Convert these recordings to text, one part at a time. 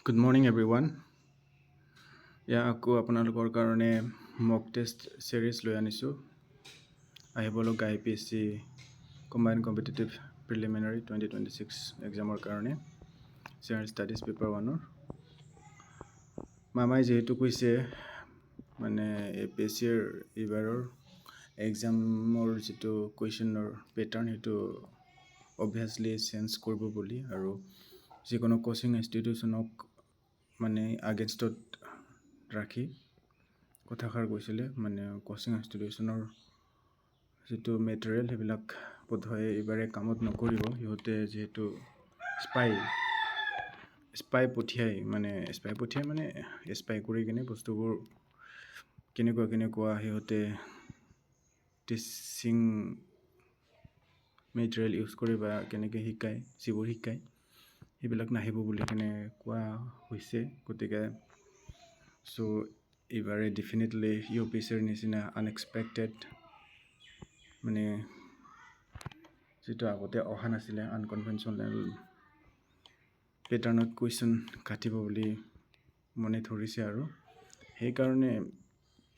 Good morning, everyone. আকৌ আপোনালোকৰ কাৰণে মক টেষ্ট চিৰিজ লৈ আনিছোঁ। আহিব লগা APSC কম্বাইণ্ড কম্পিটিটিভ প্ৰিলিমিনাৰী 2026 এক্সামৰ কাৰণে জেনেৰেল ষ্টাডিজ পেপাৰ 1-ৰ মামাই যিহেতু কৈছে মানে APSCৰ এইবাৰৰ এক্সামৰ যিটো কুৱেশ্যনৰ পেটাৰ্ণ সেইটো অবভিয়াছলি চেঞ্জ কৰিব বুলি আৰু যিকোনো কোচিং ইনষ্টিটিউশ্যনক মানে আগেনষ্টত ৰাখি কথাষাৰ কৈছিলে মানে কোচিং ইনষ্টিটিউশ্যনৰ যিটো মেটেৰিয়েল সেইবিলাক বোধহয় এইবাৰে কামত নকৰিব। সিহঁতে যিহেতু স্পাই পঠিয়াই স্পাই কৰি কিনে বস্তুবোৰ কেনেকুৱা সিহঁতে টিচিং মেটেৰিয়েল ইউজ কৰি বা কেনেকৈ শিকায় যিবোৰ শিকায় সেইবিলাক নাহিব বুলি কেনে কোৱা হৈছে। গতিকে এইবাৰে ডেফিনেটলি UPSCৰ নিচিনা আনএক্সপেক্টেড মানে যিটো আগতে অহা নাছিলে আনকনভেনশ্যনেল পেটাৰ্ণত কুৱেশ্যন কাটিব বুলি মনে ধৰিছে আৰু সেইকাৰণে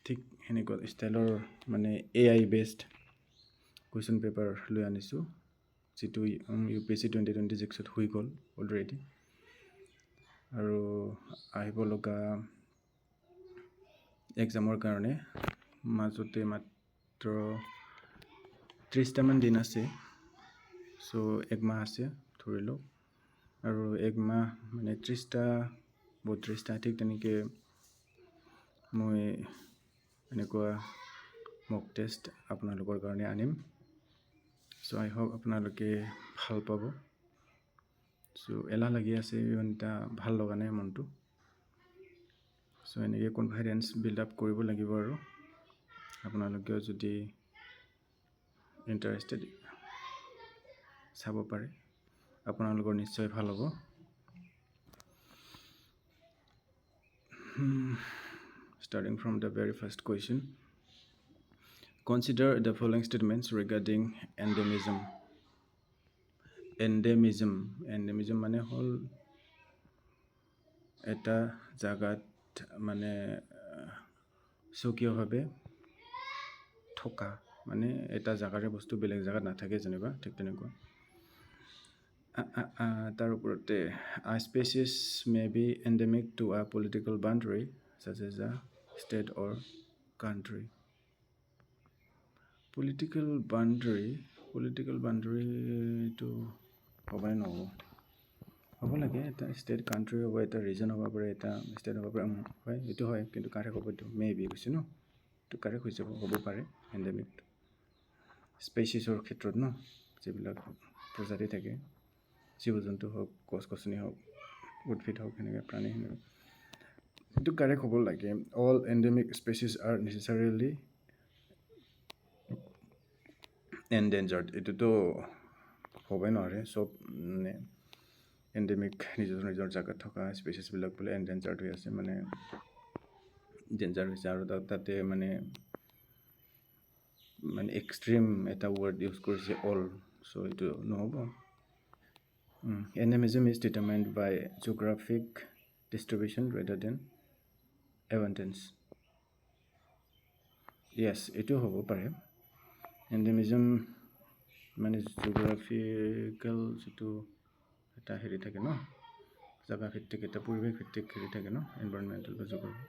ঠিক সেনেকুৱা ষ্টাইলৰ মানে AI বেছড কুৱেশ্যন পেপাৰ লৈ আনিছোঁ, যিটো UPSC 2026ত হৈ গ'ল অলৰেডি। আৰু আহিব লগা এক্সামৰ কাৰণে মাজতে মাত্ৰ 30টামান দিন আছে। একমাহ আছে ধৰি লওক, আৰু একমাহ মানে 30টা 32টা ঠিক তেনেকৈ মই এনেকুৱা মক টেষ্ট আপোনালোকৰ কাৰণে আনিম। আই হোপ আপোনালোকে ভাল পাব। এলাহ লাগি আছে, ইমান এটা ভাল লগা নাই মনটো। এনেকৈ কনফিডেঞ্চ বিল্ড আপ কৰিব লাগিব আৰু আপোনালোকেও যদি ইণ্টাৰেষ্টেড চাব পাৰে আপোনালোকৰ নিশ্চয় ভাল হ'ব। Starting from the very first question. Consider the following statements regarding endemism. Endemism মানে হ'ল এটা জাগাত মানে স্বকীয়ভাৱে থকা, মানে এটা জাগাৰে বস্তু বেলেগ জাগাত নাথাকে যেনিবা, ঠিক তেনেকুৱা। তাৰ ওপৰতে a species may be endemic to a political boundary such as a state or country. Political boundary to হ'বনে নহ'ব? হ'ব লাগে, এটা ষ্টেট কাণ্ট্ৰি হ'ব, এটা ৰিজন হ'ব পাৰে, এটা ষ্টেট হ'ব পাৰে। হয়, এইটো হয়, কিন্তু কাৰেক্ট হ'ব এইটো মে বি কৈছে ন, এইটো কাৰেক্ট হৈ যাব, হ'ব পাৰে এণ্ডেমিক স্পেচিছৰ ক্ষেত্ৰত ন, যিবিলাক প্ৰজাতি থাকে, জীৱ জন্তু হওক, গছ গছনি হওক, উদ্ভিদ হওক, সেনেকৈ প্ৰাণী সেনেকৈ এইটো কাৰেক্ট হ'ব লাগে। অল এণ্ডেমিক স্পেচিছ আৰ নেচেচাৰিলি এনডেঞ্জাৰ্ড, এইটোতো হ'বই নোৱাৰে। চব মানে এণ্ডেমিক নিজৰ জেগাত থকা স্পেচিছবিলাক বোলে এনডেঞ্জাৰ্ড হৈ আছে, মানে ডেঞ্জাৰ হৈছে। আৰু তাতে মানে এক্সট্ৰিম এটা ৱৰ্ড ইউজ কৰিছে অল, এইটো নহ'ব। Endemism is determined by geographic distribution rather than abundance. Yes, এইটো হ'ব পাৰে। এণ্ডেমিজম মানে জিঅ'গ্ৰাফিকেল যিটো এটা হেৰি থাকে ন, জাগা ভিত্তিক এটা পৰিৱেশ ভিত্তিক হেৰি থাকে ন, এনভাইৰনমেণ্টেল বা জিঅ'গ্ৰাফি।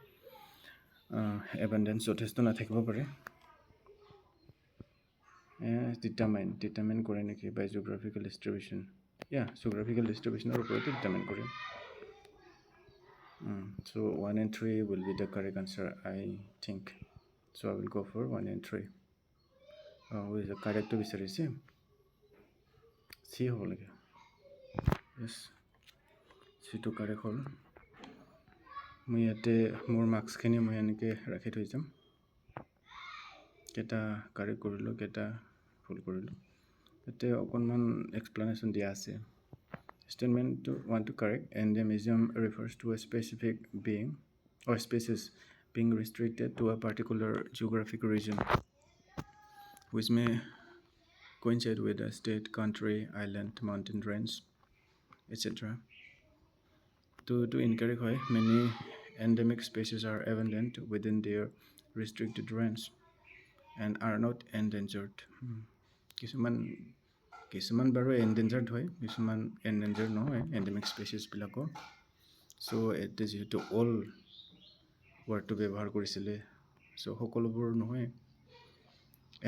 এবাণ্ডেঞ্চ যথেষ্ট নাথাকিব পাৰে। ডিটাৰমাইন কৰে নেকি বাই জিঅ'গ্ৰাফিকেল ডিষ্ট্ৰিবিউশ্যন? জিঅ'গ্ৰাফিকেল ডিষ্ট্ৰিবিউশ্যনৰ ওপৰতে ডিটাৰমাইন কৰে। 1 and 3 will be the correct answer, I think. I will go for 1 and 3. কাৰেক্টটো বিচাৰিছে, চি হ'ব লাগে। য়েছ, চিটো কাৰেক্ট হ'ল। মই ইয়াতে মোৰ মাৰ্কছখিনি মই এনেকৈ ৰাখি থৈ যাম, কেইটা কাৰেক্ট কৰিলোঁ, কেইটা ভুল কৰিলোঁ। ইয়াতে অকণমান এক্সপ্লেনেশ্যন দিয়া আছে। Statement 1 to correct. Endemism refers to a specific being or species being restricted to a particular geographic region, which may coincide with a state, country, island, mountain range, etc. to incorrect হয় many endemic species are abundant within their restricted range and are not endangered কিছুমান বাৰু endangered হয় কিছুমান endangered নহয় endemic species বিলাকো so এতে যেহেতু all wordটো ব্যৱহাৰ কৰিছিলে so সকলোবোৰ নহয়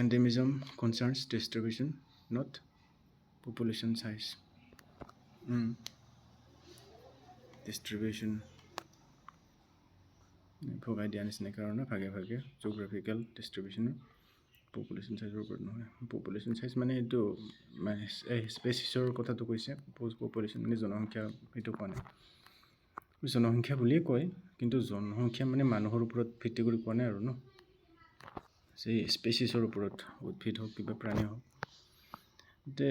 endemism concerns distribution not population size distribution ভগাই দিয়া নিচিনা কাৰণে ভাগে ভাগে geographical distribution population size ওপৰত নহয় population size মানে এইটো মানে স্পেচিছৰ কথাটো কৈছে population মানে জনসংখ্যা এইটো কোৱা নাই জনসংখ্যা বুলিয়ে কয় কিন্তু জনসংখ্যা মানে মানুহৰ ওপৰত ভিত্তি কৰি কোৱা নাই আৰু ন সেই স্পেচিছৰ ওপৰত উদ্ভিদ হোক কিবা প্ৰাণী হোক the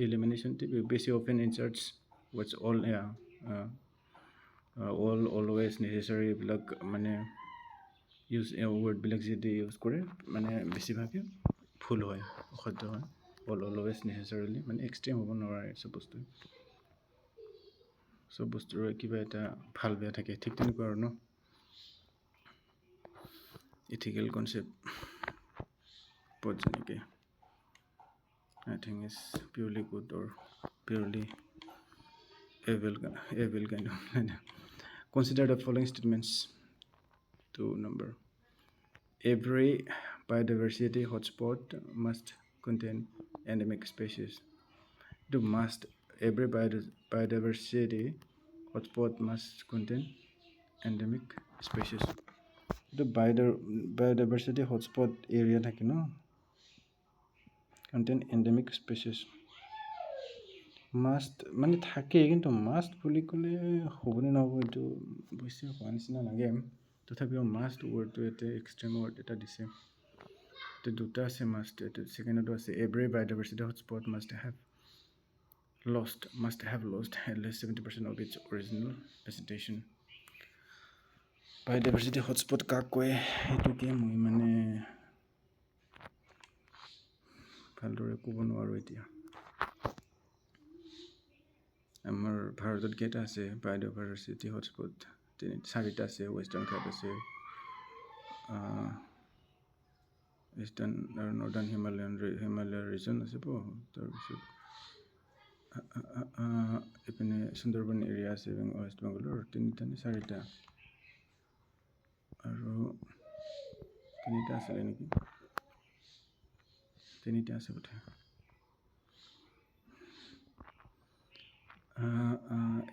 elimination basically often inserts what's all all always necessary বিলাক মানে ইউজ word বিলাক যদি ইউজ কৰে মানে বেছিভাগে ভুল হয় অসত্য হয় all always necessarily মানে এক্সট্ৰিম হ'ব নোৱাৰে সব বস্তুৰ কিবা এটা ভাল বেয়া থাকে ঠিক তেনেকুৱা আৰু ন ethical concept পদ যেনেকে I think is purely good or purely evil kind of consider the following statements to number every biodiversity hotspot must contain endemic species the must every biodiversity hotspot must contain endemic species the biodiversity hotspot area থাকে ন contain endemic species must মানে থাকে কিন্তু must বুলি ক'লে হ'বনে নহ'ব এইটো বেছি হোৱা নিচিনা লাগে তথাপিও must wordটো এটা এক্সট্ৰিম ৱৰ্ড এটা দিছে এটা দুটা আছে must এটা ছেকেণ্ডতো আছে every biodiversity hotspot must have lost at least 70% of its original vegetation biodiversity hotspot কাক কয় এইটোকে মই মানে ভালদৰে ক'ব নোৱাৰোঁ এতিয়া আমাৰ ভাৰতত কেইটা আছে বায়োডাইভাৰ্চিটি হটস্পট চাৰিটা আছে ৱেষ্টাৰ্ণ ঘাট আছে ইষ্টাৰ্ণ আৰু নৰ্দাৰ্ণ হিমালয়ান ৰিজন আছে তাৰপিছত এইপিনে সুন্দৰবন এৰিয়া আছে ৱেষ্ট বেংগলৰ তিনিটা নে চাৰিটা আৰু তিনিটা আছিলে নেকি তিনিটা আছে বোধহয়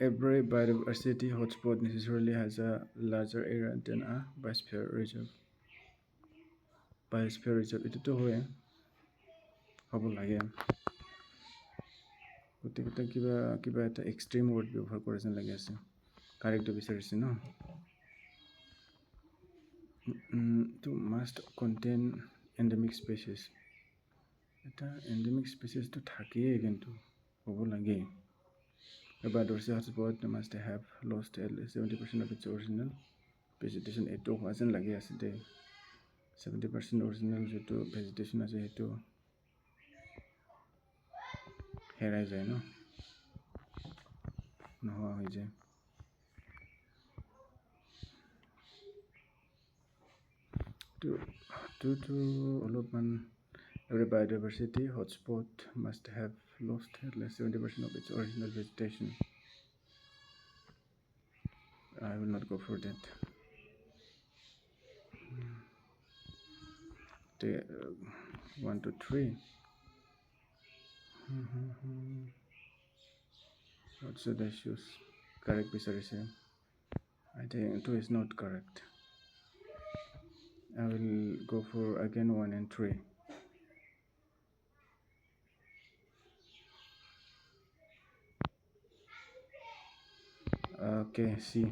every biodiversity hotspot necessarily has a larger area than a biosphere reserve এটোতো হয় হ'ব লাগে গোটেইকেইটা কিবা এটা এক্সট্ৰিম ৱৰ্ড ব্যৱহাৰ কৰে যেন লাগি আছে কাৰেক্টটো বিচাৰিছে ন to must contain endemic species এটা endemic species তো থাকেই কিন্তু হ'ব লাগে a biodiversity hotspot must have lost at least 70% of its original vegetation এইটো হোৱা যেন লাগি আছে দে 70% original যেটো vegetation আছে সেইটো হেৰাই যায় ন নোহোৱা হৈ যায় to অলপমান every biodiversity hotspot must have lost at least 70% of its original vegetation I will not go for that 1 to 3 what should I choose correct বিচাৰিছে I think 2 is not correct I will go for again 1 and 3 okay see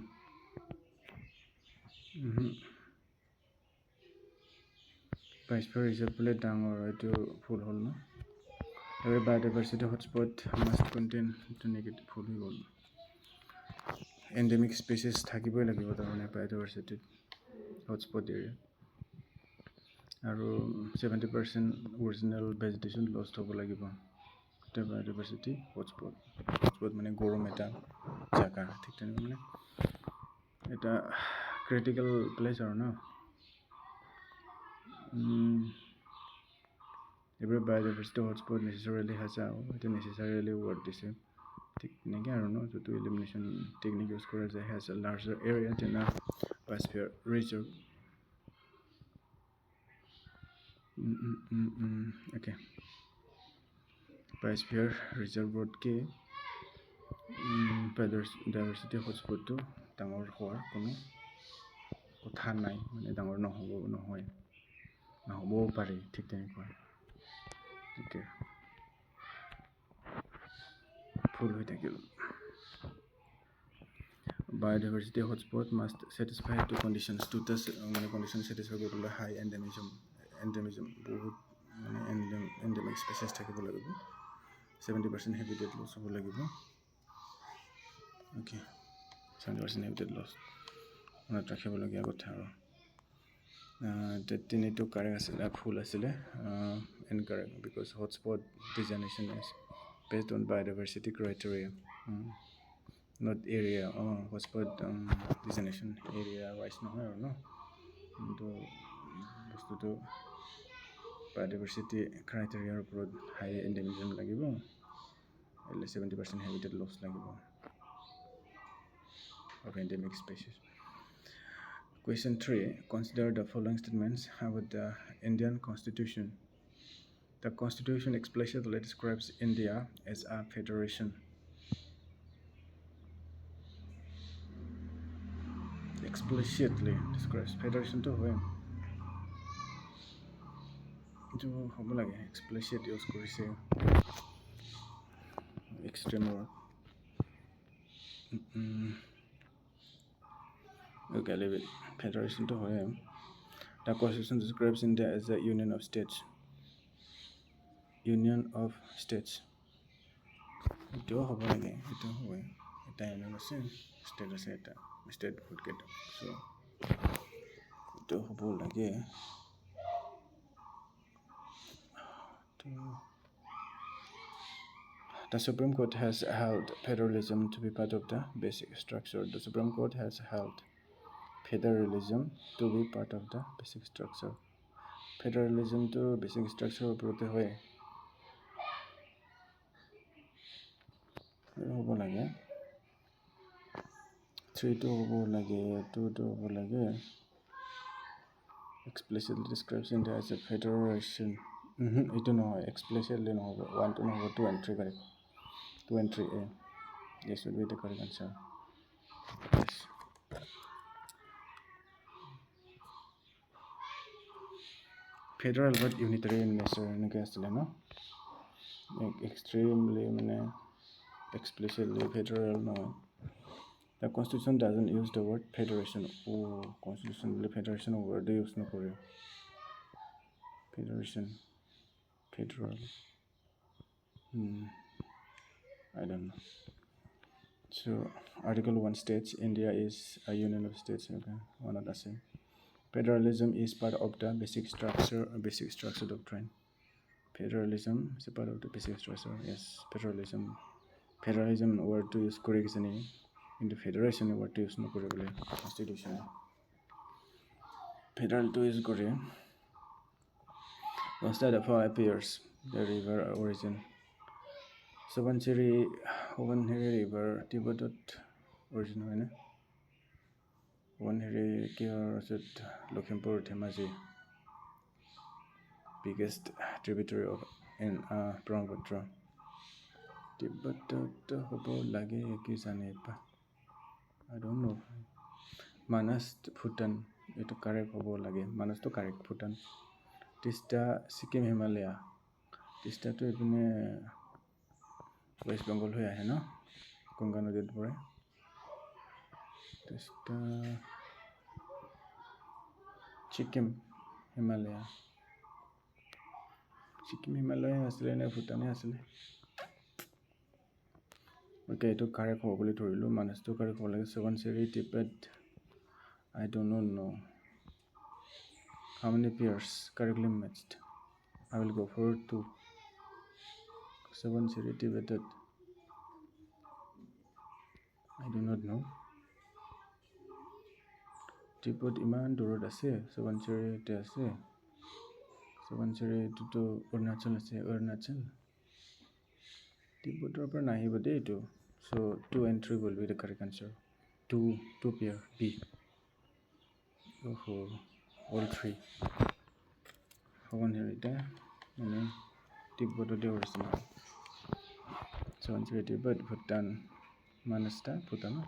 biosphere reserve বোলে ডাঙৰ এইটো ফুল হ'ল ন every biodiversity hotspot must contain এইটো negative ফুল হৈ গ'ল endemic species থাকিবই লাগিব তাৰমানে biodiversity hotspot area আৰু 70% original vegetation lost হ'ব লাগিব biodiversity hotspot মানে গৰম এটা জাগা ঠিক তেনেকৈ মানে এটা ক্ৰিটিকেল প্লেচ আৰু ন every biodiversity hotspot necessarily has a necessarily word দিছে ঠিক তেনেকৈ আৰু ন যোনটো elimination technique use কৰা যায় has a larger area than a biosphere reserve okay biosphere reserve-তকৈ biodiversity hotspot-টো ডাঙৰ হোৱাৰ কোনো কথা নাই মানে ডাঙৰ নহ'বও পাৰে ঠিক তেনেকুৱা okay ফুল হৈ থাকিল biodiversity hotspot must satisfy two conditions দুটা মানে condition satisfy কৰিবলৈ high endemism বহুত মানে endemic species থাকিব লাগিব 70% habitat loss হ'ব লাগিব okay 70% habitat loss মনত ৰাখিবলগীয়া কথা আৰু তিনিটো কাৰেক্ট আছিলে ফুল আছিলে incorrect because hotspot designation is based on biodiversity criteria not area hotspot designation area wise নহয় আৰু ন কিন্তু বস্তুটো biodiversity criteria ওপৰত high endemism লাগিব 70% habitat loss লাগিব of endemic species. Question 3. Consider the following statements about the Indian Constitution. The Constitution explicitly describes India as a federation. Explicitly describes federation to whom? To homologate explicit use korise extreme word. Okay, leave it. Federation to whom? The Constitution describes India as a union of states. Union of states. Ito homologate. Ito whom? Ito union of state আছে এটা state food get so ito homologate. The Supreme Court has held federalism to be part of the basic structure. The Supreme Court has held federalism to be part of the basic structure. Federalism to basic structure ওপৰতে হয় হ'ব লাগে 3 to হ'ব লাগে 2 to হ'ব লাগে explicitly describes India as a federation ito নহয় explicitly নহ'ব 1 to নহ'ব 2 and 3 correct 2 and 3 A this would be the correct answer yes federal but unitary in nature এনেকৈ আছিলে ন extremely মানে explicitly federal নহয় the constitution doesn't use the word federation constitution বুলি federation word use নকৰে federation federal I don't know so article 1 states India is a union of states okay one of the same federalism is part of the basic structure doctrine federalism is a part of the basic structure yes federalism word to use correct any in the federation word to use no correct constitution federal to use correct consider the four appears the river origin Subansiri river Tibetot origin হয় না Subansiri কিহৰ আছে Lakhimpur Dhemaji biggest tributary of Brahmaputra Tibetot হ'ব লাগে কি জানে পা I don't know Manas Bhutan এটো correct হ'ব লাগে Manas তো correct Bhutan Tista Sikkim Himalaya Tista তো এপিনে West Bengal হৈ আহে ন গংগা নদীৰ পৰা Tista Sikkim Himalaya আসলে নে ভুটানে আসলে Okay এটো correct হ'ব বুলি ধৰিলো Manas তো correct হ'ব লাগে Subansiri Tibet I don't know how many pairs correctly matched I will go for 2 Subansiri Tibet I do not know. Tipot iman durot ase, Subansiri te ase. Subansiri to Arunachal ase, Arunachal. Tipotor par nahi bade to. So 2 and 3 will be the correct answer. Two pair B. Oh, all 3. Subansiri te, Tipotor de original. Subansiri Tipot Bhutan, Manasta Bhutan.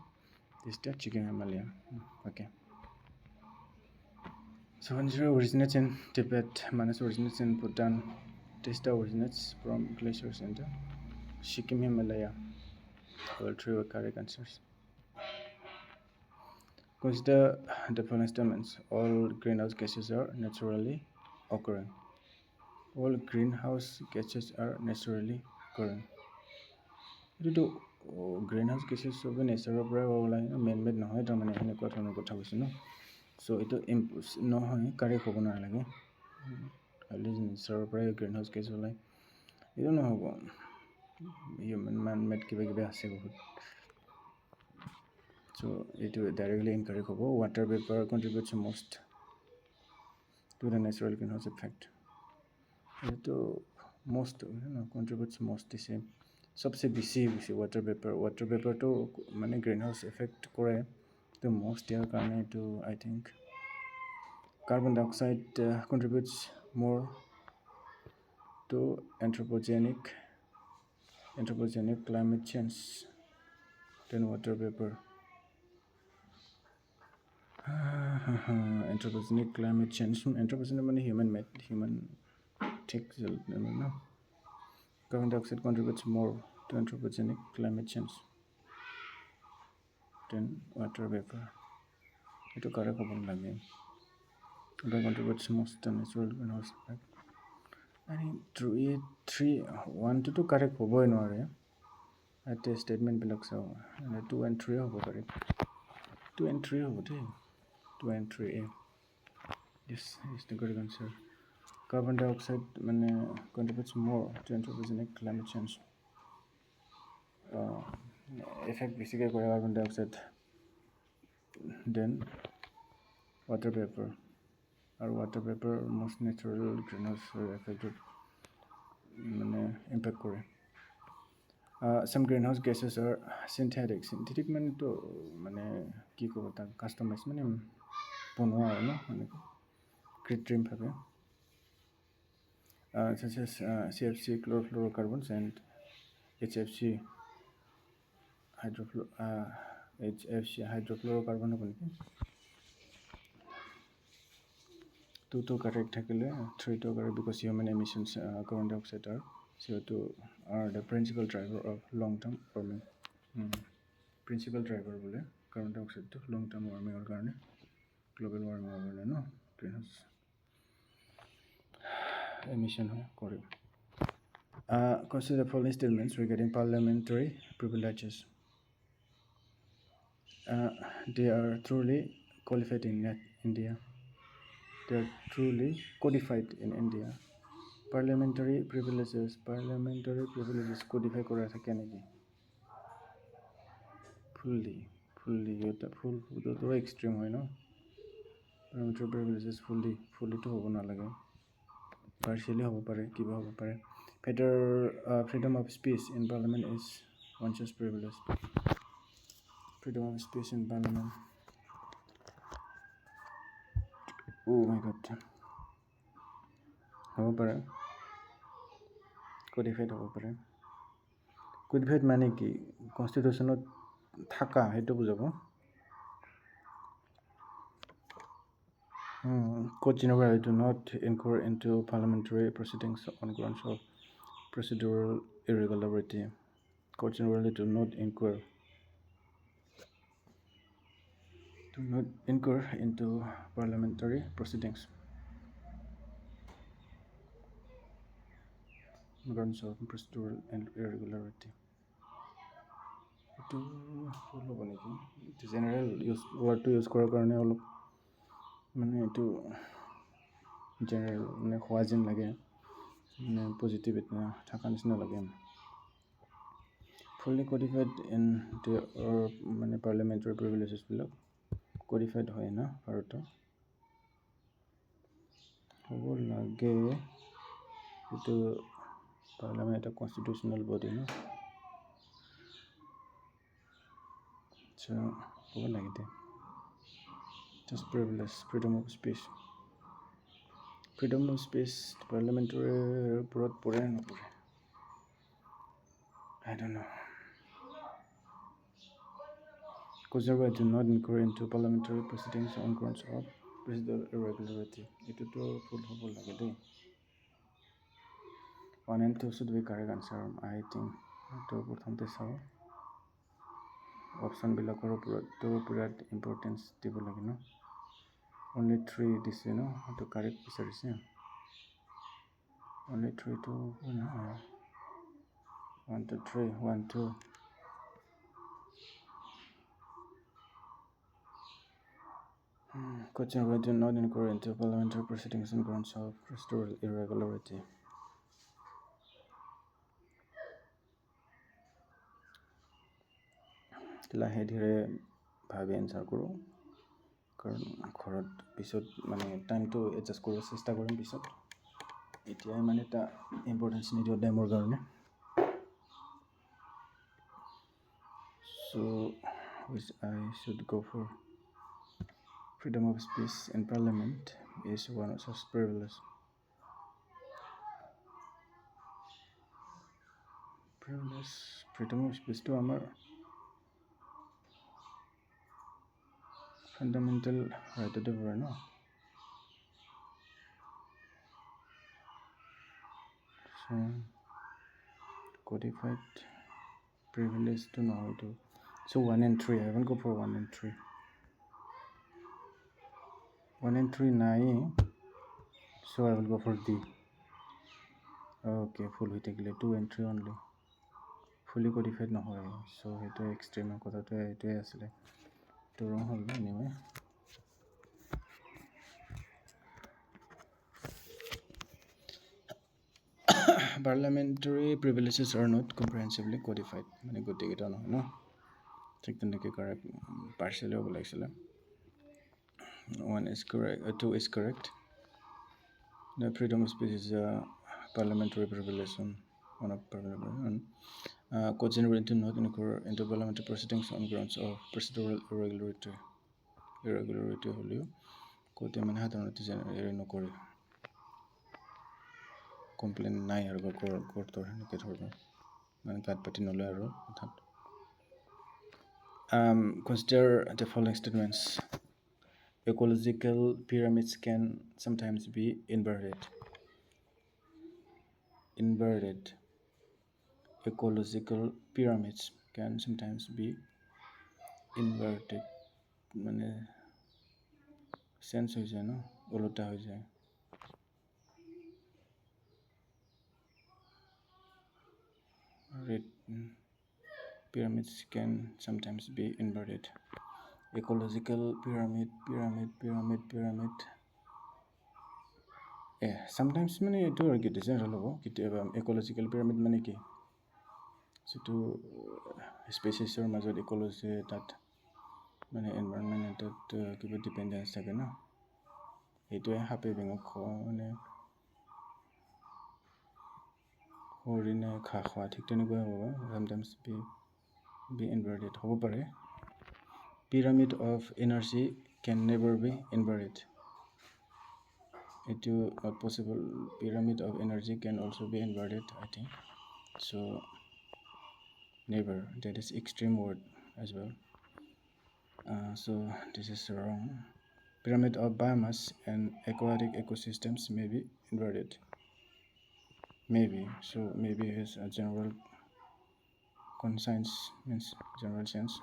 This is chicken Himalaya. Okay. Subansiri originates in Tibet. Manas originates in Bhutan. Testa originates from Glacier Center. Sikkim Himalaya. All 3 were correct answers. Consider the following statements. All greenhouse gases are naturally occurring. All greenhouse gases are naturally occurring. It is greenhouse gases of nature of man-made no hoy tamane hene kotha kotha hoise no. So it no hoy correct hobo na lage. At least nature of greenhouse gas hola. You don't know hobo. Human man-made kiba ase bahut. So it directly incorrect hobo. Water vapor contributes most to the natural greenhouse effect. It most contributes most the same. सबसे बेसी water vapor to माने greenhouse effect करे the most यार कारण to I think carbon dioxide contributes more to anthropogenic climate change than water vapor. Anthropogenic climate change. Anthropogenic means human takes no. Carbon dioxide contributes more to anthropogenic climate change than water vapor. It correct hobo lage. It contributes most to natural greenhouse effect. And 1 to 2 correct hobo noare. At a statement below so 2 and 3 hobo correct. 2 and 3 hobo the 2 and 3 A. Yes, is the correct answer. Carbon dioxide contributes more to anthropogenic climate change. Effect basically carbon dioxide then water vapor. Or water vapor most natural greenhouse effect impact करे. Some greenhouse gases are synthetic. Synthetic mean to ki ko ta customize बनवा है ना कृत्रिम भावे. Such as CFC chlorofluorocarbons and HFC hydrofluorocarbon to correct thakile 3 to correct because human emissions carbon dioxide or CO2 are the principal driver of long-term warming. Principal driver bole carbon dioxide to long-term warming or karone global warming or no greenhouse emission kore. Consider the following statements regarding parliamentary privileges. They are truly qualified in India. They are truly codified in India. Parliamentary privileges codify kora thake neki. Fully to extreme hoy no. Parliamentary privileges fully to hobo na lage. Partially hobo pare kiba hobo pare. Freedom of speech in parliament is one such privilege. Freedom of speech in parliament. Oh my god. Hobo pare. Codified hobo pare. Codified mane ki constitution thaka hetu bujabo. Court generally do not inquire into parliamentary proceedings on grounds of procedural irregularity. Court generally do not inquire into parliamentary proceedings on grounds of procedural irregularity. Itu general word to use kora karone olop itu general khwajin lage positive itna thaka nisna lage. fully codified in the মানে parliamentary privileges বিলাক codified হয় না ভাৰতত হ'ব লাগে এইটো parliament এটা constitutional body ন so হ'ব লাগে দে just privilege freedom of speech parliamentary ওপৰত পৰে নপৰে I don't know Conservative do not inquire into parliamentary proceedings on grounds of procedural irregularity. Ito full hobol lagi day. 1 and 2 should be correct answer. I think ito prothomte sao. Option bilakor to birat importance dibo lagi no. Only 3 this no to correct pisarisi. Only 3 to 1 to 3 1 2 Conservative do not inquire into parliamentary proceedings on grounds of procedural irregularity. লাহে ধীৰে ভাবি answer কৰোঁ কাৰণ ঘৰত পিছত মানে টাইমটো adjust কৰিব চেষ্টা কৰিম পিছত এতিয়াই মানে এটা ইম্পৰ্টেঞ্চ নিদিওঁ ডেমৰ কাৰণে so which I should go for freedom of speech in parliament is one of such privilege freedom of speech to আমাৰ fundamental right to the no so codified privilege to know how to so 1 and 3 I will go for 1 and 3 1 and 3 nai so I will go for D okay full hoi thakile 2 and 3 only fully codified নহয় so hetu extreme কথাটো এটোই আছিল তো wrong hall anyway parliamentary privileges are not comprehensively codified মানে গতি কেটা নহয় ন ঠিক তেনেকৈ correct partially হ'ব লাগিছিল 1 is correct 2 is correct the freedom of speech is a parliamentary privilege one of parliament consider to not inquire into parliamentary proceedings on grounds of procedural irregularity হলিও কোতে মানে সাধাৰণতে জেনেৰেলি নকৰে কমপ্লেইন নাই আৰু কোৰ্টৰ হেনেকে ধৰণৰ মানে গাত পাতি নলয় আৰু কথাত consider the following statements ecological pyramids can sometimes be inverted ecological pyramids can sometimes be inverted মানে চেঞ্জ হৈ যায় ন ওলোটা হৈ যায় pyramids can sometimes be inverted ecological pyramid sometimes মানে এটো আৰু কি ডিজাইন হ'ব কিতিয়াবা ecological pyramid মানে কি যেটো স্পেচিছৰ মাজত ইকোলজি তাত মানে এনভায়ৰনমেন্ট তাত কিবা ডিপেন্ডেন্স থাকে না এইটোৱে হাপে বেঙক মানে হৰিণে খোৱা ঠিক তেনেকুৱা হ'ব sometimes be inverted হ'ব পাৰে pyramid of energy can never be inverted it not possible pyramid of energy can also be inverted I think so never that is extreme word as well so this is wrong pyramid of biomass and aquatic ecosystems may be inverted maybe so maybe is a general conscience means general sense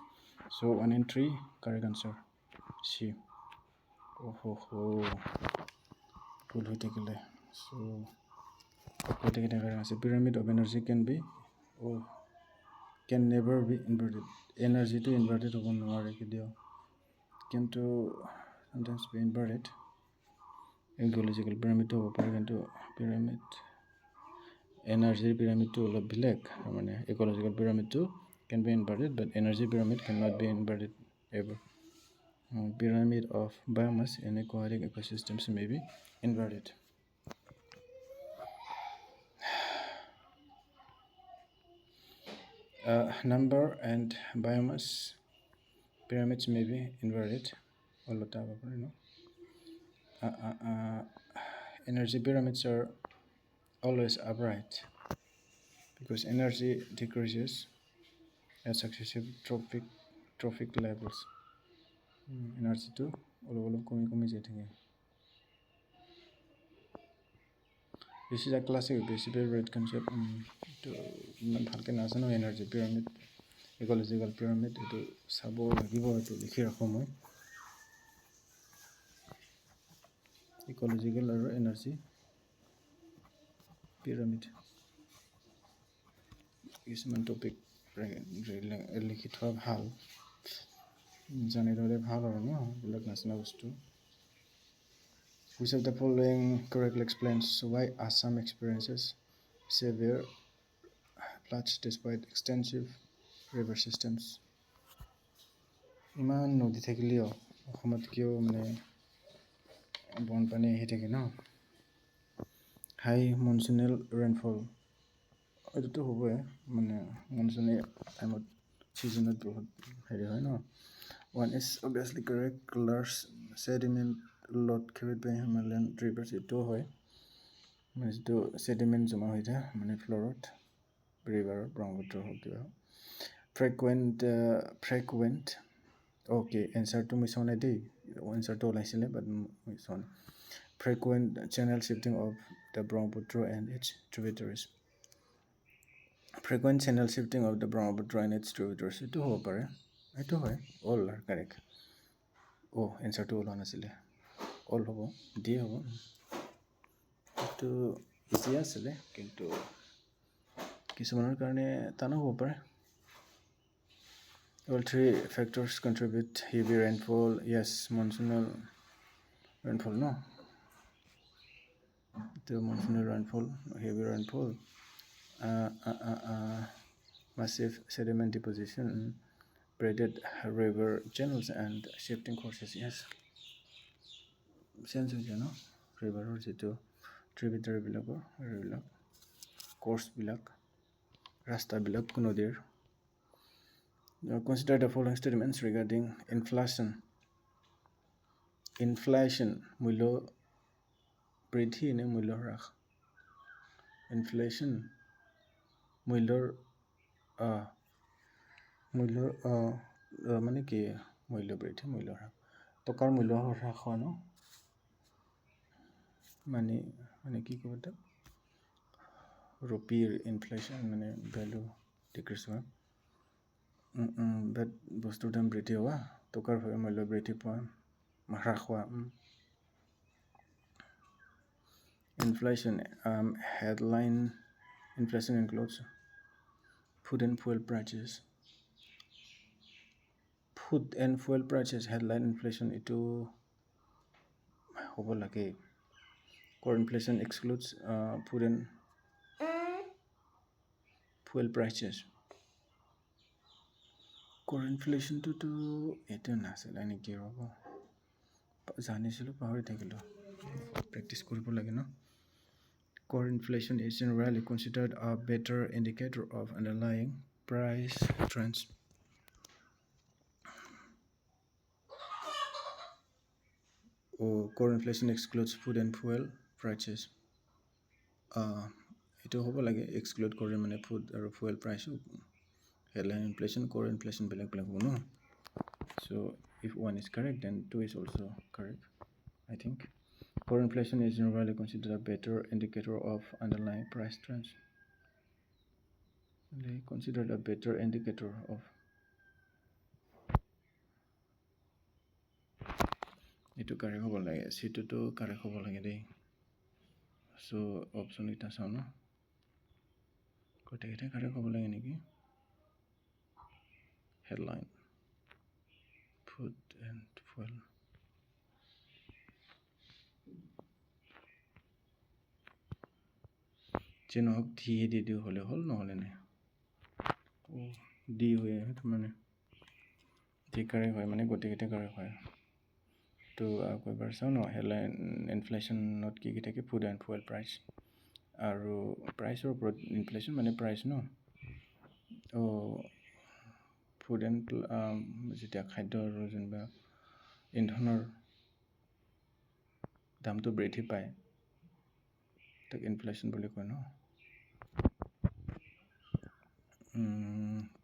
so 1 and 3 correct answer C full hoi thakile so pyramid of energy can never be inverted energy to inverted hobo নোৱাৰে কিদিও কিন্তু sometimes be inverted ecological pyramid to হ'ব পাৰে কিন্তু pyramid energy pyramid to অলপ বেলেগ মানে ecological pyramid to can be inverted, but energy pyramid cannot be inverted ever. Pyramid of biomass in aquatic ecosystems may be inverted. Number and biomass pyramids may be inverted. Energy pyramids are always upright because energy decreases at successive trophic levels. Energy to kumi jai. This is a classic basic pyramid concept. Energy pyramid, ecological pyramid. It sabo lagibo to likhi rakho moi. Ecological or energy pyramid. কিছুমান topic লিখি থোৱা ভাল জানি ল'লে ভাল আৰু ন এইবিলাক নাচনা বস্তু which of the following correctly explains why Assam experiences severe floods despite extensive river systems ইমান নদী থাকিলেও অসমত কিয় মানে বনপানী আহি থাকে ন হাই মনচুনেল ৰেইনফল এইটো হ'বই মানে মনসুনে টাইমত সিজনত বহুত হেৰি হয় ন one is obviously correct large sediment load carried by Himalayan rivers এটো হয় মানে যেটো sediment জমা হৈ যায় মানে ফ্লৰত river ব্ৰহ্মপুত্ৰ হওক কিবা frequent okay answer to মই চোৱা নাই দেই answer to ওলাইছিলে but মই চোৱা নাই frequent channel shifting of the Brahmaputra and its tributaries frequent channel shifting of the Brahmaputra and its tributaries এটো হ'ব পাৰে এটো হয় all are correct oh answer to ওলোৱা নাছিলে all হ'ব d হ'ব এটো ইজি আছিলে কিন্তু কিছুমানৰ কাৰণে টান হ'ব পাৰে all three factors contribute heavy rainfall yes monsoonal rainfall no the monsoonal rainfall heavy rainfall massive sediment deposition braided river channels and shifting courses yes sense হৈ যায় ন river যেটো tributary বিলাকৰ বিলাক course বিলাক ৰাস্তা বিলাক নদীৰ consider the following statements regarding inflation মূল্য বৃদ্ধি নে মূল্য হ্ৰাস inflation মূল্যৰ মানে কি মূল্য বৃদ্ধি মূল্য হ্ৰাস টকাৰ মূল্য হ্ৰাস হয় ন মানে কি ক'ব তাক rupeeৰ inflation মানে value decrease হয় but বস্তুৰ দাম বৃদ্ধি হোৱা টকাৰ মূল্য বৃদ্ধি পোৱা হ্ৰাস হোৱা inflation headline inflation includes food and fuel prices headline inflation এটো হ'ব লাগে core inflation excludes food and fuel prices core inflation to এটো নাছিল নেকি ৰব জানিছিলো পাহৰি থাকিলো প্ৰেক্টিস কৰিব লাগে ন core inflation is generally considered a better indicator of underlying price trends core inflation excludes food and fuel prices এটো হ'ব লাগে exclude কৰে মানে food আৰু fuel price headline inflation core inflation বেলেগ হ'ব ন so if one is correct then two is also correct I think core inflation is generally considered a better indicator of underlying price trends they considered a better indicator of এটো correct হ'ব লাগে সিটো correct হ'ব লাগে দেই so option এটা চাও না কয়টা correct হ'ব লাগে নেকি headline food and fuel যেন হোক ধি দি হলে হল নহলে নাই ডি হৈ মানে ঠিক কাৰেক্ট হয় মানে গোটেইকেইটা কাৰেক্ট হয় তো আকৌ এবাৰ চাওঁ ন হেডলাইন ইনফ্লেশ্যনত কি থাকে ফুড এণ্ড ফুৱেল প্ৰাইচ আৰু প্ৰাইচৰ ওপৰত ইনফ্লেশ্যন মানে প্ৰাইচ ন ফুড এণ্ড যেতিয়া খাদ্য আৰু যেনিবা ইন্ধনৰ দামটো বৃদ্ধি পায় তাক ইনফ্লেশ্যন বুলি কয় ন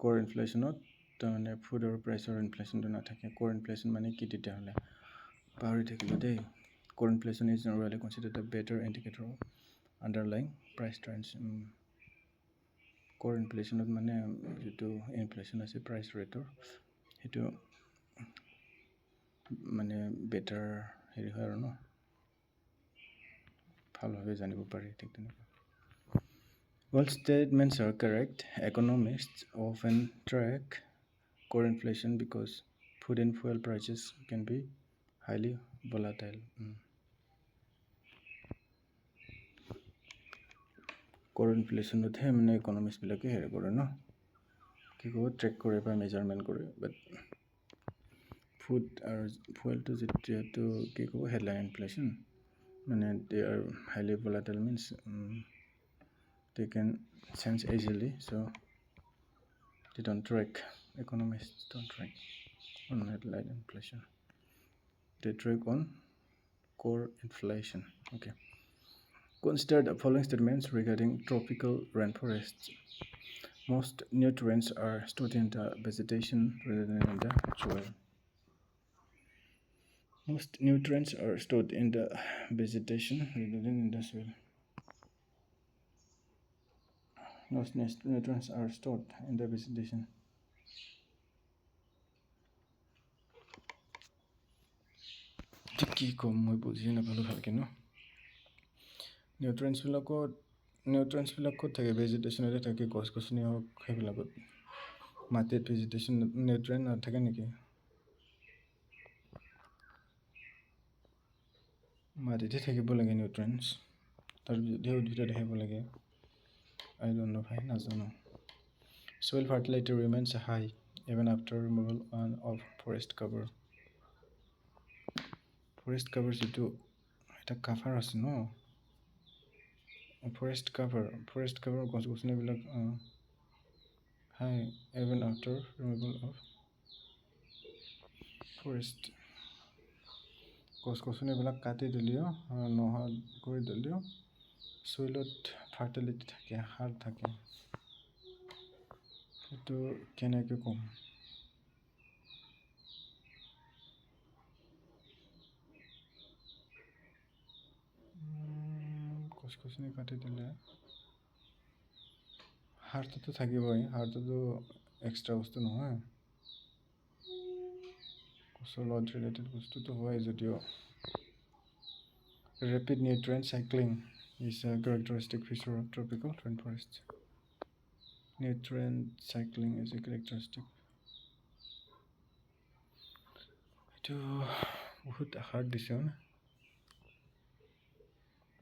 কৰ ইনফ্লেশ্যনত তাৰমানে ফুডৰ প্ৰাইচৰ ইনফ্লেশ্যনটো নাথাকে কৰ ইনফ্লেশ্যন মানে কি তেতিয়াহ'লে পাহৰি থাকিলোঁ দেই কৰ inflation is generally considered a better indicator of underlying price trends কৰ ইনফ্লেশ্যনত মানে যিটো ইনফ্লেশ্যন আছে প্ৰাইচ ৰেটৰ সেইটো মানে বেটাৰ হেৰি হয় আৰু ন ভালভাৱে জানিব পাৰি ঠিক তেনেকুৱা All statements are correct. Economists often track core inflation because food and fuel prices can be highly volatile. Core inflation with him and economists be like here, no? Go track core by measurement core, but food or fuel to go headline inflation. And they are highly volatile means they can sense easily, so they don't track. Economists don't track on headline inflation. They track on core inflation. Okay. Consider the following statements regarding tropical rainforests. Most nutrients are stored in the vegetation rather than in the soil. Most nutrients are stored in the vegetation rather than in the soil. Most nutrients are stored in the vegetation. কি কম মই বুজি নাপালোঁ ভালকৈ ন নিউট্ৰেণ্টছবিলাক ক'ত থাকে ভেজিটেশ্যনতে থাকে গছ গছনি হওক সেইবিলাকত মাটিত ভেজিটেশ্যন নিউট্ৰেণ্ট নাথাকে নেকি মাটিতে থাকিব লাগে নিউট্ৰেণ্টছ তাৰ যদিও উদ্ভিদত আহিব লাগে I don't know ভাই নাজানো soil fertility remains high even after removal of forest cover যিটো এটা কাভাৰ আছে ন forest cover গছ গছনিবিলাক high even after removal of forest গছ গছনিবিলাক কাটি দিলেও নোহোৱা কৰি দিলেও চইলত ফাৰ্টিলিটি থাকে সাৰ থাকে সেইটো কেনেকৈ ক'ম গছ গছনি কাটি দিলে সাৰটোতো থাকিবই সাৰটোতো এক্সট্ৰা বস্তু নহয় গছৰ লগত ৰিলেটেড বস্তুটো হয় যদিও rapid nutrient cycling is a characteristic feature of tropical rainforests. Nutrient cycling is a characteristic. এইটো বহুত হাৰ্ড দিছে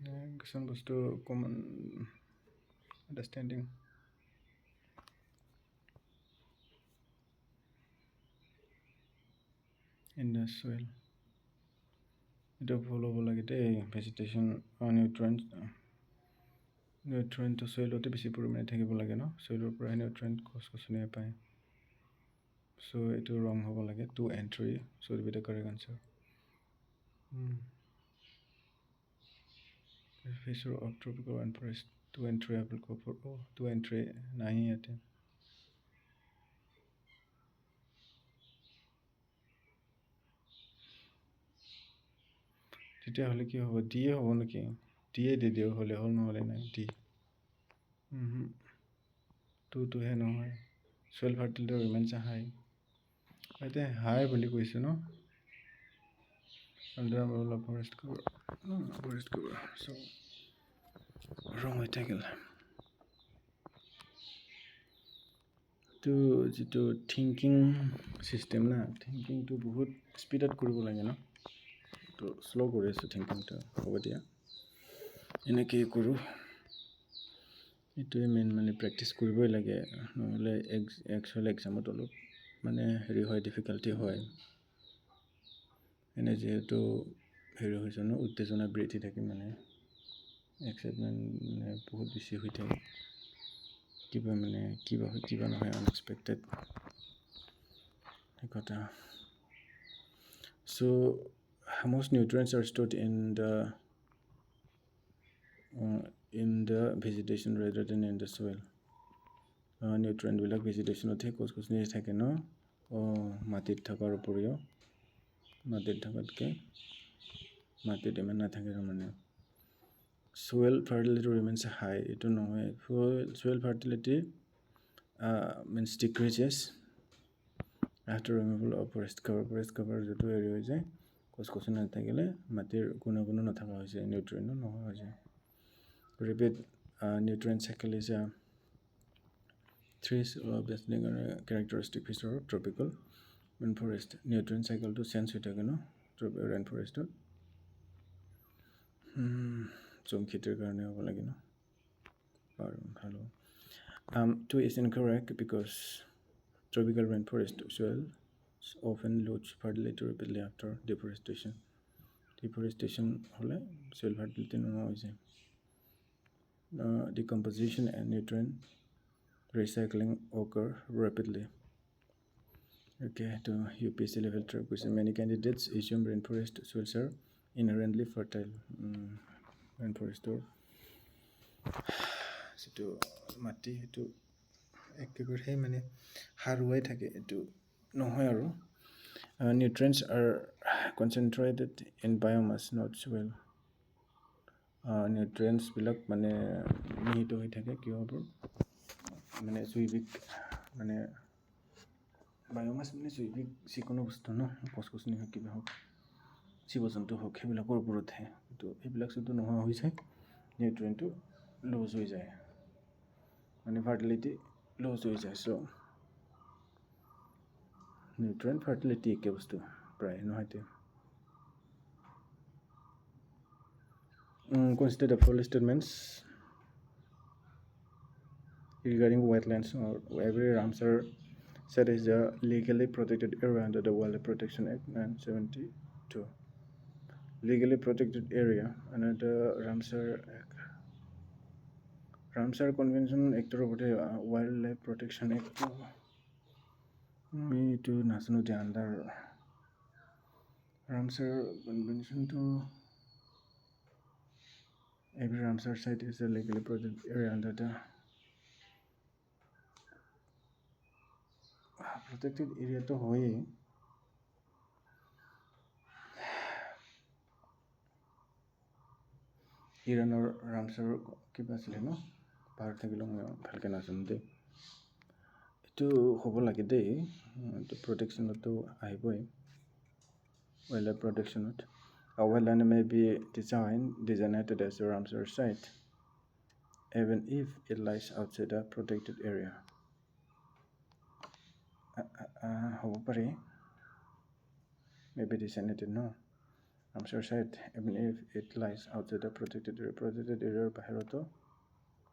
না কিছুমান বস্তু common understanding in the soil এটা ভুল হ'ব লাগে দেই ভেজিটেশ্যন নিউট্ৰেণ্টটো চইলতে বেছি পৰিমাণে থাকিব লাগে ন চইলৰ পৰা নিউট্ৰেণ্ট গছ গছনিয়ে পায় চ' এইটো ৰং হ'ব লাগে 2 entry so it will be the correct answer feature of tropical rainforest 2 entry I will go for 2 entry nahi ইয়াতে তেতিয়াহ'লে কি হ'ব ডিয়ে হ'ব নেকি ডিয়ে দি দিওঁ হ'লে হ'ল নহ'লে নাই ডি টুটোহে নহয় soil fertility remains high ইয়াতে হাই বুলি কৈছোঁ ন under forest cover so wrong হৈ থাকিল তো যিটো থিংকিং চিষ্টেম না থিংকিংটো বহুত স্পীডত কৰিব লাগে ন তো শ্ল' কৰি আছোঁ থিংকিংটো হ'ব দিয়া এনেকৈ কৰোঁ এইটোৱে মেইন মানে প্ৰেক্টিচ কৰিবই লাগে নহ'লে একচুৱেল এক্সামত অলপ মানে হেৰি হয় ডিফিকাল্টি হয় এনে যিহেতু হেৰি হৈছে ন উত্তেজনা বৃদ্ধি থাকে মানে এক্সাইটমেণ্ট মানে বহুত বেছি হৈ থাকে কিবা মানে কিবা নহয় আনএক্সপেক্টেড সেই কথা so most nutrients are stored in the vegetation rather than in the soil nutrient বিলাক ভেজিটেশ্যনতহে গছ-গছনি থাকে ন মাটিত থকাৰ উপৰিও মাটিত থকাতকৈ মাটিত ইমান নাথাকে মানে soil fertility remains high এইটো নহয় soil fertility means decreases after removal of forest cover যিটো হেৰি হৈ যায় গছ-গছনি নাথাকিলে মাটিৰ কোনো নথকা হৈ যায় নিউট্ৰিয়েণ্ট নোহোৱা হৈ যায় repeat nutrient cycle is a three basic characteristic feature of tropical rainforest nutrient cycle to sense হৈ থাকে ন rainforestত জুম খেতিৰ কাৰণে হ'ব লাগে ন আৰু ভালো 2 is incorrect because tropical rainforest soil often lose fertility rapidly after deforestation হলে soil fertility নোহোৱা হৈ যায় decomposition and nutrient recycling occur rapidly okay to UPSC level 3 question many candidates assume rainforest soils are inherently fertile rainforest যিটো মাটি সেইটো একেবাৰে মানে হাৰুৱাই থাকে এইটো নহয় আৰু nutrients are concentrated in biomass not soil nutrients বিলাক মানে নিহিত হৈ থাকে কিহৰ মানে জৈৱিক মানে বায়োমাছ মানে জৈৱিক যিকোনো বস্তু ন গছ-গছনি হওক কিবা হওক জীৱ-জন্তু হওক সেইবিলাকৰ ওপৰতহে কিন্তু এইবিলাক যদি নোহোৱা হৈ যায় নিউট্ৰিয়েণ্টটো লুজ হৈ যায় মানে ফাৰ্টিলিটি লুজ হৈ যায় চ' নিউট্ৰিয়েণ্ট ফাৰ্টিলিটি একে বস্তু প্ৰায় নহয়তো consider the following statements regarding wetlands or every Ramsar site is a legally protected area under the Wildlife Protection Act 1972 legally protected area under the Ramsar Convention Act Wildlife Protection Act me to national under Ramsar Convention to every Ramsar site is a legally protected area under the protected area to hoye ইৰাণৰ ৰামচাৰ কিবা আছিলে ন পাহাৰ থাকিলেও মই ভালকৈ নাজানো দেই এইটো হ'ব লাগে দেই এইটো প্ৰটেকশ্যনতো আহিবই wildlife প্ৰটেকশ্যনত A wetland may be designated as a Ramsar site even if it lies outside a protected area. How about maybe designated no Ramsar site even if it lies outside a protected area বাহিৰতো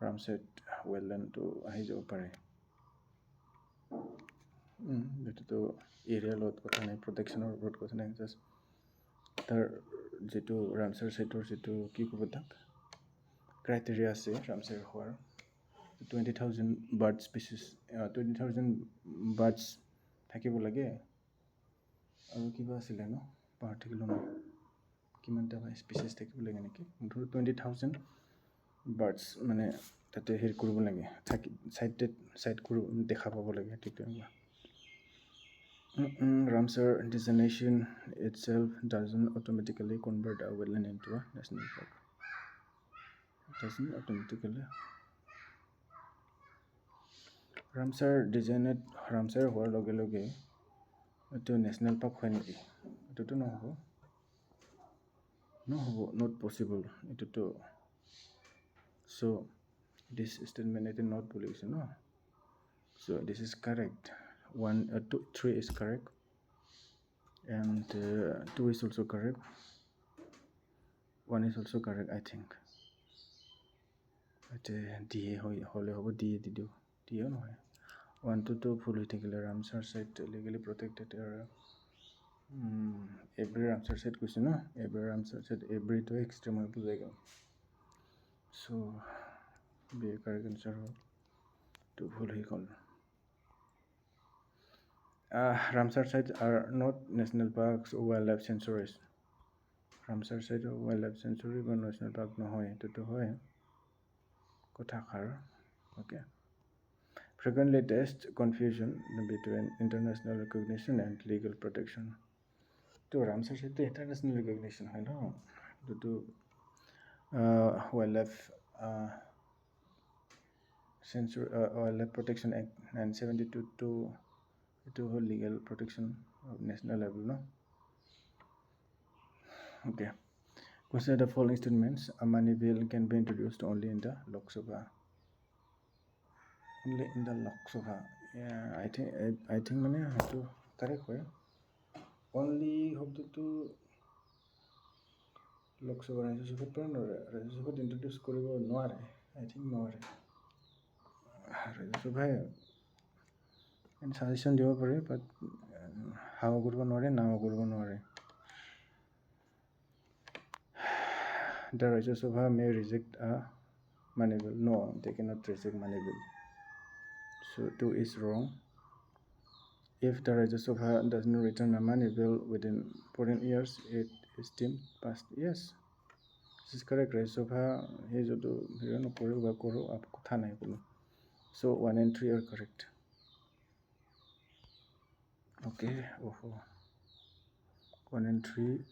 Ramsar wetland to আহি যাব পাৰে এইটোতো এৰিয়াৰ লগত কথা নাই প্ৰটেকশ্যনৰ ওপৰত কথা নাই জাষ্ট তাৰ যেটো Ramsar site যেটো কি ক'ব তাক ক্ৰাইটেৰিয়া আছে Ramsar হোৱাৰ 20,000 bird species 20,000 birds থাকিব লাগে আৰু কিবা আছিলে ন পাহাৰ থাকিলো ন কিমানটা স্পিচিছ থাকিব লাগে নেকি 20,000 birds মানে তাতে হেৰি কৰিব লাগে সাইড দেখা পাব লাগে ঠিক তেনেকুৱা Ramsar designation itself doesn't automatically convert a wetland into a national park. It doesn't automatically. Ramsar designed Ramsar হোৱাৰ লগে লগে এইটো নেশ্যনেল পাৰ্ক হয় নেকি এইটোতো নহ'ব not possible এইটোতো so this statement is not police no so this is correct 3 is correct and 2 is also correct 1 is also correct I think এতিয়া দিয়ে হ'লে হ'ব দিয়ে দি দিওঁ দিও নহয় 1 to 2 ফুল হৈ থাকিলে ৰামচাৰ চাইড লিগেলি প্ৰটেক্টেড আৰু এভৰি ৰামচাৰ চাইড কৈছে ন এভৰি ৰামচাৰ চাইড এভৰিটো এক্সট্ৰিম হৈ বুজাই গ'ল চ' বি এ কাৰেক্ট এনচাৰ হ'ল to ফুল হৈ গ'ল Ramsar sites are not national parks or wildlife sanctuaries. Ramsar site or wildlife sanctuary but national park no hoy. To hoy. Kothakar. Okay. Frequently test confusion between international recognition and legal protection. To Ramsar site international recognition. I know. To wildlife sanctuary wildlife protection act 1972 to whole legal protection of national level no okay consider the following statements a money bill can be introduced only in the Lok Sabha yeah I think mane to correct hoy only hope to Lok Sabha Rajya Sabha Rajya Sabha introduce koribo noare I think noare Rajya Sabha and suggestion দিব পাৰে but হাও কৰিব নোৱাৰে নাও কৰিব নোৱাৰে the Rajya Sabha may reject a money bill no they cannot reject money bill so 2 is wrong if the Rajya Sabha does not return a money bill within 14 years it is deemed passed yes this is correct Rajya Sabha he jodo hirano kore ba koro ap kotha nai kono so 1 and 3 are correct okay 1 and 3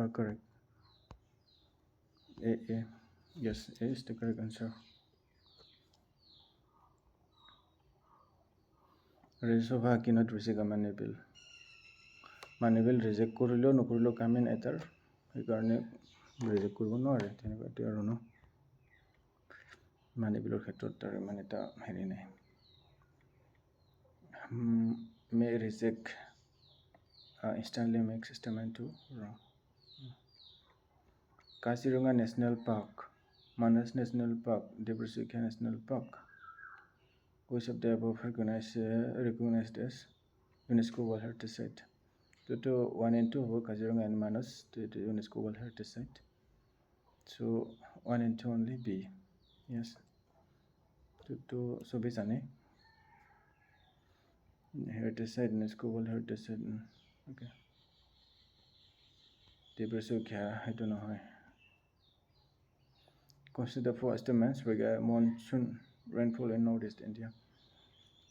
are correct A yes A is the correct answer Rajya Sabha cannot reject a money bill reject korileo nokorileo kamin etar ei karone reject koribo নোৱাৰে তেনেকুৱা আৰু ন money bill ক্ষেত্ৰত তাৰ মানে এটা হেৰি নাই may reject instantly makes statement to wrong Kaziranga National Park Manas National Park Debrasika National Park which of the above recognized as UNESCO World Heritage Site to 1 and 2 ho Kaziranga and Manas to UNESCO World Heritage Site so 1 and 2 only B yes to so besane Heritage Site UNESCO World Heritage Site okay Debrasika I don't know how Consider four estimates regarding monsoon rainfall in northeast India.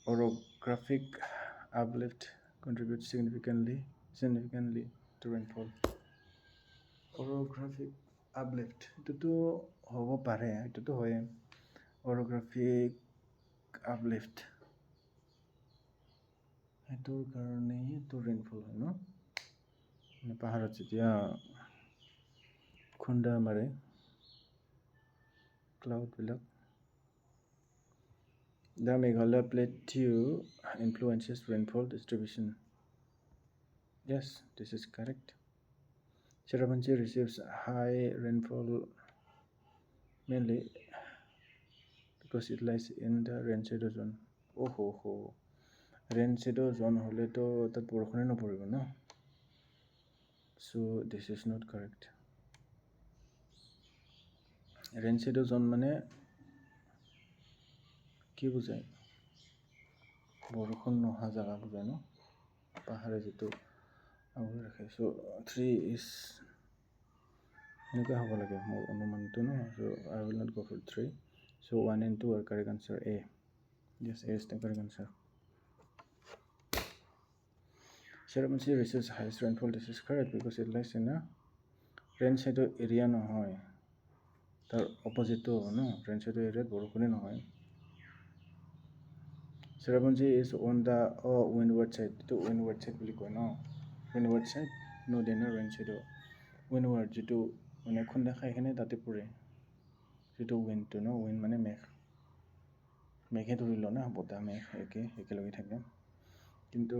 Orographic uplift contributes significantly to rainfall. Orographic uplift. Ito hobo pare. Ito hoy. Orographic uplift. Ito karone ito rainfall hoy no. Paharat যেতিয়া খুন্দা মাৰে cloud bilak the Meghalaya plateau influences rainfall distribution yes this is correct Cherrapunji receives high rainfall mainly because it lies in the rain shadow zone rain shadow zone hole to tat borokhone noporibo no so this is not correct rain shadow zone mane কি বুজায় বৰষুণ নোহোৱা জাগা বুজায় ন পাহাৰে যেটো আগুৰি ৰাখে so 3 is এনেকুৱা হ'ব লাগে মোৰ অনুমানটো ন so I will not go for 3 so 1 and 2 are correct answer A yes A is the correct answer Cherrapunji receives highest rainfall this is correct because it lies in a rain shadow area নহয় তাৰ opposite ন rain shadow area বৰষুণে নহয় Cherrapunji is on the windward side to windward side বুলি কয় ন windward side no dinner rain shadow windward যেটো মানে খুন্দা খাই কিনে তাতে পৰে যেটো wind to no wind মানে মেঘে ধৰিলো না বতাহ মেঘ একেলগে থাকে কিন্তু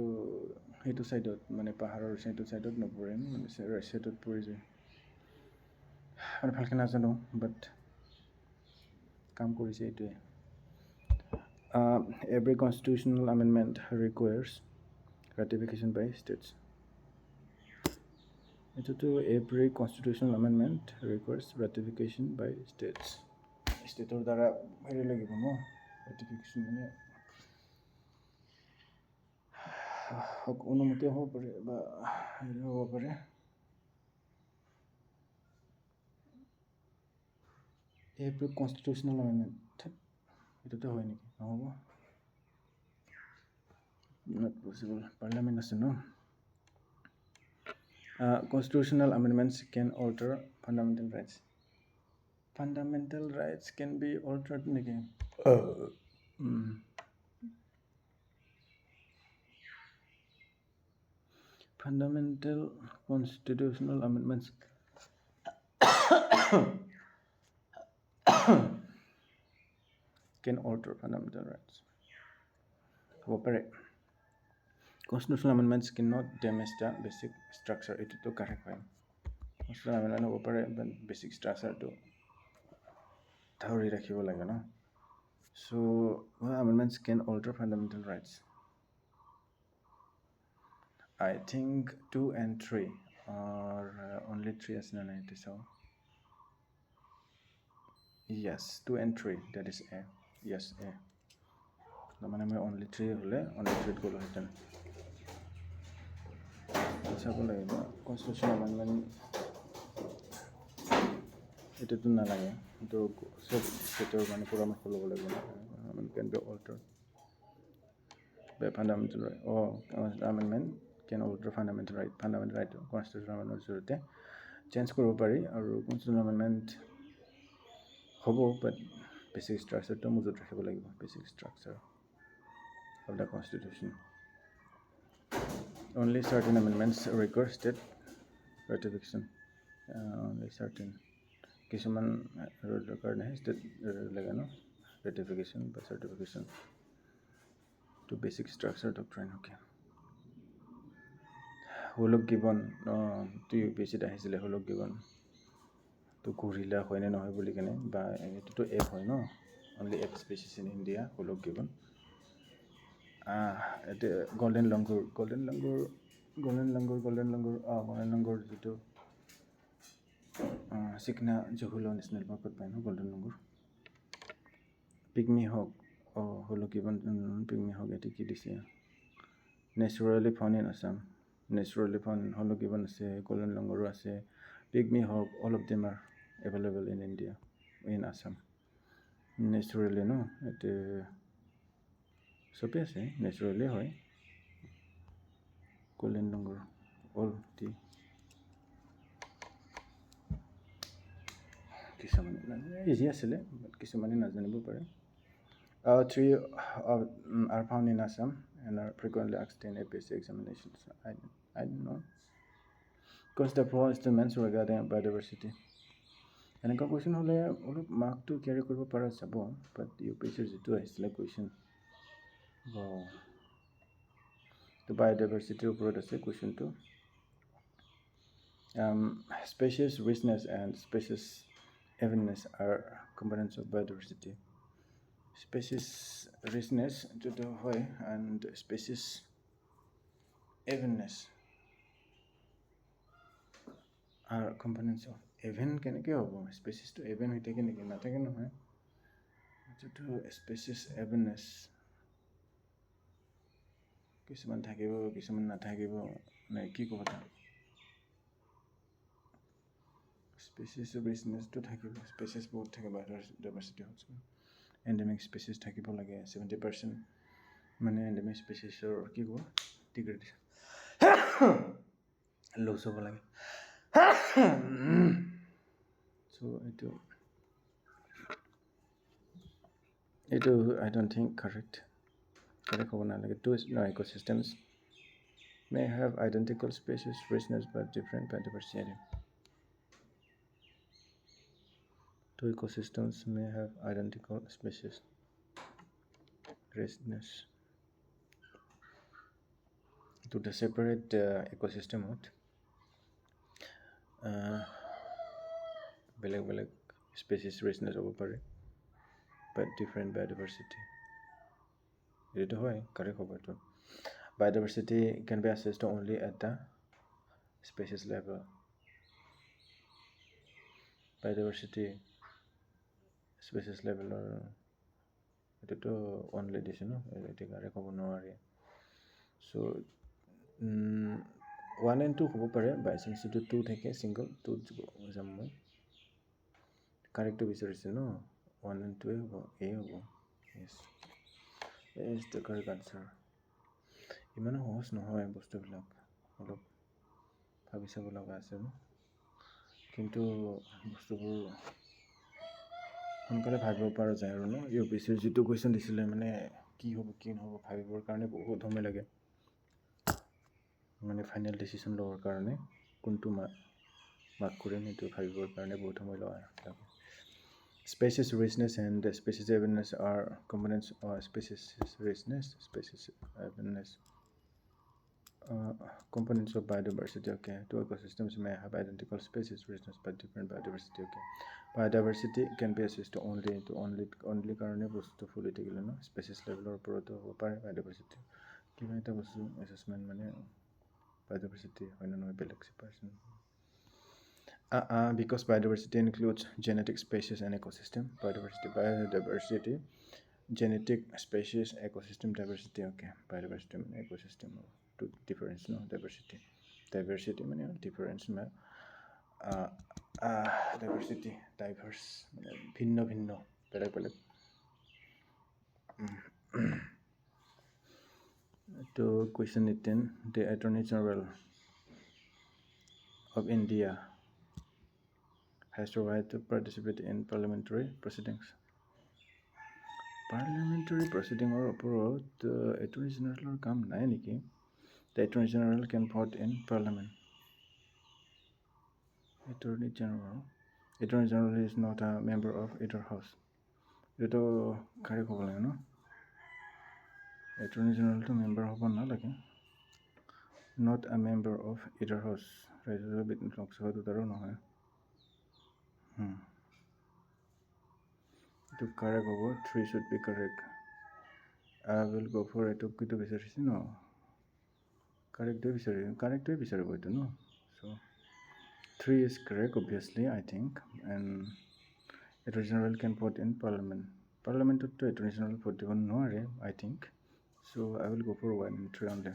সেইটো সাইডত মানে পাহাৰৰ সেইটো সাইডত নপৰে মানে সাইডত পৰি যায় আৰু ভালকে নাজানো বাট কাম কৰিছে এইটোৱে every constitutional amendment requires ratification by states এটোতো every constitutional amendment requires ratification by states stateৰ দ্বাৰা হেৰি লাগিব ন ratification মানে অনুমতি হ'ব পাৰে বা হেৰি হ'ব পাৰে every constitutional amendment এটোতো হয় নেকি নহ'ব not possible parliament আছে ন constitutional amendments can alter fundamental rights can be altered niki fundamental constitutional amendments can alter fundamental rights constitutional amendments cannot damage the basic structure it to correct হয় constitutional amendment হ'ব পাৰে but basic structure to ধৰি ৰাখিব লাগে ন so amendments can alter fundamental rights I think 2 and 3 or only 3 as none it so yes 2 and 3 that is A yes A মানে মই only 3 হলে only 3 গলো হেতেন চাব লাগিব constitutional amendment এটাতো না লাগে তো সব সেটার মানে পরামর্শ লব লাগিব amendment can be altered by fundamental right amendment can alter fundamental right constitutional amendment জৰিয়তে চেঞ্জ কৰিব পাৰি আৰু constitutional amendment হ'ব but basic structure to মজুত ৰাখিব লাগিব basic structure of the constitution only certain amendments require state ratification only certain কিছুমান ৰুলৰ কাৰণে state লাগে ন ratification বা certification to basic structure doctrine okay holok given to UPSC আহিছিলে holok given to gorilla হয় না নহয় বুলি কেনে বা এটো তো F হয় ন only F species in India holok given এটা golden langur যেটো sikna johulo national park পায় ন golden langur pygmy hawk holok given pygmy hawk এটি কি দিছে naturally found in Assam holok given আছে golden langur আছে pygmy hawk all of them are available in India in Assam naturally no it সবে আছে naturally হয় golden langur all the কিছুমান easy আছিলে কিছুমানে নাজানিব পাৰে 3 are found in Assam and are frequently asked in APSC examinations I don't know because the four instruments regarding biodiversity এনেকুৱা question হলে অলপ মাৰ্কটো ক্যাৰি কৰিব পৰা যাব but UPSC যেটো আহিছিলে কোৱেশ্চন তো biodiversity ওপৰত আছে কোৱেশ্চনটো species richness and species evenness are components of biodiversity species richness যেটো হয় and species evenness are components of even কেনেকৈ হ'ব species to even হৈ থাকে নেকি নাথাকে নহয় যেটো species evenness কিছুমান থাকিব কিছুমান নাথাকিব নে কি ক'ব তা species richness to থাকিব species বহুত থাকে biodiversity হচ্ছে endemic species থাকিব লাগে 70% মানে endemic species কি ক'ব degradation loss হ'ব লাগে so itu I don't think correct হ'ব না লাগে two ecosystems may have identical species richness but different biodiversity two ecosystems may have identical species richness to the separate ecosystem বেলেগ species richness হ'ব পাৰে but different biodiversity. It is correct. Biodiversity can be assessed only at the species level. Biodiversity species level it is only this, it is correct. So 1 and 2 hobo pare by chance 2 theke single 2 jam moi correct বিচাৰিছে no 1 and 2 hobo a hobo. Yes, is the correct answer. ইমান সহজ নহয় বস্তুবিলাক অলপ ভাবি চাব লগা আছে কিন্তু বস্তুবোৰ সোনকালে ভাবিব পৰা যায় আৰু ইউপিএছচিৰ যিটো কুৱেশ্যন দিছিলে মানে কি হ'ব কি নহ'ব ভাবিবৰ কাৰণে বহুত সময় লাগে মানে ফাইনেল ডিচিশ্যন ল'বৰ কাৰণে কোনটো মাৰ্ক কৰিম সেইটো ভাবিবৰ কাৰণে বহুত সময় লাগে Species richness and species awareness are components of species richness, components of biodiversity. Okay, two ecosystems may have identical species richness but different biodiversity. Okay, biodiversity can be assessed only karone bostu fully thikile species level or poroto hobo pare biodiversity kiba eta bostu assessment mane biodiversity hoina no belak person. Because biodiversity includes genetic species and ecosystem. Biodiversity, genetic species, ecosystem diversity. Okay, biodiversity and ecosystem two difference diversity. Diversity means difference diversity diverse bhinno belag to question 18 the Attorney General of India has the right to participate in parliamentary proceedings. Parliamentary proceeding or the Attorney General come nahi. The Attorney General can vote in Parliament. Attorney General is not a member of either house. Ito correct hobo lage Attorney General to member hobo na lage. Not a member of either house. Right, so bit loksaha to daro no hai. To correct over 3 should be correct. I will go for it to no correct no. So 3 is correct obviously I think, and Attorney General can vote in Parliament to Attorney General vote no I think, so I will go for 1 and 3 only.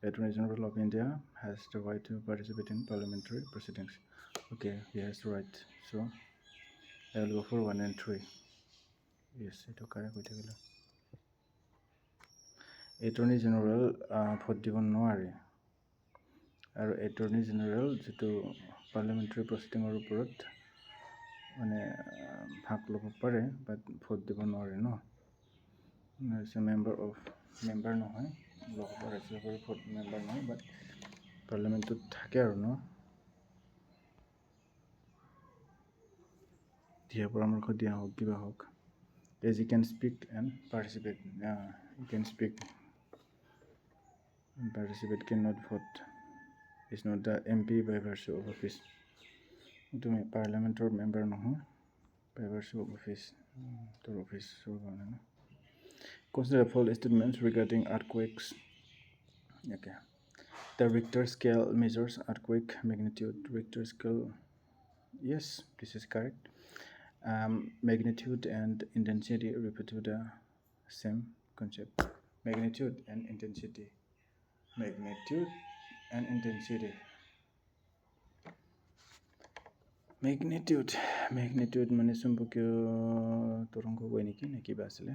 The Attorney General of India has the right to participate in parliamentary proceedings. Okay, he has the right, so I will go for 1 and 3. Yes, it is correct. Attorney General vote দিব নোৱাৰে আৰু Attorney General যেটো parliamentary proceeding or ওপৰত মানে ভাগ ল'ব পাৰে but vote দিব নোৱাৰে is a member নহয় লোকসভা ৰাজ্যসভাৰ vote member নহয় but parliamentত থাকে আৰু দিয়া পৰামৰ্শ দিয়া হোক কিবা হোক as you can speak and participate. You can speak and participate, cannot vote. Is not the MP by virtue of office. To me parliament or member no by virtue of office to office so consider the full statements regarding earthquakes. Okay, the Richter scale measures earthquake magnitude. Richter scale, yes, this is correct. Magnitude and intensity refer to the same concept. Magnitude and intensity. Magnitude মানে সম্পর্কীয় তরঙ্গ বই নাকি বা আসলে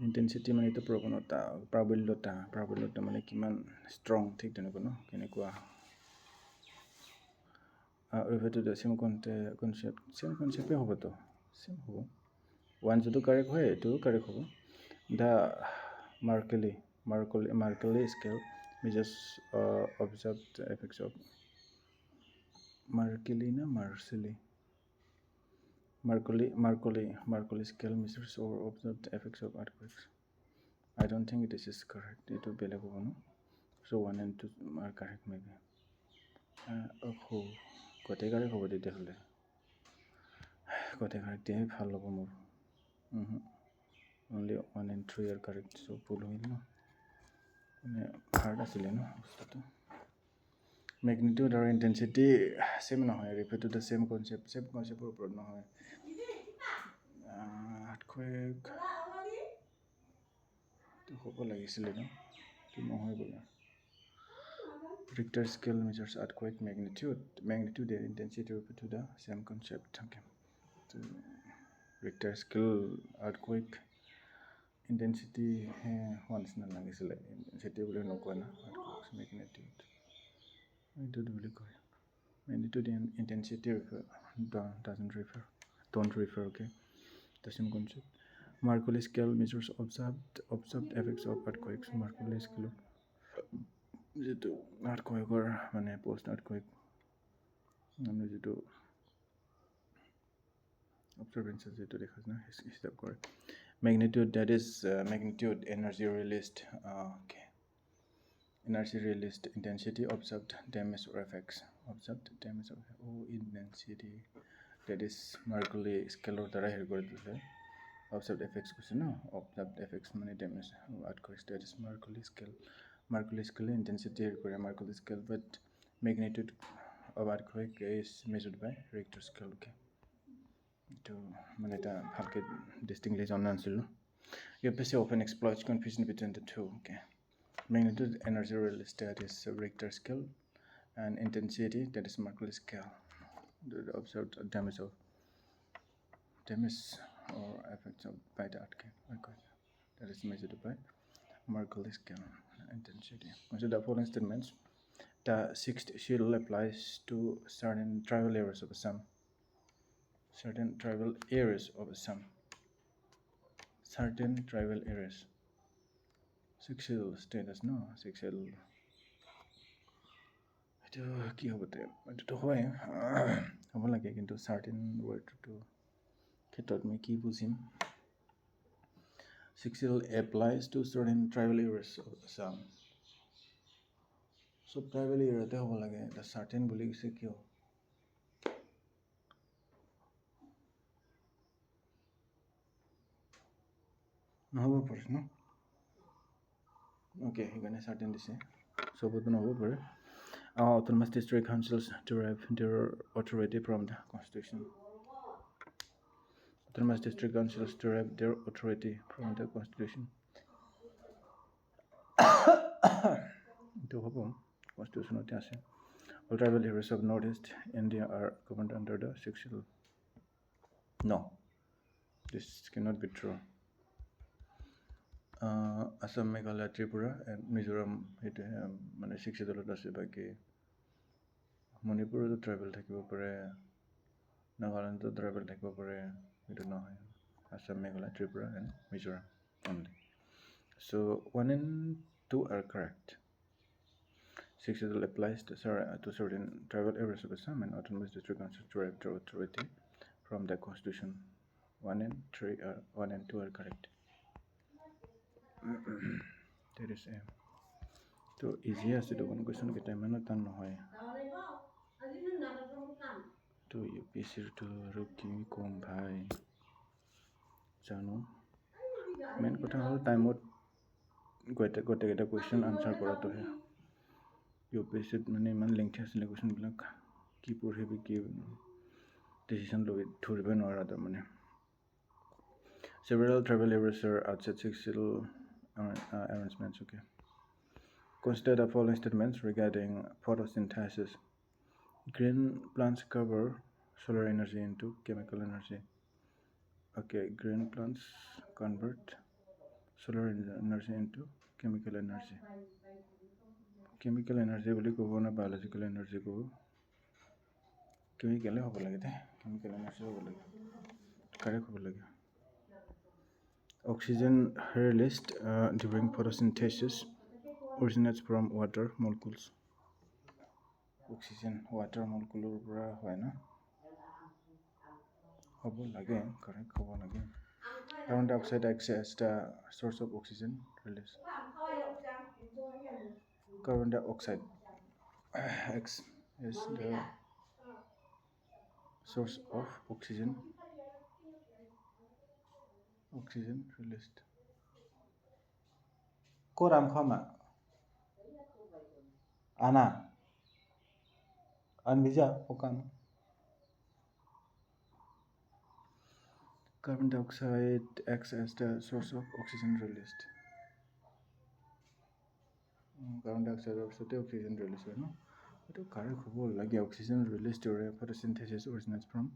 intensity মানে তো প্রবণতা প্ৰাবল্যতা মানে কিমান ষ্ট্ৰং ঠিক তেনেকুৱা কেনেকুৱা refer to the same concept হ'ব তো same হ'ব 1 যদি correct হয় এটো correct হ'ব the Mercalli scale measures observed effects of Mercalli scale measures or observed effects of earthquakes. I don't think this is correct. It will be like so 1 and 2 are correct maybe. Kote correct hobo tete hole kote correct দিয়ে ভাল হ'ব মোৰ Only 1 and 3 are correct. So pull wheel no. Hard asile no bostatu. Magnitude or intensity same no hoy. Refer to the same concept. Same concept or no hoy. Earthquake. To hobo lagisile no. To no hoy bola. Richter scale measures earthquake magnitude. Magnitude and intensity refer to the same concept. Okay. So Richter scale earthquake intensity once na lagisile. Intensity bole no koa na earthquake's magnitude. Magnitude bole koa. Magnitude and intensity refer don't refer. Okay. The same concept. Mercalli scale measures observed effects of earthquakes. Mercalli scale যেটো earthquakeৰ মানে post earthquake আমি যেটো observances যেটো দেখা যায় না হিসাব কৰে magnitude, that is magnitude energy released. Okay, energy released. Intensity observed damage or effects. Observed damage or intensity, that is Mercalli scale or দ্বাৰা হেৰি কৰি দিছে observed effects কৈছে ন observed effects মানে damage earthquakes, that is Mercalli scale. Mercalli scale intensity হেৰি কৰে Mercalli scale, but magnitude of earthquake is measured by Richter scale. Okay, to মানে এটা ভালকে ডিস্টিংলি জনা নাছিলোঁ APSC often exploits confusion between the two. Okay, magnitude energy released, that is Richter scale, and intensity, that is Mercalli scale. The observed damage or effects of by the earthquake, that is measured by Mercalli scale intensity. So the following statements: the sixth schedule applies to certain tribal areas of Assam. Certain tribal areas of Assam. Certain tribal areas. Sixth schedule status no. Sixth schedule. এইটো কি হ'ব এইটোতো হয় হ'ব লাগে কিন্তু certain wordটো ক্ষেত্ৰত মই কি বুজিম Sixth schedule applies to certain tribal areas of Assam. So tribal area হ'ব লাগে এটা certain বুলি কৈছে কিয় নহ'ব পাৰে ন okay সেইকাৰণে certain দিছে চবতো নহ'ব পাৰে autonomous district councils derive their authority from the constitution. Autonomous district councils derive their authority from the constitution. To constitution all tribal areas of northeast India are governed under the sixth schedule. No, this cannot be true. Assam, Meghalaya, Tripura, and Mizoram মানে sixth schedule আছে বাকি মণিপুৰতো tribal থাকিব পাৰে নাগালেণ্ডতো tribal থাকিব পাৰে এইটো নহয় Assam, Meghalaya, Tripura, and Mizoram only. So 1 and 2 are correct. Sixth schedule applies to certain tribal areas of Assam, and autonomous district councils derive their authority from the constitution. 1 and 2 are correct. That is a so easy as to one question get time na tan nohoy to UPSC to ruki kom bhai jano main kotha hol time ot gote geta question answer korato hai UPSC mane man lengthy asile question bilak ki porhibi ki decision loi thuribe nora ta mane several tribal areas are outside sixth schedule arrangements. Okay, consider the following statements regarding photosynthesis. Green plants cover solar energy into chemical energy. Okay, green plants convert solar energy into chemical energy. Chemical energy boli kobo na biological energy kobo chemical hobo lage the chemical energy hobo lage correct hobo lage oxygen released during photosynthesis originates from water molecules. Oxygen water molecule pura hoy na hobo lage correct hobo lage carbon dioxide acts as the source of oxygen release. Carbon dioxide acts as the source of oxygen oxygen released. Koram khama ana anbija okam. Carbon dioxide acts as the source of oxygen released. Carbon dioxide also the oxygen released, no? But correct whole like oxygen released during photosynthesis originates from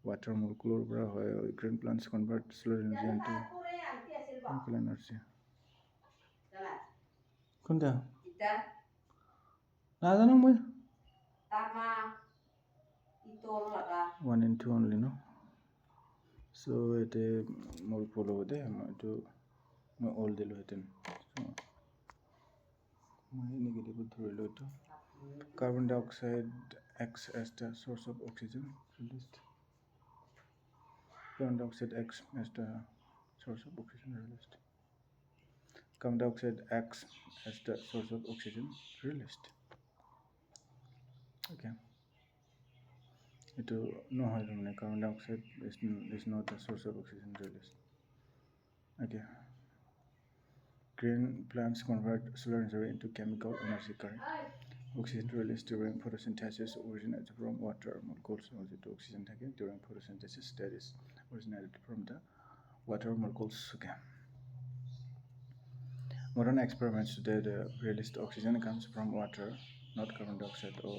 water molecule where green plants convert solar energy into chemical energy. Kunta? Nada mo. Tama. Ito laka. 1 and 2 only, no? So it more follow there to all the latin. So my negative through to carbon dioxide acts as the source of oxygen released. Carbon dioxide acts as the source of oxygen released. Carbon dioxide acts as the source of oxygen released. Okay. No hydrogen carbon dioxide is not the source of oxygen released. Okay. Green plants convert solar energy into chemical energy current. Oxygen released during photosynthesis originates from water molecules. Oxygen again during photosynthesis that is originated from the water molecules. Okay. Modern experiments today the released oxygen comes from water, not carbon dioxide or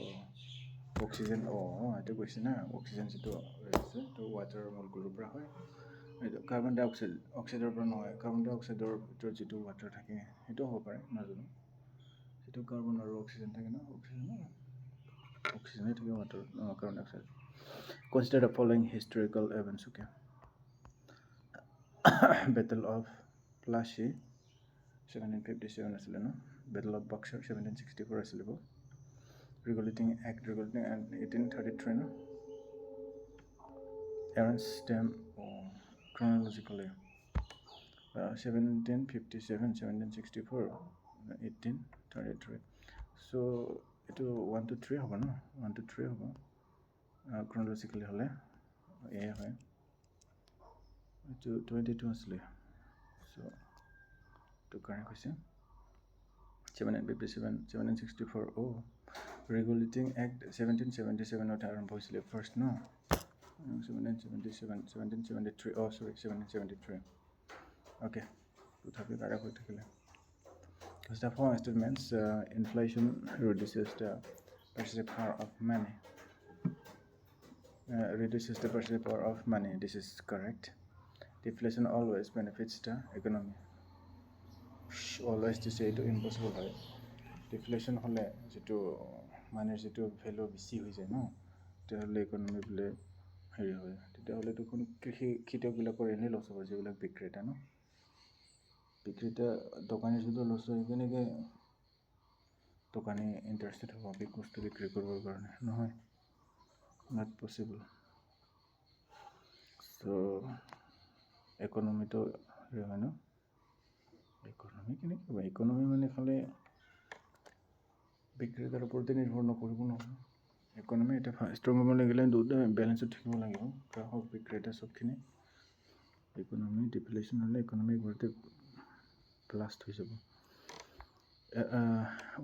oxygen. I think oxygen released to water molecule. Carbon dioxide oxide carbon dioxide water থাকে এটাও হ'ব পাৰে নাজানো সেইটো carbon আৰু oxygen থাকে না অক্সিজেনে থাকে water carbon dioxide. Consider the following historical events. Okay. Battle of Plassey 1757 আছিলে ন Battle of Buxar 1764 আছিলে Regulating Act and 1833 no Aaron's stem chronologically 1757 1764 1833 so itu 1 to 3 হ'ব ন 1 to 3 হ'ব chronologically হ'লে এ হয় itu 22 আছিলে so to correct question 1757 1764 Regulating Act 1777 ত আৰম্ভ হৈছিলে first no 1773 1773 okay তথাপি কাৰা হৈ থাকিলে because the following statements inflation reduces the purchasing power of money this is correct. Deflation always benefits the economy. Always to say to impossible হয় deflation হলে যেটো মানে যেটো ভ্যালু বেছি হৈ যায় ন তেতিয়াহ'লে ইকোনমি বোলে হেৰি হয় তেতিয়াহ'লে তো কোনো কৃষি খেতিয়কবিলাকৰ এনেই লছ হ'ব যিবিলাক বিক্ৰেতা ন বিক্ৰেতা দোকানী যদি লছ হয় কেনেকৈ দোকানী ইণ্টাৰেষ্টেড হ'ব বস্তু বিক্ৰী কৰিবৰ কাৰণে নহয় not possible. So economy to no economy মানে খালি বিক্ৰেতাৰ ওপৰতে নিৰ্ভৰ নকৰিব নহয় economy এটা ষ্ট্ৰং হ'ব লাগিলে দুটা বেলেঞ্চত থাকিব লাগিব গ্ৰাহক বিক্ৰেতা সবখিনি economy deflation হ'লে economy ঘৰতে ব্লাষ্ট হৈ যাব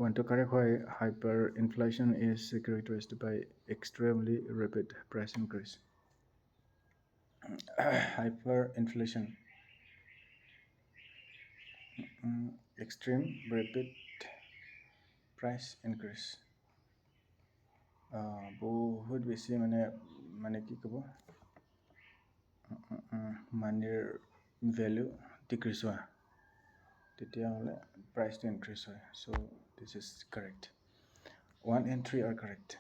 want to correct why hyperinflation is characterized by extremely rapid price increase. Hyperinflation extreme rapid price increase বহুত বেছি মানে কি ক'ব মানিৰ ভ্যালু ডিক্ৰিজ হোৱা তেতিয়াহ'লে প্ৰাইচটো ইনক্ৰিজ হয় so this is correct 1 and 3 are correct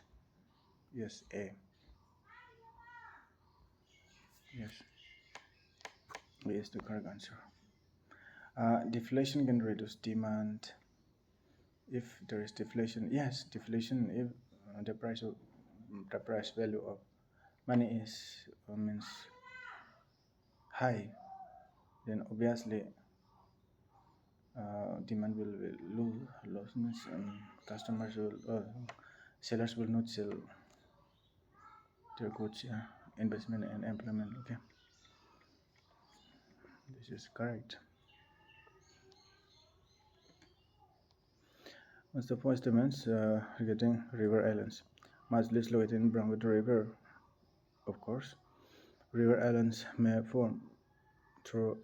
yes A yes the correct answer deflation can reduce demand if there is deflation yes deflation if the price value of money is means high then obviously demand will lose means customers will sellers will not sell their goods investment and employment okay This is correct. What's the first dimensions regarding river islands? Much less located in Brahmaputra River, of course. River islands may form through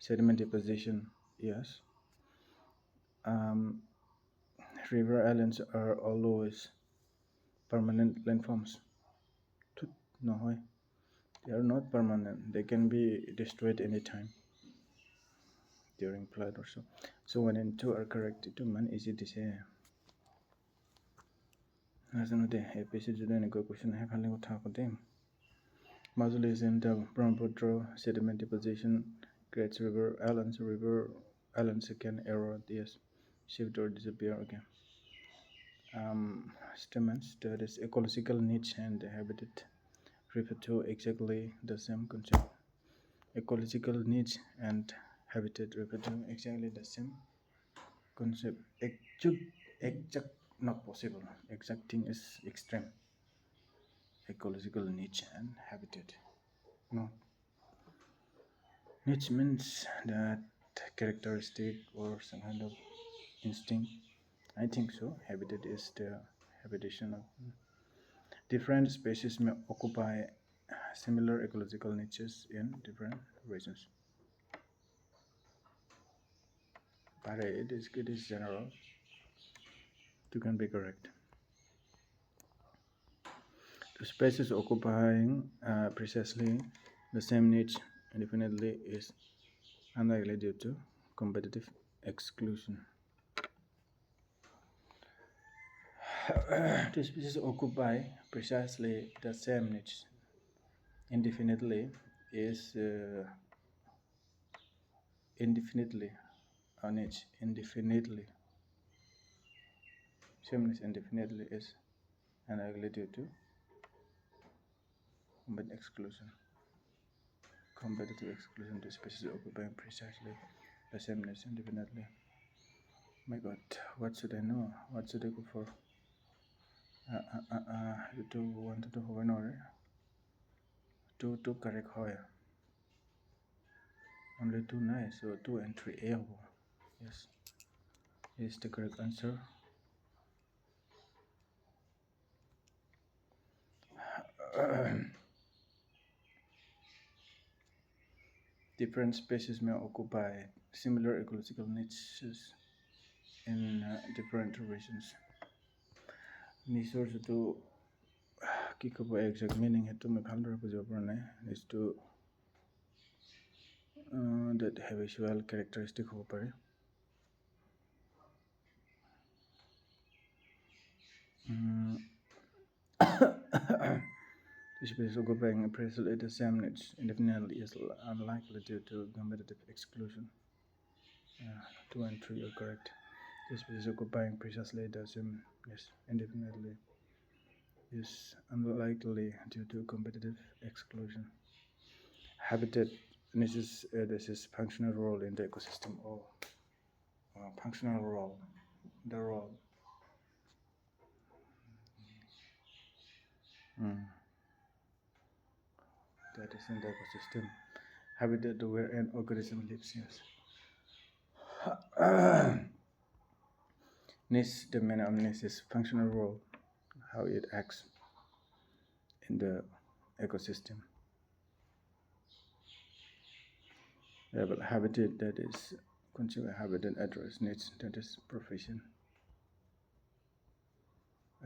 sediment deposition, yes. Um, River islands are always permanent landforms. No, they are not permanent. They can be destroyed anytime during flood or so. So 1 and 2 are correct. Itu man easy to say. Nasanode APSC जुदा ने कोई question है खाली उठा को दे. Majuli is in the Brahmaputra sediment deposition creates river islands. River islands can erode, yes, shift or disappear again. Statements that is ecological niche and habitat refer to exactly the same concept. Ecological niche and habitat refer to exactly the same concept. Exact not possible. Exact thing is extreme. Ecological niche and habitat. No. Niche means that characteristic or some kind of instinct. I think so. Habitat is the habitation of different species may occupy similar ecological niches in different regions. But it is general. You can be correct. The species occupying precisely the same niche indefinitely is unlikely due to competitive exclusion. The species occupy precisely the same niche indefinitely is indefinitely a niche indefinitely. Same niche indefinitely is unlikely due to competitive exclusion. The species occupying precisely the same niche indefinitely. My God, what should I know? What should I go for? You two want to have an order? Two correct hoya. Only 2 nice, so 2 and 3 A. Yes, is the correct answer. Different species may occupy similar ecological niches in different regions. Niche also to kick up exact meaning to my calendar is to that habitual characteristic of a The species occupying precisely the same niche indefinitely is unlikely due to competitive exclusion. 2 and 3 are correct. The species occupying precisely the same niche indefinitely is unlikely due to competitive exclusion. Habitat this is functional role in the ecosystem or functional role. The role. That is in the ecosystem. Habitat where an organism lives, yes. Niche, the main of niche is functional role, how it acts in the ecosystem. Habitat, that is consumer habitat address niche, that is profession.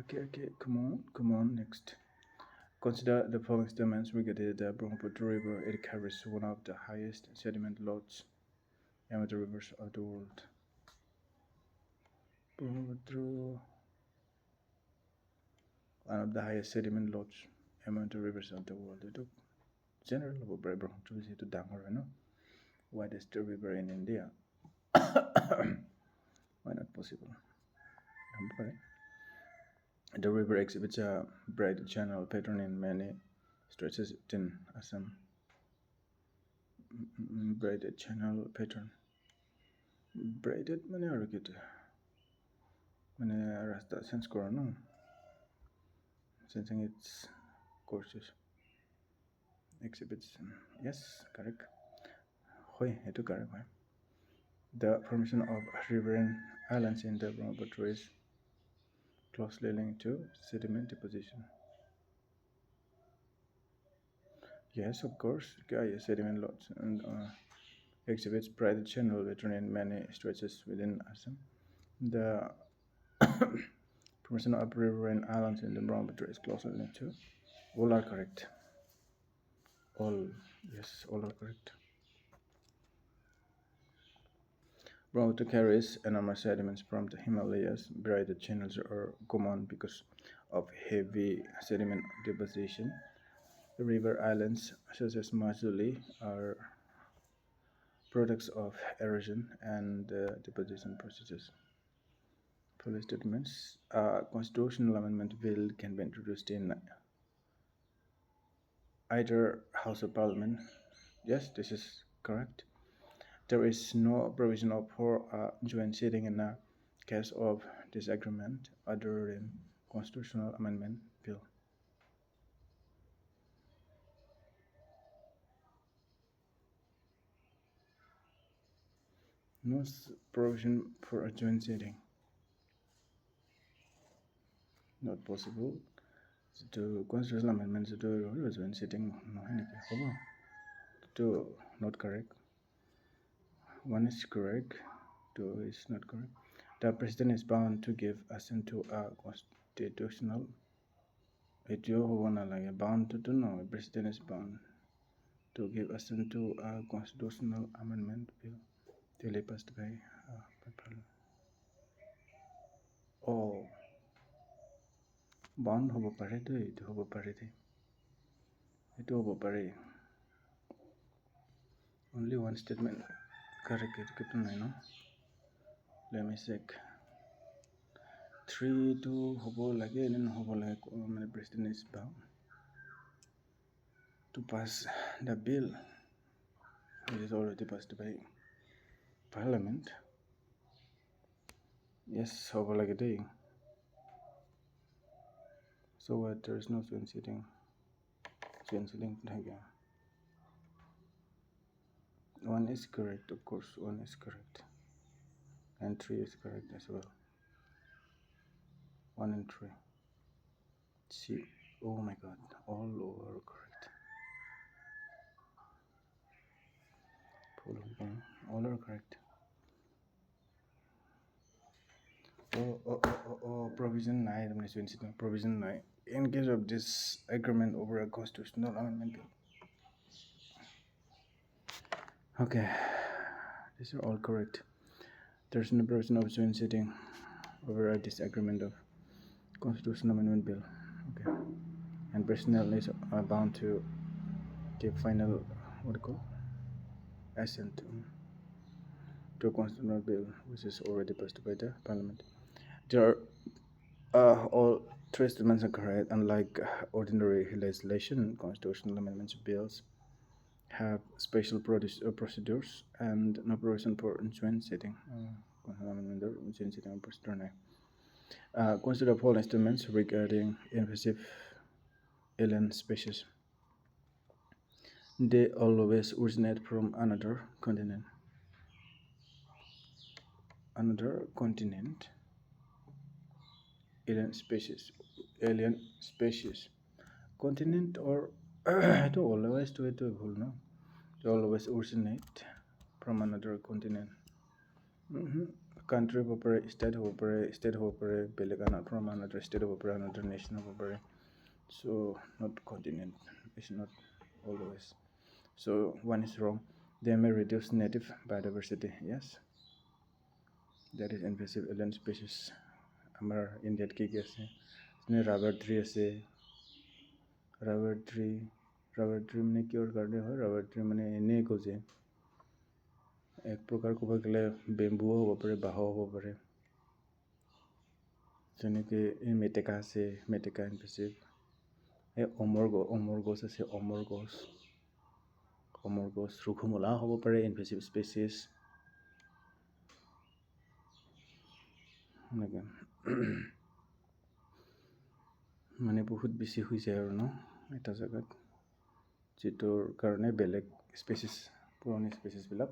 Okay, come on, next. Consider the following statements regarding the Brahmaputra River. It carries one of the highest sediment loads among the rivers of the world. Brahmaputra, one of the highest sediment loads among the rivers of the world. Itu general level Brahmaputra is itu dangar, no? Widest river in India. Why not possible? The river exhibits a braided channel pattern in many stretches in Assam. Braided channel pattern. Braided mane aru gitu. Mane rasta sense kora no. Sensing its courses. Exhibits. Yes, correct. হয় এইটো correct হয় the formation of riverine islands in the Brahmaputra is closely linked to sediment deposition. Yes, of course. Yeah, sediment loads and exhibits private channel pattern in many stretches within Assam. The formation of riverine islands in the Brahmaputra is closely linked to. All are correct. All, yes, all are correct. Brahmaputra carries enormous sediments from the Himalayas. Braided channels are common because of heavy sediment deposition. The river islands such as Majuli are products of erosion and deposition processes. Police statements. A constitutional amendment bill can be introduced in either House of Parliament. Yes, this is correct. There is no provision for a joint sitting in a case of disagreement other than constitutional amendment bill. No provision for a joint sitting. Not possible. To constitutional amendments to joint sitting no to not correct. One is correct, two is not correct. The president is bound to give assent to a constitutional. Bound to no. The president is bound to give assent to a constitutional amendment bill duly passed by Parliament. Oh, bound হ'ব পাৰে দেই এইটো হ'ব পাৰে দেই এইটো হ'ব পাৰে only one statement correct এইটো নাই ন let me check 3 to হ'ব লাগে নে নহ'ব লাগে মানে president is bound to pass the bill which is already passed by Parliament. Yes, হ'ব লাগে দেই so what there is no joint sitting again. One is correct, of course, one is correct. And 3 is correct as well. 1 and 3. See, oh my god, all over correct. All are correct. Provision 9, provision 9. In case of this agreement over a constitutional amendment bill. Okay, these are all correct. There's no provision of joint sitting over a disagreement of constitutional amendment bill. Okay, and personnel is bound to give final assent to a constitutional bill which is already passed by the Parliament. There are all 3 statements are correct. Unlike ordinary legislation, constitutional amendments bills have special procedures and no provision for joint sitting. Consider all instruments regarding invasive alien species. They always originate from another continent. Alien species. Continent or to always to it no? They always originate from another continent. Country state from another state another nation so not continent. It's not always. So one is wrong. They may reduce native biodiversity. Yes. That is invasive alien species. Our India ki ase. Rubber tree ase. Rubber tree মানে কিহৰ কাৰণে হয় rubber tree মানে এনেই গজে এক প্ৰকাৰ ক'ব গ'লে বেম্বুও হ'ব পাৰে বাঁহও হ'ব পাৰে যেনেকৈ এই মেটেকা আছে মেটেকা ইনভেচিভ এই অমৰ গছ আছে অমৰ গছ ৰুখমূলা হ'ব পাৰে ইনভেচিভ স্পেচিছ এনেকৈ মানে বহুত বেছি হৈ যায় আৰু ন এটা জেগাত যিটোৰ কাৰণে বেলেগ স্পেচিছ পুৰণি স্পেচিছবিলাক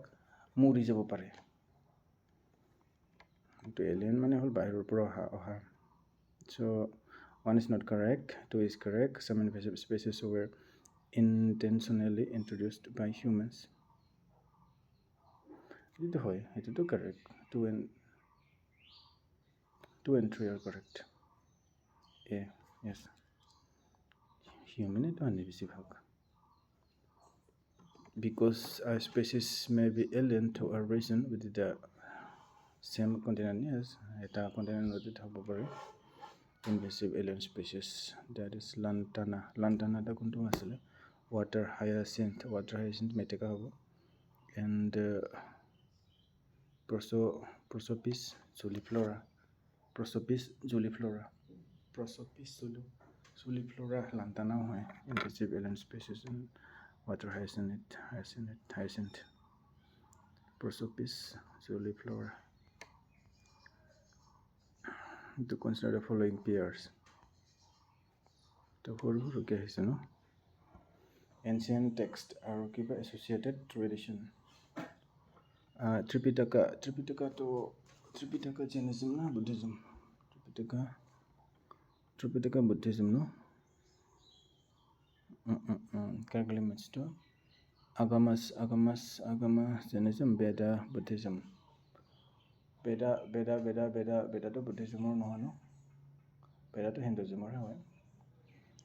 মৰি যাব পাৰে তো এলিয়েন মানে হ'ল বাহিৰৰ পৰা অহা so one is not correct, two is correct. Some invasive species were intentionally introduced by humans. Ito hoy, ito to correct. Two and three are correct. Yeah, yes. Human ito hindi bisibhag. Because a species may be alien to a region within the same continent. Yes, ita continent within the very invasive alien species. That is lantana. Lantana da kuntu asile. Water hyacinth meteka hobo. And Prosopis juliflora. Prosopis juliflora lantana hoy invasive alien species in water hyacinth. Prosopis juliflora. To consider the following pairs. The whole case, no? Ancient text are associated tradition. Tripitaka Jainism na Buddhism. Tripitaka Buddhism, no? Correctly matched to Agama Jainism, Veda Buddhism. Veda to Buddhism or no? Veda to Hinduism or how?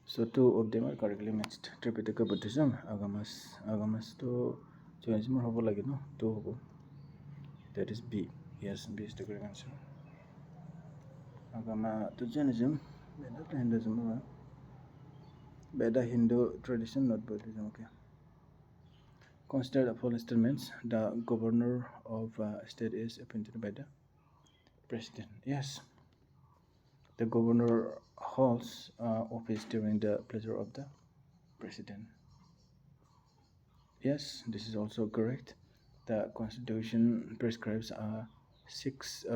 So two of them are correctly matched. Tripitaka Buddhism, Agamas to Jainism or hobo lagi no? Two hobo. That is B. Yes, B is the correct answer. Agama to Jainism, Veda to Hinduism or Veda Hindu tradition, not Buddhism. Okay. Consider the following statements. The governor of a state is appointed by the president. Yes. The governor holds office during the pleasure of the president. Yes, this is also correct. The Constitution prescribes a fixed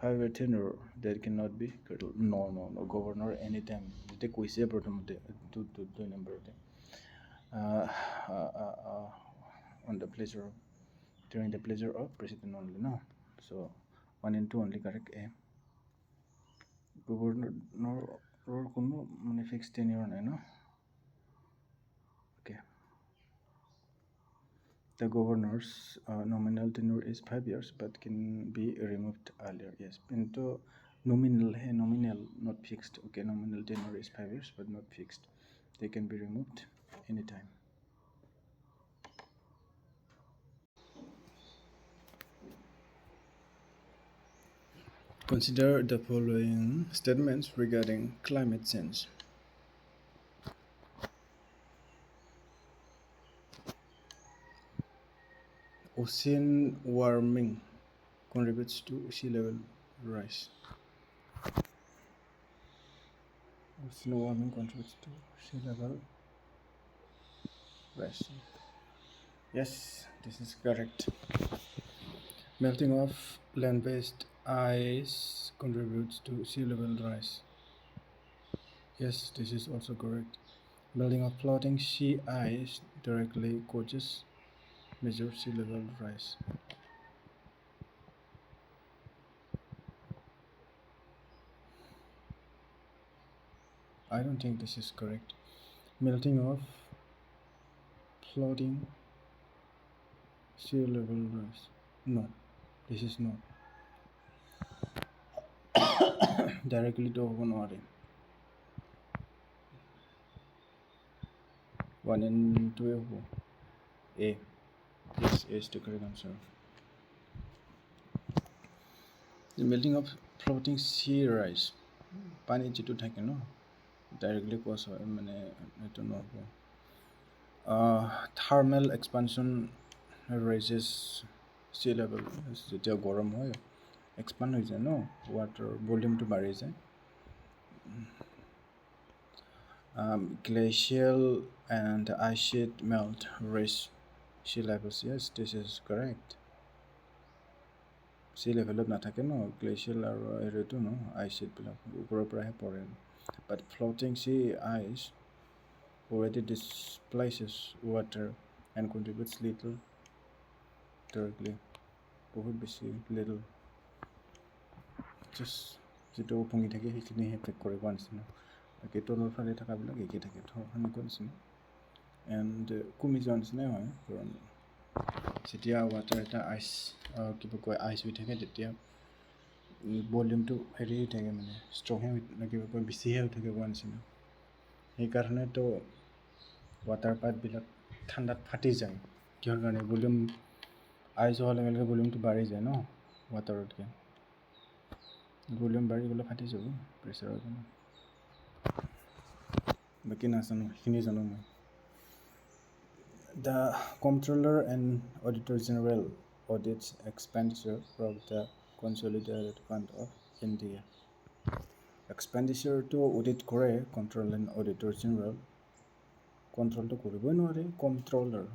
5-year tenure that cannot be curtailed. No. Governor anytime. The question to number on the pleasure during the pleasure of president only. No. So 1 and 2 only correct. A. Governor kuno mane fixed tenure nahi no. Okay. The governor's nominal tenure is 5 years but can be removed earlier. Yes, into nominal, not fixed. Okay, nominal tenure is 5 years but not fixed. They can be removed anytime. Consider the following statements regarding climate change. Ocean warming contributes to sea level rise. Ocean warming contributes to sea level rise. Yes, this is correct. Melting of land-based ice contributes to sea level rise. Yes, this is also correct. Melting of floating sea ice directly causes major sea level rise. I don't think this is correct. Melting of floating sea level rise. No, this is not. Directly to Honore. 1 and 2 A. Yes, A is the correct answer. The melting of floating sea rise. Pani jitu thake no. Directly cause hoy mane eto no hobo. Thermal expansion raises sea level. Jetia gorom hoy expand hoy jay no, water volume to bari jay. Glacial and ice sheet melt raise sea levels. Yes, this is correct. Sea level of nathake no, glacial aru eretu no, ice sheet bilak upor pora pore. But floating sea ice already displaces water and contributes little directly, বহুত বেছি little, just যিটো পঙি থাকে সেইখিনি effect কৰে কোৱা নিচিনা, বাকী তলৰ ফালে থকাবিলাক একেই থাকে সেনেকুৱা নিচিনা, এণ্ড কমি যোৱা নিচিনাই হয়। কাৰণ যেতিয়া ৱাটাৰ এটা কিবা কয় আইচ হৈ থাকে তেতিয়া ভলিউমটো হেৰি হৈ থাকে, মানে ষ্ট্ৰঙে কিবা কয় বেছিহে হৈ থাকে কোৱা নিচিনা। সেইকাৰণেতো ৱাটাৰ পাইপবিলাক ঠাণ্ডাত ফাটি যায়। কিহৰ কাৰণে? ভলিউম আইচ হোৱাৰ লগে লগে ভলিউমটো বাঢ়ি যায় ন ৱাটাৰতকৈ, ভলিউম বাঢ়ি গ'লে ফাটি যাব প্ৰেছাৰৰ কাৰণে। বাকী নাজানো, সেইখিনি জানো মই। The Comptroller and Auditor General audits expenditure from the Consolidated Fund of India. এক্সপেণ্ডিচাৰটো অডিট কৰে কণ্ট্ৰল এণ্ড অডিটৰ জেনেৰেল। কণ্ট্ৰলটো কৰিবই নোৱাৰে, কণ্ট্ৰলাৰ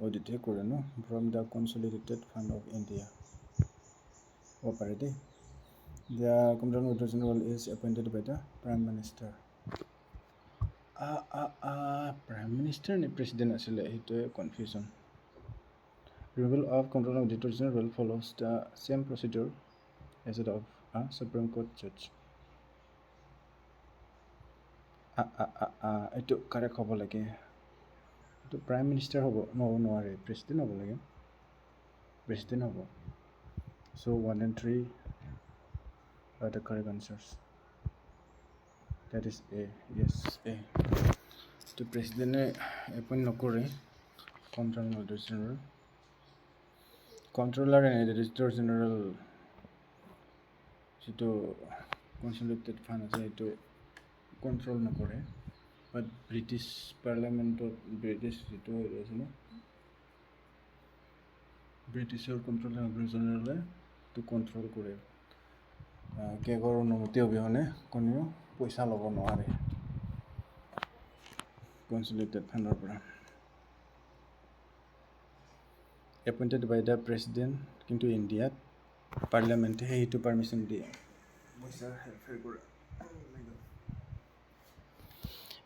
অডিটহে কৰে ন, from the consolidated fund of India হ'ব পাৰে দেই। The control and auditor general is appointed by the prime minister. Prime minister নে প্ৰেচিডেণ্ট আছিলে, সেইটোৱে confusion. Review of control and auditor general follows the same procedure as aid of a supreme court জাজ। এইটো correct হ'ব লাগে, এইটো prime minister হ'ব নোৱাৰে, প্ৰেচিডেণ্ট হ'ব লাগে, প্ৰেচিডেণ্ট হ'ব। চ' 1 and 3 are the correct answers. That is A. Yes, A. তো প্ৰেচিডেণ্টে এপইণ্ট নকৰে control and auditor general. Controller and auditor general যিটো কনচলিডেটেড ফাণ্ড আছে সেইটো কণ্ট্ৰল নকৰে, বাট ব্ৰিটিছ পাৰ্লিয়ামেণ্টত ব্ৰিটিছ যিটো হেৰি আছে ন, ব্ৰিটিছৰ কণ্ট্ৰল এণ্ড অডিটৰ জেনেৰেলে এইটো কণ্ট্ৰল কৰে। কেগৰ অনুমতি অবিহনে কোনেও পইচা ল'ব নোৱাৰে কনচলিডেটেড ফাণ্ডৰ পৰা। এপইণ্টেড বাই দ্য প্ৰেচিডেণ্ট, কিন্তু ইণ্ডিয়াত পাৰ্লিয়ামেণ্টে সেইটো পাৰ্মিশ্যন দিয়ে পইচাৰ হেৰফেৰ কৰা।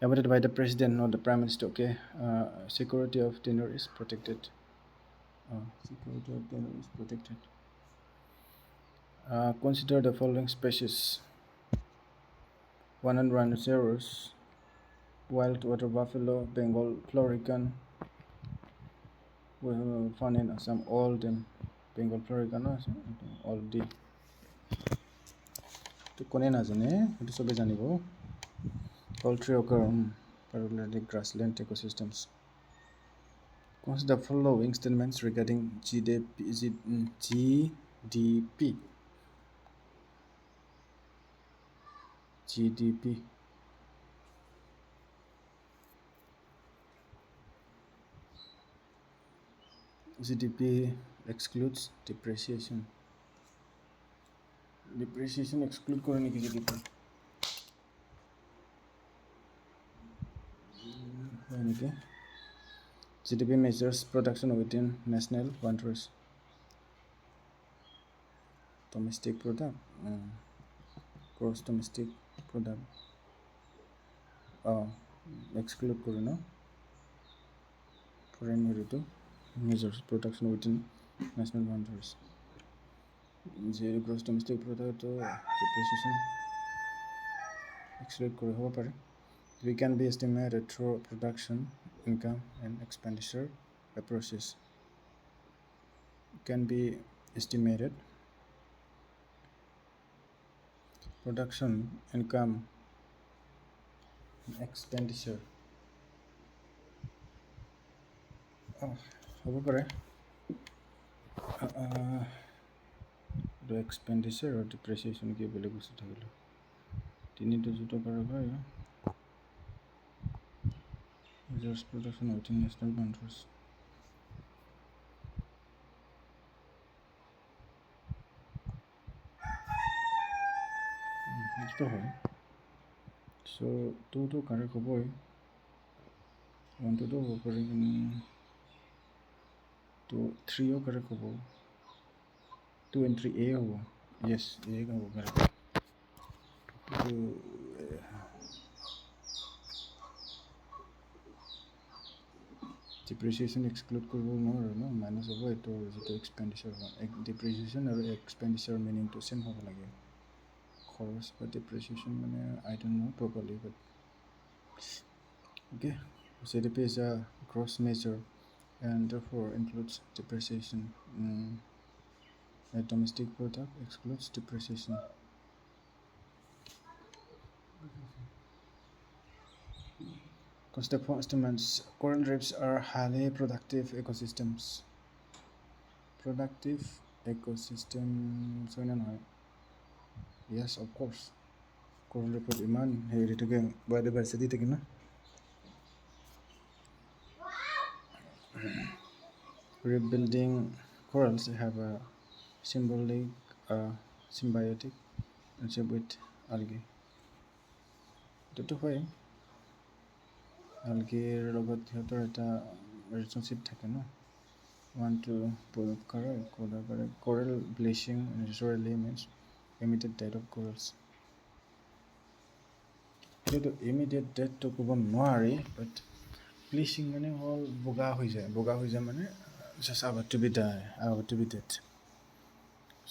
Appointed by the president, not the prime minister. Okay. Security of tenure is protected. Security of tenure is protected. Consider the following species: 1 rhinoceros, wild water buffalo, Bengal florican. We have found in Assam all them Bengal florican, all D. To kone na jane, etu sobe janibo. Poultry occur particularly grassland ecosystems. Consider the following statements regarding GDP. GDP excludes depreciation. Depreciation exclude করে নাকি GDP? GDP measures production within national boundaries. Domestic product, gross domestic product. Exclude করে না? Foreign heritage measures production within national boundaries. Gross domestic product depreciation exclude করে হব পারে। We can be estimated through production, income, and expenditure approaches. Can be estimated production, income, expenditure. হ'ব পাৰে expenditure আৰু ডিপ্ৰেচিয়েশ্যন কি বেলেগ বস্তু থাকিলে তিনিটো যিটো কৰা হয় measures production within national boundaries. এইটো হয়। চ' টুটো কাৰেক্ট হ'বই, 1-2 হ'ব পাৰে, কিন্তু 3ও কাৰেক্ট হ'ব, 2 and 3 A হ'ব। য়েছ, A হ'ব কাৰেক্ট। ডিপ্ৰিচিয়েশ্যন এক্সক্লুড কৰিব নোৱাৰোঁ ন, মাইনাছ হ'ব এইটো যিটো এক্সপেণ্ডিচাৰ হয়। ডিপ্ৰিচিয়েশ্যন আৰু এক্সপেণ্ডিচাৰ মিনিংটো ছেম হ'ব লাগে। খৰচ বা ডিপ্ৰিচিয়েশ্যন মানে I don't know properly, but okay. GDP is a gross measure and therefore includes depreciation. A domestic product excludes depreciation. Concept estimates. Coral reefs are highly productive ecosystems. Productive ecosystems. Yes, of course. Coral reef iman heritage biodiversity take na. Rebuilding corals have a symbiotic relationship with algae. Toto hoy algae লগত সিহঁতৰ এটা relationship থাকে ন, want to prove correct. Coral bleaching necessarily means immediate death of corals. সেইটো immediate death তো ক'ব নোৱাৰি, but bleaching মানে হ'ল বগা হৈ যায় মানে just about to be dead.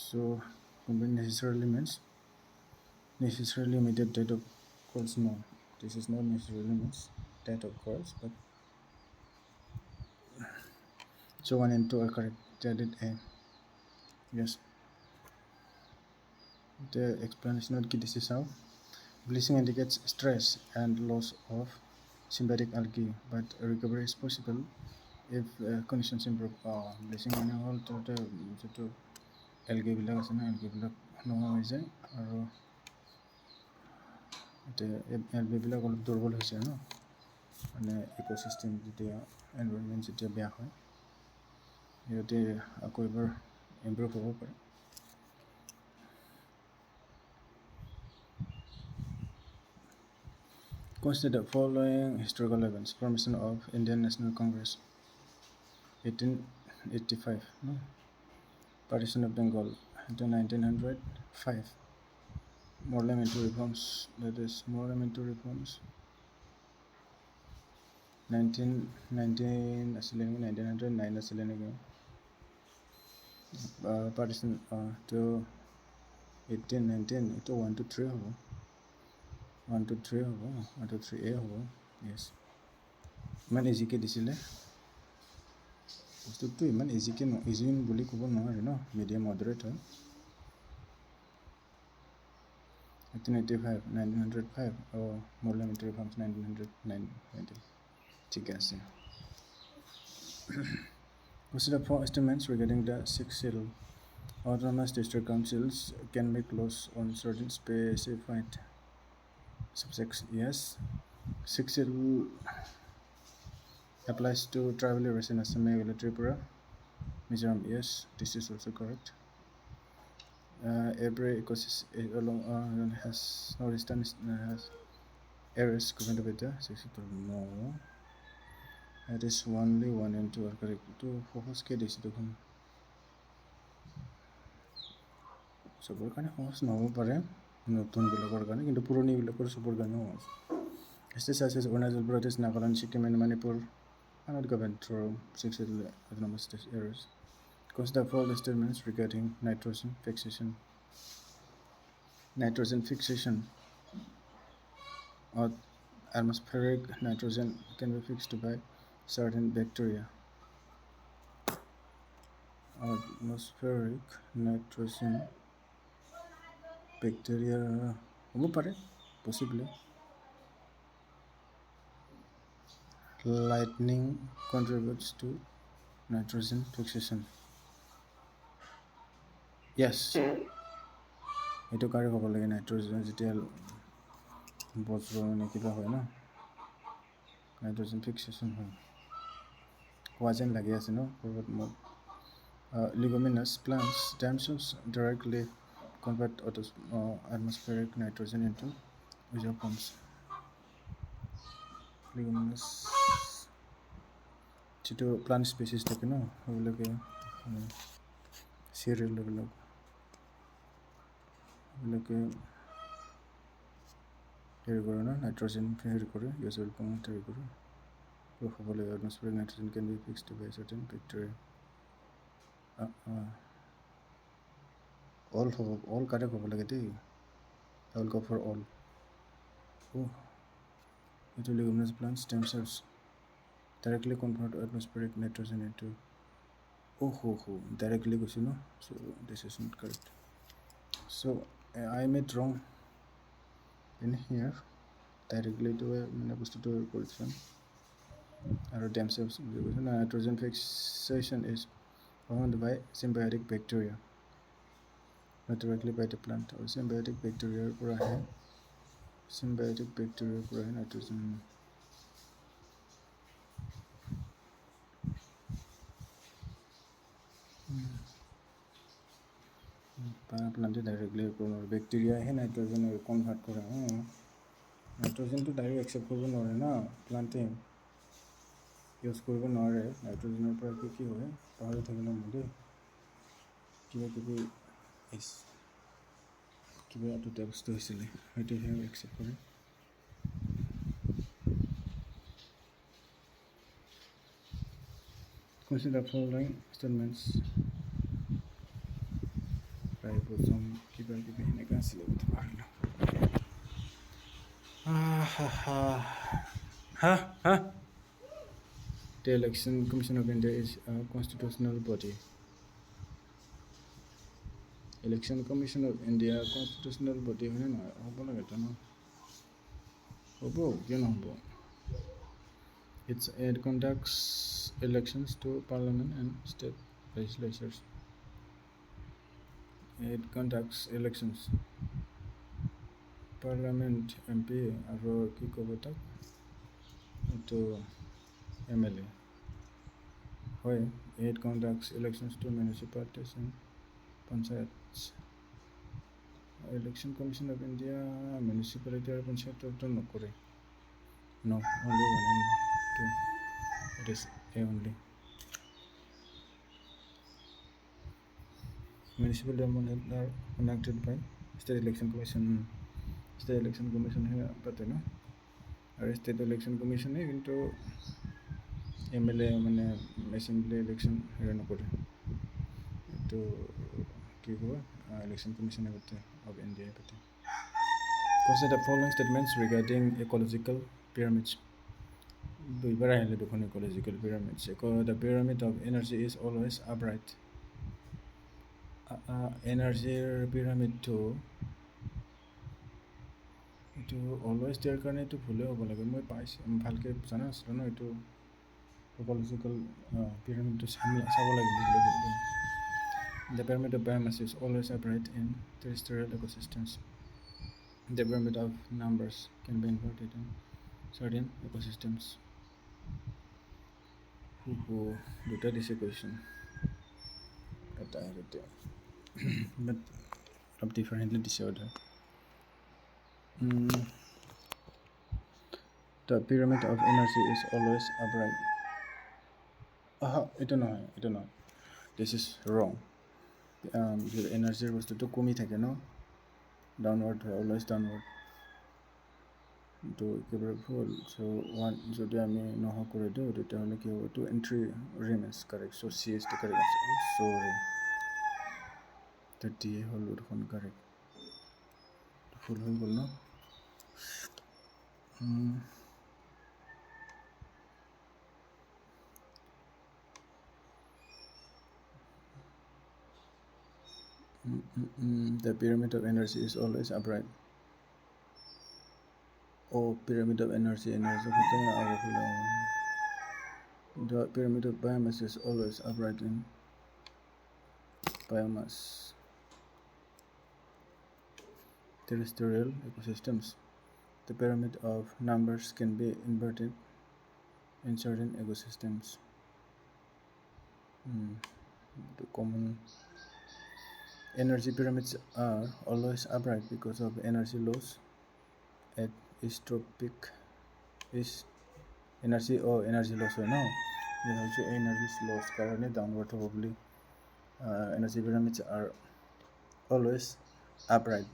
So necessarily means necessarily immediate death of corals. No, this is not necessarily means death of corals, but so 1 and 2 are correct. Added A. Yes. The explanation of this is how bleaching indicates stress and loss of symbiotic algae, but recovery is possible if conditions improve. Bleaching মানে হ'ল যিটো algae বিলাক আছে না, algae বিলাক নোহোৱা হৈ যায় আৰু algae বিলাক অলপ দুৰ্বল হৈছে ন, মানে ইক'চিষ্টেম যেতিয়া এনভাইৰনমেণ্ট যেতিয়া বেয়া হয় সিহঁতে আকৌ এবাৰ ইম্প্ৰুভ হ'ব পাৰে। Consider following historical events. Formation of Indian National Congress 1885, no? Partition of Bengal 1905. Parliamentary reforms, that is parliamentary reforms 1909 আছিলে নেকি, partition to 1819 এইটো 1 to 3 হ'ব, 1 to 3 হ'ব, 1 to 3A হ'ব। Yes, ইমান ইজিকৈ দিছিলে বস্তুটো, ইমান ইজি বুলি ক'ব নোৱাৰি ন, মিডিয়াম মডাৰেট হয়। 1885 1905 parliamentary reforms 1909 ঠিক আছে। Consider 4 estimates regarding the 6 schedule. Autonomous district councils can make laws on certain specified subjects. Yes, 6 schedule applies to tribal areas in Assam, Meghalaya, Tripura, Mizoram. Yes, this is also correct. Every ecosystem has northeastern has areas governed by the 6 schedule. No, that is only 1 and 2 are correct. To সহজকৈ দিছে দেখোন, চবৰ কাৰণে সহজ নহ'ব পাৰে, নতুনবিলাকৰ কাৰণে, কিন্তু পুৰণিবিলাকৰ চবৰ কাৰণে সহজ। States such as Arunachal Pradesh, Nagaland, Sikkim and Manipur are not governed through 6 autonomous areas. Consider 4 statements regarding nitrogen fixation. Nitrogen fixation, or atmospheric nitrogen can be fixed by certain bacteria. Atmospheric nitrogen bacteria হ'ব পাৰে, possibly. Lightning contributes to nitrogen fixation. Yes, এইটো correct হ'ব লাগে। Nitrogen যেতিয়া বজ্ৰ মানে কিবা হয় ন, নাইট্ৰজেন ফিক্সেশ্যন হয়, হোৱা যেন লাগি আছে ন ক'ৰবাত মোক। Leguminous plants themselves directly convert atmospheric nitrogen into isoforms. Leguminous যিটো প্লান্ট স্পেচিছ থাকে ন, সেইবিলাকে চিৰিয়েল এইবিলাকে হেৰি কৰে ন, নাইট্ৰজেন হেৰি কৰে, গেছৰ হেৰি কৰে। Atmospheric nitrogen can be fixed by certain bacteria. All correct hobo lage dei. I will go for all. Oh, leguminous plant stem cells directly convert atmospheric nitrogen into. Directly goes, so this is not correct. So I made wrong in here. Directly to a correction. Themselves, nitrogen fixation is performed by symbiotic bacteria, not directly by the plant. Or symbiotic bacteria nitrogen. Plant directly bacteria nitrogen convert nitrogen to direct accept planting use nitrogen accept consider the following statements. Ribosome The Election Commission of India is a constitutional body. Election Commission of India constitutional body it conducts elections to parliament and state legislatures. It conducts elections. Parliament MP aro ki kobo tak to MLA. It conducts elections to municipalities and panchayats. Election Commission of India municipality or panchayat no kore. No, only one and two. It is A only. Municipal government are conducted by State Election Commission. State Election Commission है पता है ना? और State Election Commission है किंतु MLA माने Assembly election है ना करे. तो क्या हुआ? Election Commission है पता है of India है पता है. Consider the following statements regarding ecological pyramids. Ecological pyramids. The pyramid of energy is always upright. Energy pyramid to always there karne to phule hobo lage moi pais bhalke jana aslo no etu ecological pyramid to sabo lage. The pyramid of biomass is always upright in terrestrial ecosystems. The pyramid of numbers can be inverted in certain ecosystems. Duta this equation but of differently disorder. The pyramid of energy is always upright. It no. This is wrong. The energy was to komi thake no, downward always downward. To full. So one যদি আমি নহয় করে দিও তেতিয়াহলে কি হবে to entry remains correct. So C is the correct answer. Sorry. That D whole would correct. Full হয়ে no. The pyramid of energy is always upright. Pyramid of energy. The pyramid of biomass is always upright in biomass. Terrestrial ecosystems. The pyramid of numbers can be inverted in certain ecosystems. The common energy pyramids are always upright because of energy loss at isotropic is energy loss no. Energy loss currently downward probably energy pyramids are always upright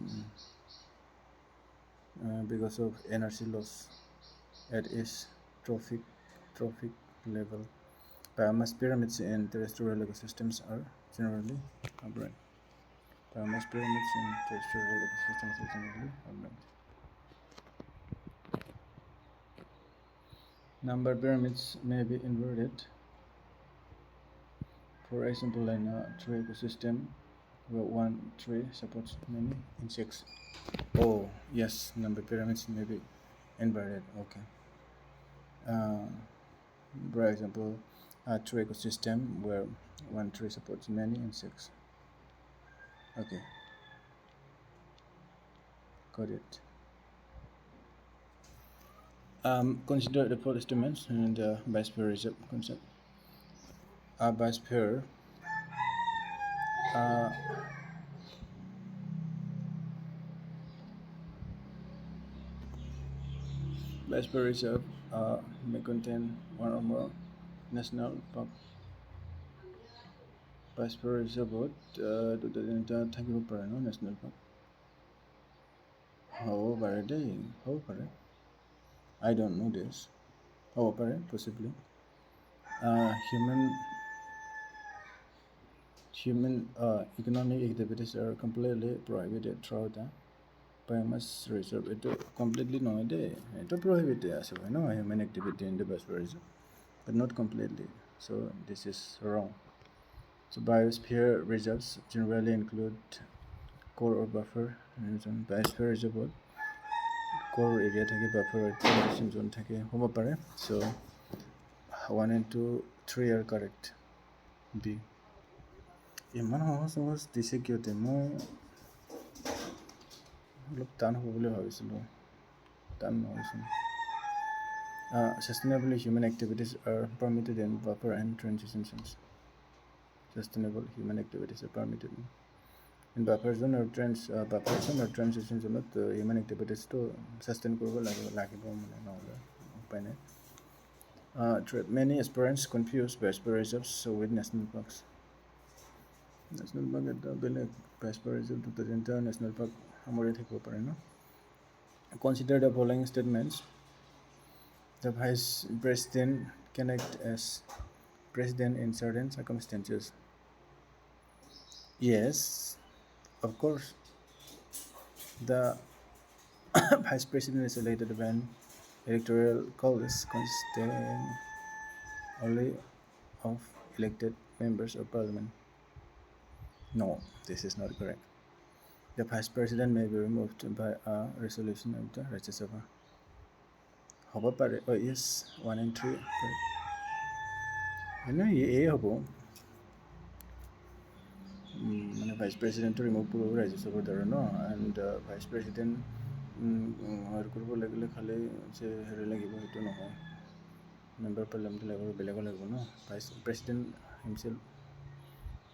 because of energy loss at isotropic trophic level. Biomass pyramids in terrestrial ecosystems are generally abundant. Biomass pyramids in terrestrial ecosystems are generally abundant. Number pyramids may be inverted. For example, in a tree ecosystem where one tree supports many insects. Oh, yes, number pyramids may be inverted. Okay. For example, a tree ecosystem where one tree supports many insects. Okay, got it. Consider the four estimates in the biosphere reserve concept. A biosphere uh, biosphere reserve may contain one or more national park. Biosphere reservত দুটা তিনিটা থাকিব পাৰে ন national park হ'ব পাৰে দেই হ'ব পাৰে I don't know this হ'ব পাৰে possibly human economic activities are completely prohibited throughout the biomass reserve itu completely নহয় দেই itu prohibited আছে হয় ন human activity in the biosphere reserve but not completely so this is wrong. So biosphere reserves generally include core or buffer region. Biosphere reserve core area থাকে buffer transition zone থাকে হ'ব পাৰে so 1 and 2 3 are correct B ইমান সহজ দিছে কিয়তে মই অলপ টান হ'ব বুলি ভাবিছিলোঁ টান নহৈছিল sustainable human activities are permitted in buffer and transition zones. Sustainable human activities are permitted in buffer zone or transition zone human activities to sustain কৰিব লাগিব মানে নহ'লে উপায় নাই many aspirants confuse biosphere reserves with national parks. National park এটা বেলেগ biosphere reserve দুটা তিনিটা national park সামৰি থাকিব পাৰে ন Consider the following statements. The vice president can act as president in certain circumstances. Yes, of course. The vice president is elected when electoral college consisting only of elected members of parliament. No, this is not correct. The vice president may be removed by a resolution of the Rajya Sabha. হ'ব পাৰে oh yes 1 and 3 এই হ'ব মানে vice প্ৰেচিডেণ্টটো remove কৰিব ৰাজ্য সভাৰ দ্বাৰা ন and vice president হেৰি কৰিব লাগিলে খালি যে হেৰি লাগিব সেইটো নহয় মেম্বাৰ পাৰ্লিয়ামেণ্ট লাগিব বেলেগো লাগিব ন ভাইচ প্ৰেচিডেণ্ট হিমছেল্ফ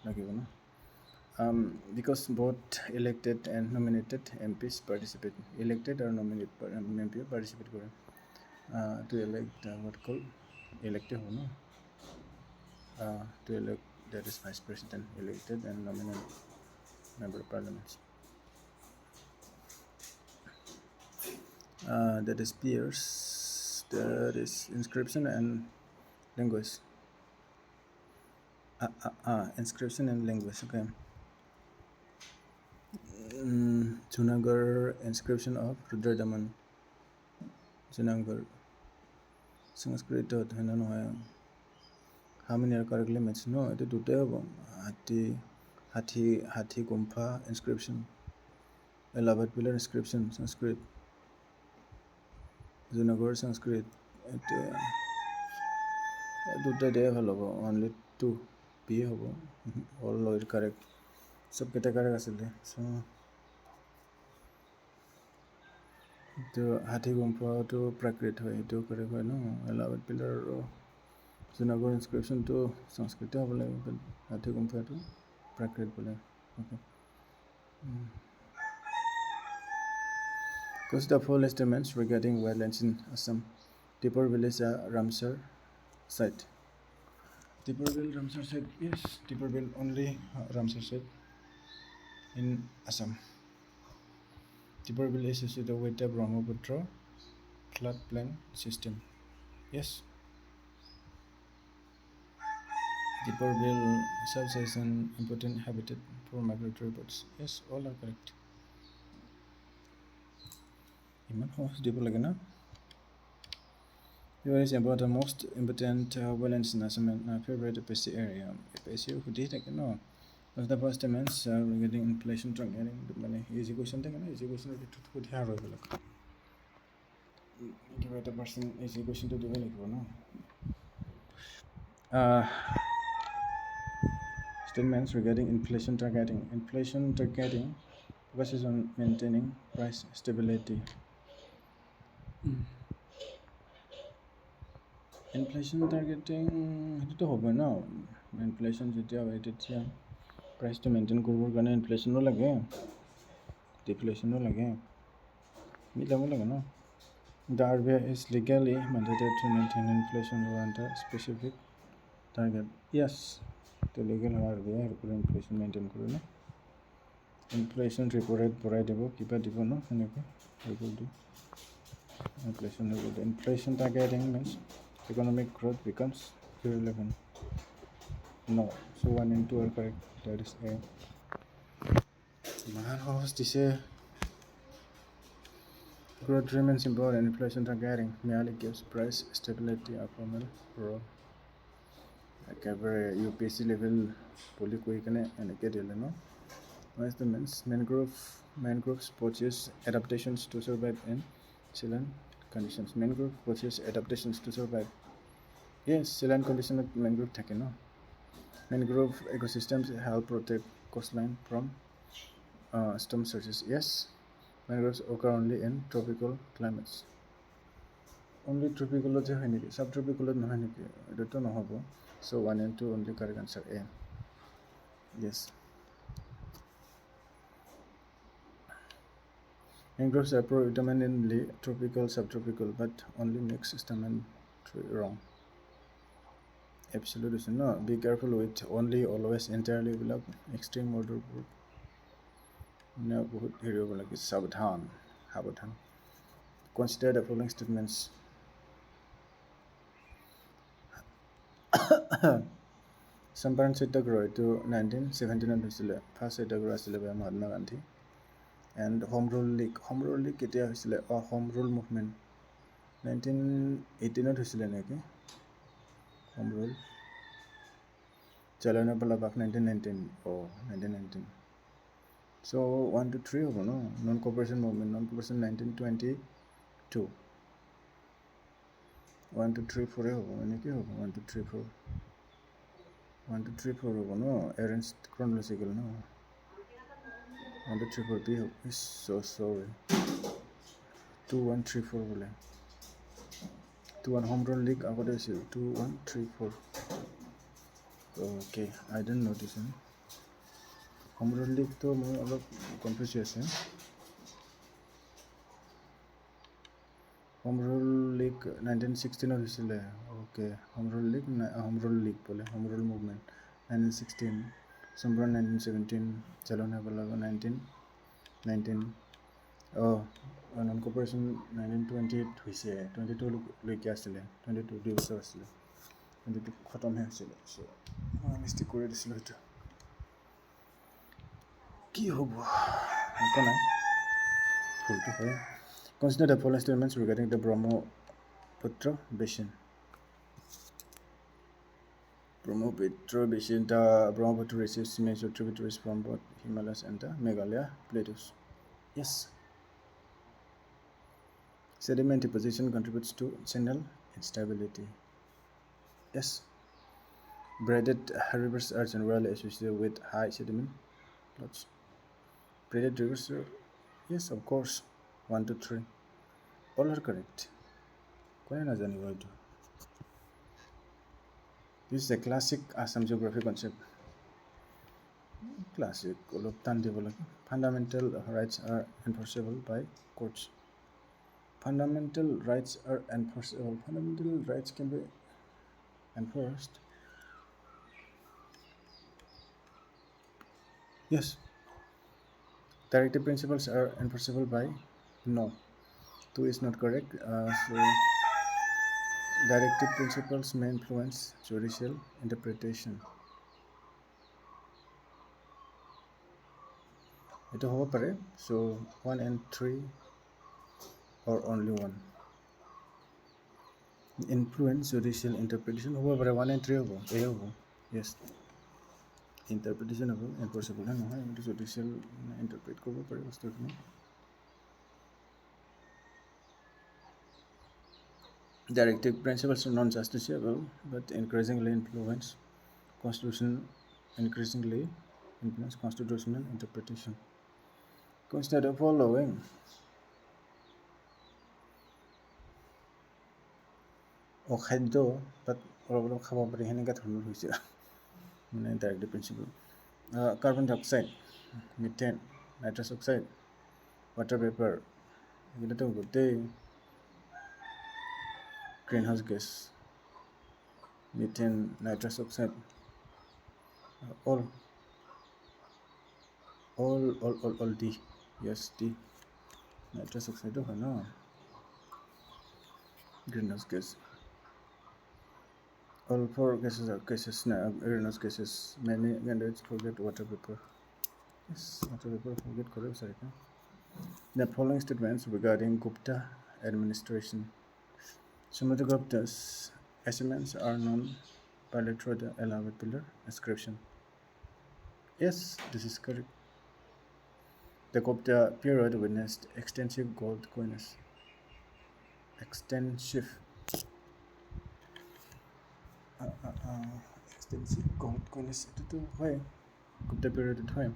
লাগিব ন because both elected and nominated MPs participate elected or nominated MP participate কৰে to elect what called elected ho no to elect that is vice president elected and nominated member of parliament that is peers that is inscription and language inscription and language okay Junagar inscription of Rudradaman Junagar Sanskrit হয়না নহয় how many are correctly mentioned no এটা দুটাই হ'ব হাতী গুম্ফা inscription Elaborate pillar inscription Sanskrit Junagar Sanskrit এটা দুটা দিয়ে ভাল হ'ব only 2 B হ'ব all are correct সব কেইটা correct আছিলে so তো হাতী গুম্ফাটো প্ৰাকৃত হয় এইটো কৰে হয় ন Elaborate pillar Junagar inscription to Sanskrit হ'ব লাগিব হাতী গুম্ফাটো প্ৰাকৃত বোলে okay Because the full estimates regarding wetlands in Assam Tipper village Ramsar site Tipperville Ramsar site yes Tipperville only Ramsar site in Assam Tipperville is associated with the Brahmaputra floodplain system yes Deeper bill serves as an important habitat for migratory birds. Yes, all are correct. Iman house দিব লাগে না? Here is about the most important wetlands in Assam, favorite APSC area. APSC সুধি থাকে ন? What's the first demands regarding inflation targeting? মানে easy question থাকে না? Easy question সুধি আৰু এইবিলাক। কিবা এটা পাৰ্চন easy questionটো দিব লাগিব ন? Statements regarding inflation targeting. Inflation targeting focuses on maintaining price stability. Inflation targeting সেইটোতো হ'বই ন? ইনফ্লেশ্যন যেতিয়া হয় তেতিয়া প্ৰাইচটো মেইনটেইন কৰিবৰ কাৰণে ইনফ্লেশ্যনো লাগে, ডিফ্লেশ্যনো লাগে, মিলাব লাগে ন? The RBI is legally mandated to maintain inflation under a specific target. Yes, to legal RBI আৰু ইনফ্লেশ্যন মেইনটেইন কৰে ন? ইনফ্লেশ্যন ৰিপৰ্ট ভৰাই দিব, কিবা দিব ন? সেনেকৈ ৰিপৰ্ট দিব। Inflation targeting means economic growth becomes irrelevant. No, so 1 and 2 are correct. That is A. House dice growth remains important. Inflation targeting merely gives price stability a formal role. একেবাৰে UPSC level পলি কৰি কেনে এনেকৈ দিলে ন? What is the means? Mangroves purchase adaptations to survive in saline conditions. Mangrove purchase adaptations to survive. Yes, saline conditions mangrove থাকে ন? Mangrove ecosystems help protect coastline from storm surges. Yes, mangroves occur only in tropical climates. Only tropical যে হয় নেকি? Subtropical নহয় নেকি? এটাতো নহ'ব. So 1 and 2 only correct answer A. Yes. Mangroves are predominantly tropical, subtropical, but only mixed stamen tree wrong. Absolutely no. Be careful with only, always, entirely below extreme order group. No, বহুত হেৰি হ'ব লাগে, সাৱধান. Consider the following statements. Samparan Satyagraha এইটো 1917 হৈছিলে। First সত্যাগ্ৰহ আছিলে by Mahatma Gandhi. And Home Rule League কেতিয়া হৈছিলে? Home Rule Movement 1918 হৈছিলে নেকি? Home Rule Jallianwala Bagh 1919. 1919. So 1 to 3 হ'ব ন? Non-cooperation movement 1922. 1 to 3 4 হ'ব এনেকৈ হ'ব। 1 to 3 4 1 to 3 4 হ'ব ন? Arranged chronological no? 1 to 3 4 B হ'ব। So sorry. 2 1 3 4 বোলে। 2 1 Home Rule League আগতে হৈছিল। 2 1 3 4. Okay, I didn't notice. Home Rule League তো মই অলপ কনফিউজ হৈ আছে। Home Rule League 1916 হৈছিলে। Okay, Home Rule League বোলে। Home Rule Movement 1916. Samparan 1917. Jallianwala Bagh 1919. Non-cooperation 1928 হৈছে। 22 লৈকে আছিলে। 22 2 বছৰ আছিলে। 22 খতমহে হৈছিলে। চ' মই মিষ্টেক কৰি দিছিলোঁ সেইটো। কি হ'ব? একো নাই, ভুলটো হয়। Consider the following statements regarding the Brahmaputra Basin. Brahmaputra Basin. The Brahmaputra receives major tributaries from both Himalayas and the Meghalaya plateaus. Yes. Sediment deposition contributes to channel instability. Yes. Braided rivers are generally associated with high sediment loads. Braided rivers, yes, of course. 1 to 3. All are correct. This is a classic Assam geography concept. Classic. Fundamental rights are enforceable by courts. Fundamental rights are enforceable. Fundamental rights can be enforced. Yes. Directive principles are enforceable by no. 2 is not correct. So Directive principles may influence judicial interpretation. Ito hobo pare. So 1 and 3 or only 1. Influence judicial interpretation hobo pare 1 and 3 hobo. A hobo. Yes. Interpretation hobo enforceable na nohoy into judicial interpret kobo pare bostu khini. Directive principles are non-justiciable but increasingly influence constitutional interpretation. Consider the following. খাদ্য বাট অলপ অলপ খাব পাৰি সেনেকুৱা ধৰণৰ হৈছে মানে directive principle carbon dioxide methane nitrous oxide water vapour এইকেইটাতো গোটেই greenhouse gas methane nitrous oxide all the য়েছ ডি নাইট্ৰাছ অক্সাইডো হয় ন greenhouse gas All 4 gases are greenhouse gases. Many candidates forget water vapor. Yes, water vapor forget correct. Sorry. The following statements regarding Gupta administration. Some of the Gupta's assignments are known bilateral the elaborate pillar inscription. Yes, this is correct. The Gupta period witnessed extensive gold coinage. Extensive gold coinage ito hoy Gupta period ito hoy.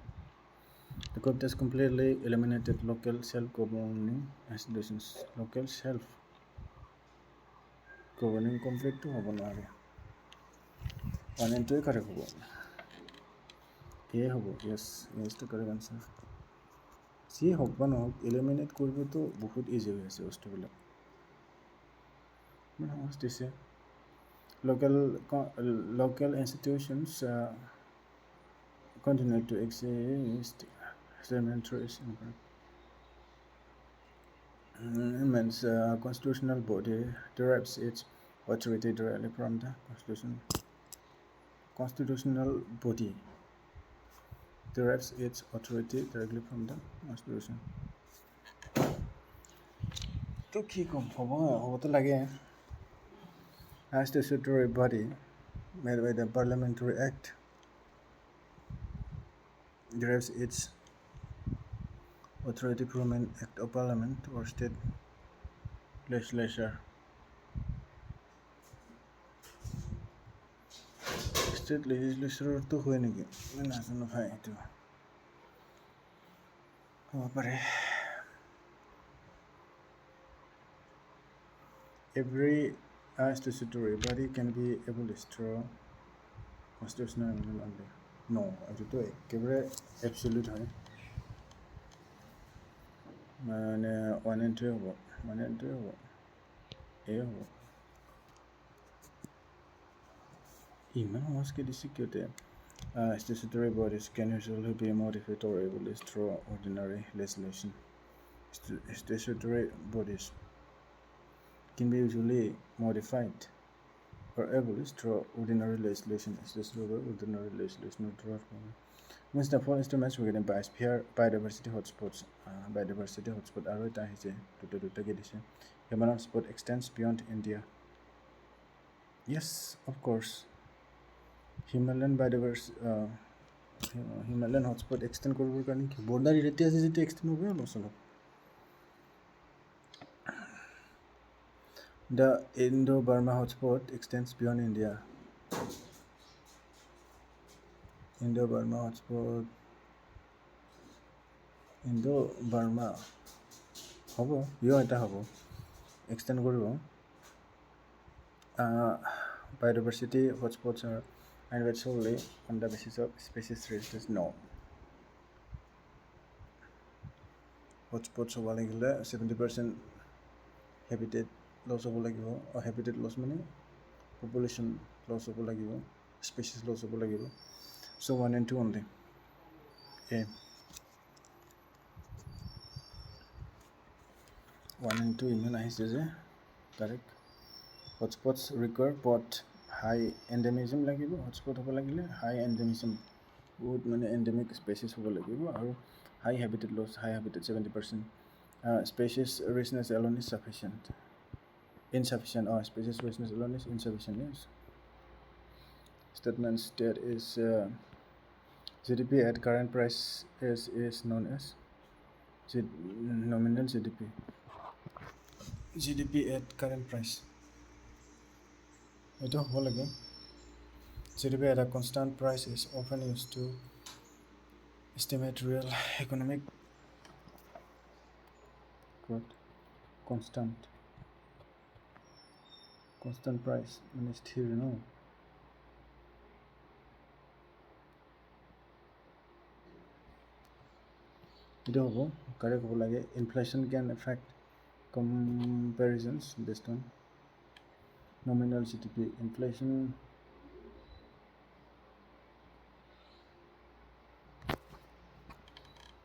The Guptas completely eliminated local self-governing institutions. Local self-governing complete to hobo naware. 1 and 2 correct hobo. A hobo. Yes to correct answer. C hobo no eliminate koribo to bahut easy hoye ase bostu bila. Mana host dise local institutions continue to exist. Means constitutional body derives its authority directly from the constitution. Constitutional body derives its authority directly from the constitution. To ki kom hobo to lage as the statutory body made by the Parliamentary Act derives its authority from an act of parliament or state legislature. State legislature to hoy niki na jano bhai etu hobo pare. Every statutory body can be abolished through constitutional amendment only. No, etu to ekebare absolute hoy. Mane 1 and 2 hobo. 1 and 2 hobo. A hobo. Iman hoske disikyote statutory bodies can usually be modified or abolished through ordinary legislation. Statutory bodies can be usually modified or abolished through ordinary legislation. Ordinary legislation means the following instruments we get in biosphere biodiversity hotspots. Biodiversity hotspot are right here. Human hotspot extends beyond India. Yes, of course. Himalayan hotspot extend koribor karone ki border area ase jeti extend hobe olosolo. The Indo-Burma hotspot extends beyond India. Indo-Burma hotspot Indo-Burma hobo yo eta hobo extend koribo. Biodiversity hotspots are and solely on the basis of species registered. No. Hotspots hobo lagile 70% habitat loss hobo lagibo or habitat loss mane population loss hobo lagibo species loss hobo lagibo. So 1 and 2 only. A 1 and 2 iman ahise je correct. Hotspots require both high endemism লাগিব, hotspot হ'ব লাগিলে high endemism বহুত মানে endemic species হ'ব লাগিব আৰু high habitat loss, high habitat 70%. Species richness alone is insufficient. Species richness alone is insufficient. Yes. Statements that is GDP at current price is known as nominal GDP. GDP at current price. Ito হ'ব লাগে. GDP at a constant price is often used to estimate real economic growth. Constant price মানে স্থিৰ ন এইটো হ'ব correct হ'ব লাগে inflation can affect comparisons based on nominal GDP. Inflation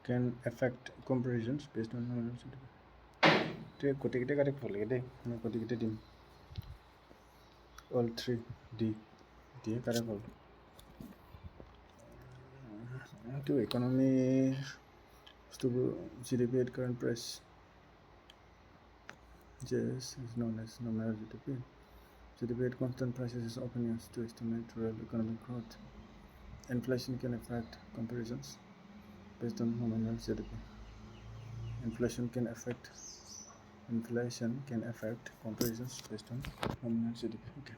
can affect comparisons based on nominal GDP. ঠিক গোটেইকেইটা correct হ'ব লাগে দেই মই গোটেইকেইটা দিম all 3 D দিয়ে কাৰেক্ট হ'ল এইটো ইকনমিৰ বস্তুবোৰ GDP at current price is known as nominal GDP. GDP at constant prices is often used to estimate real economic growth. Inflation can affect comparisons based on nominal GDP. Inflation can affect comparisons based on nominal GDP. Okay.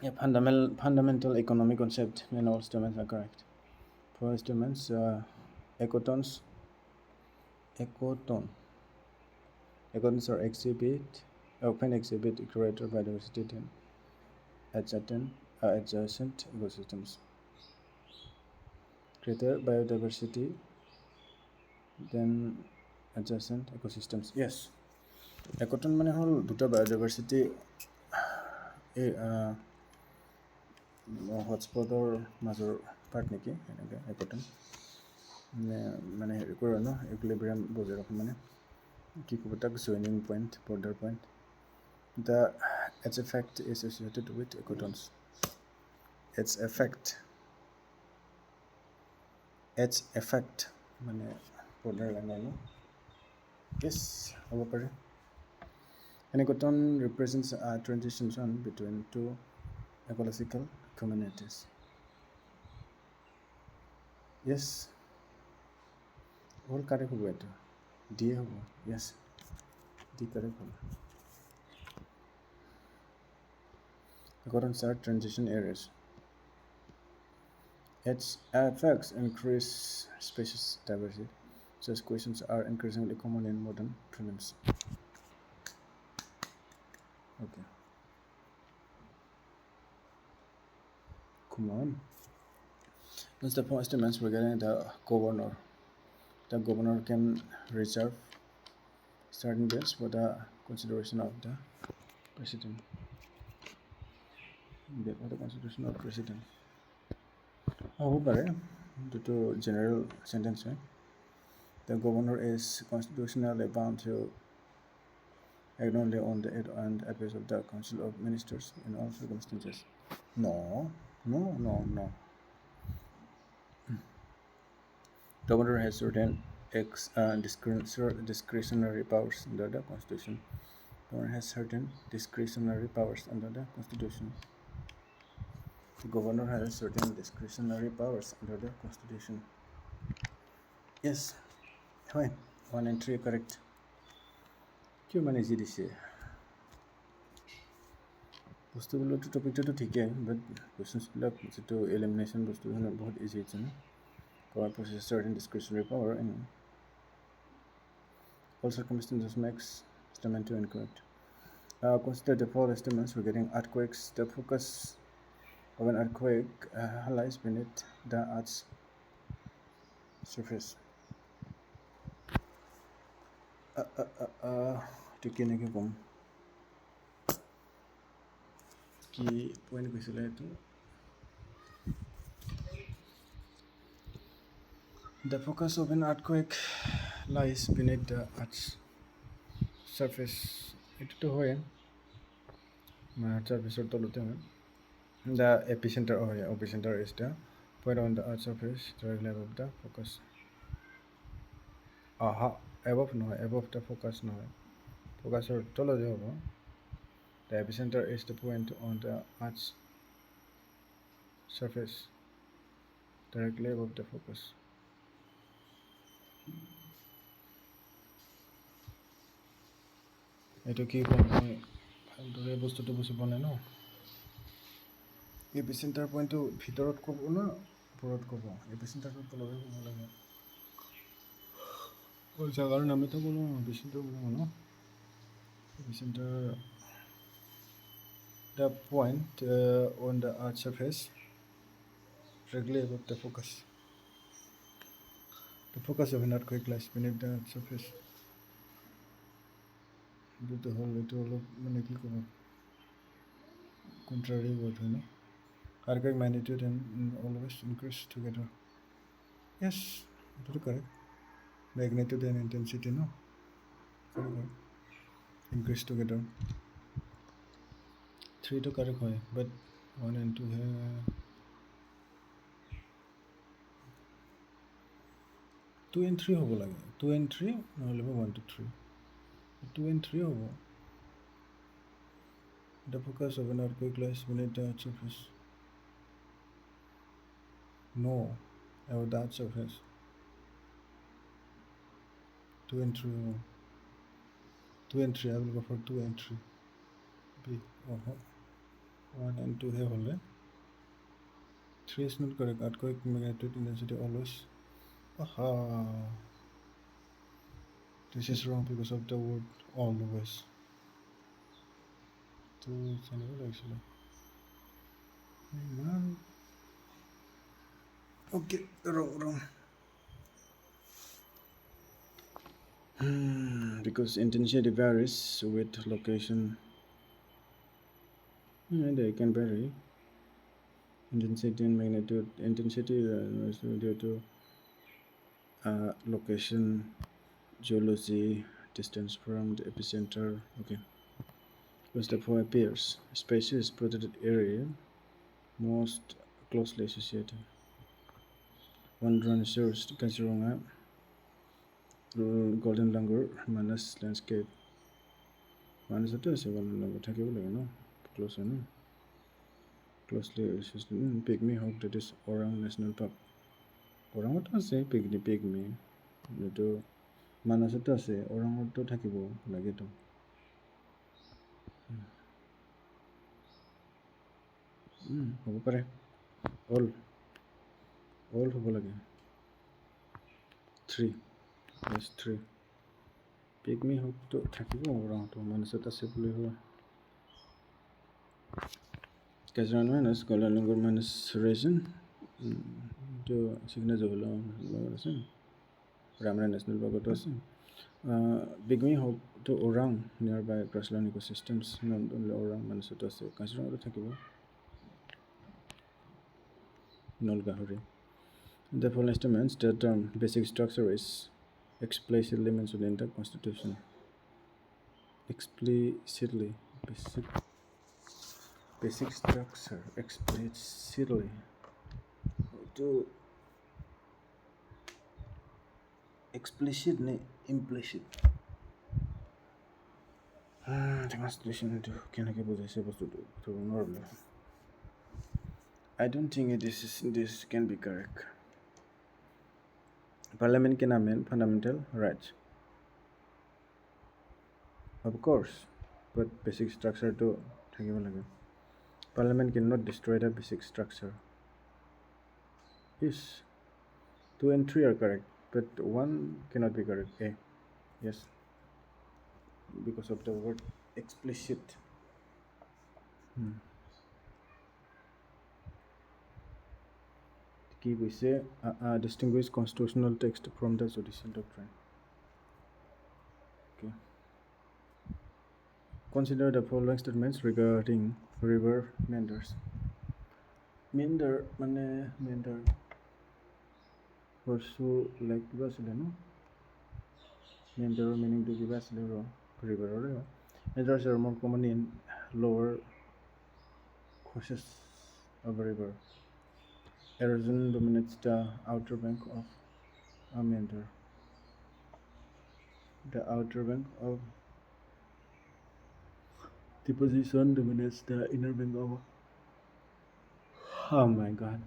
A fundamental economic concept in all statements are correct. For statements, ecotons are often exhibit greater biodiversity than adjacent ecosystems. Greater biodiversity than adjacent ecosystems. Yes. Ecoton মানে হল দুটা biodiversity হটস্পটৰ মাজৰ part নেকি এনেকৈ একটন মানে হেৰি কৰে ন ইকুইলিব্ৰিয়াম বজাই ৰাখে মানে কি ক'ব তাক joining point border point its effect is associated with ecotons. Its effect মানে বৰ্ডাৰ লাইনৰ ন yes হ'ব পাৰে. An ecoton represents a transition zone between two ecological communities. Yes. All correct hobo eto. D hobo. Yes. D correct hobo. Ecotons are transition areas. Its effects increase species diversity. Such questions are increasingly common in modern prelims. Okay. Come on. That's the first estimates regarding the governor. The governor can reserve certain bills for the consideration of the president. For the consideration of president. How about the general sentence? The governor is constitutionally bound to act only on the aid and advice of the Council of Ministers in all circumstances. No. The governor has certain discretionary powers under the Constitution. The governor has certain discretionary powers under the Constitution. The governor has certain discretionary powers under the Constitution. Yes. Fine. 1 and 3 correct. কিয় মানে যি দিছে বস্তুগুলোতো টপিকটো ঠিকেই বাট কোৱেশ্যনছবিলাক যিটো elimination বস্তু বহুত easy হৈছে ন Power possesses certain discretionary power in all circumstances makes statement to incorrect. Consider the following statements regarding earthquakes. The focus of an earthquake lies beneath the Earth's surface. কি পইণ্ট কৈছিলে এইটো The focus of an earthquake lies beneath the Earth's surface এটোতো হয় surfaceৰ তলতে হয় the epicenter epicenter is the point on the earth's surface directly above the focus above নহয় above the focus নহয় focusৰ তলতে হ'ব the epicenter is the point on the earth's surface directly above the focus এইটো কি ক'ম মই ভালদৰে বস্তুটো বুজি পোৱা নাই ন এপিচেণ্টাৰ পইণ্টটো ভিতৰত ক'ব না ওপৰত ক'ব এপিচেণ্টাৰটো তলতে ক'ব লাগে জাগাৰ নামটো ক'লো এপিচেণ্টাৰ ক'লো ন epicentre the point on the earth's surface directly above the focus of an earthquake lies beneath the earth's surface এইটো হ'ল এইটো অলপ মানে কি ক'ব contrary word হয় ন earthquake magnitude and always increase together yes এইটো correct magnitude and intensity no correct increase together 3 to correct হয় but 1 and 2 হে 2 and 3 হ'ব লাগে 2 and 3 নহ'লে 1 to 3 2 and 3 হ'ব the focus of an earthquake lies beneath the earth's surface no about the earth's surface 2 and 3 হ'ব 2 and 3 I will go for 2 and 3 B 1 and 2 হে হ'লে 3 is not correct earthquake magnitude intensity always this is wrong because of the word always to জানিব লাগিছিলে man okay wrong because intensity varies with location and they can vary intensity and magnitude intensity is due to location geology distance from the epicenter okay because the four appears species protected area most closely associated one dinosaurs Kaziranga golden langur manas landscape manasatu ase golden langur thakibo lage no close no closely associated pygmy hawk that is Orang National Park Orangot ase pygmy eto manasatu ase Orangot thakibo lage to হ'ব পাৰে all হ'ব লাগে 3 plus 3 pygmy hawk to থাকিব Orangot manasatu ase বুলি হয় Kaziranga minus golden langur minus region to signal jabala আছে Ramra National Park আছে pygmy hawk to Orang nearby grassland ecosystems not only Orang manasatu আছে Kaziranga থাকিব Nolgahari the following statements the term basic structure is explicitly mentioned in the constitution explicitly basic structure explicitly to explicit ne implicit the constitution to kenake bujaise bostutu to normal I don't think this can be correct parliament can amend fundamental rights of course but basic structure to thakibo lage parliament cannot destroy the basic structure yes 2 and 3 are correct but 1 cannot be correct yes because of the word explicit কি কৈছে distinguish constitutional text from the judicial doctrine okay consider the following statements regarding river meanders meander মানে meander horsu like কিবা আছিলে ন meander meaning to কিবা আছিলে river. Meanders are more common in lower courses of a river. Erosion dominates the outer bank of a meander. The outer bank of deposition dominates the inner bank of. Oh my god.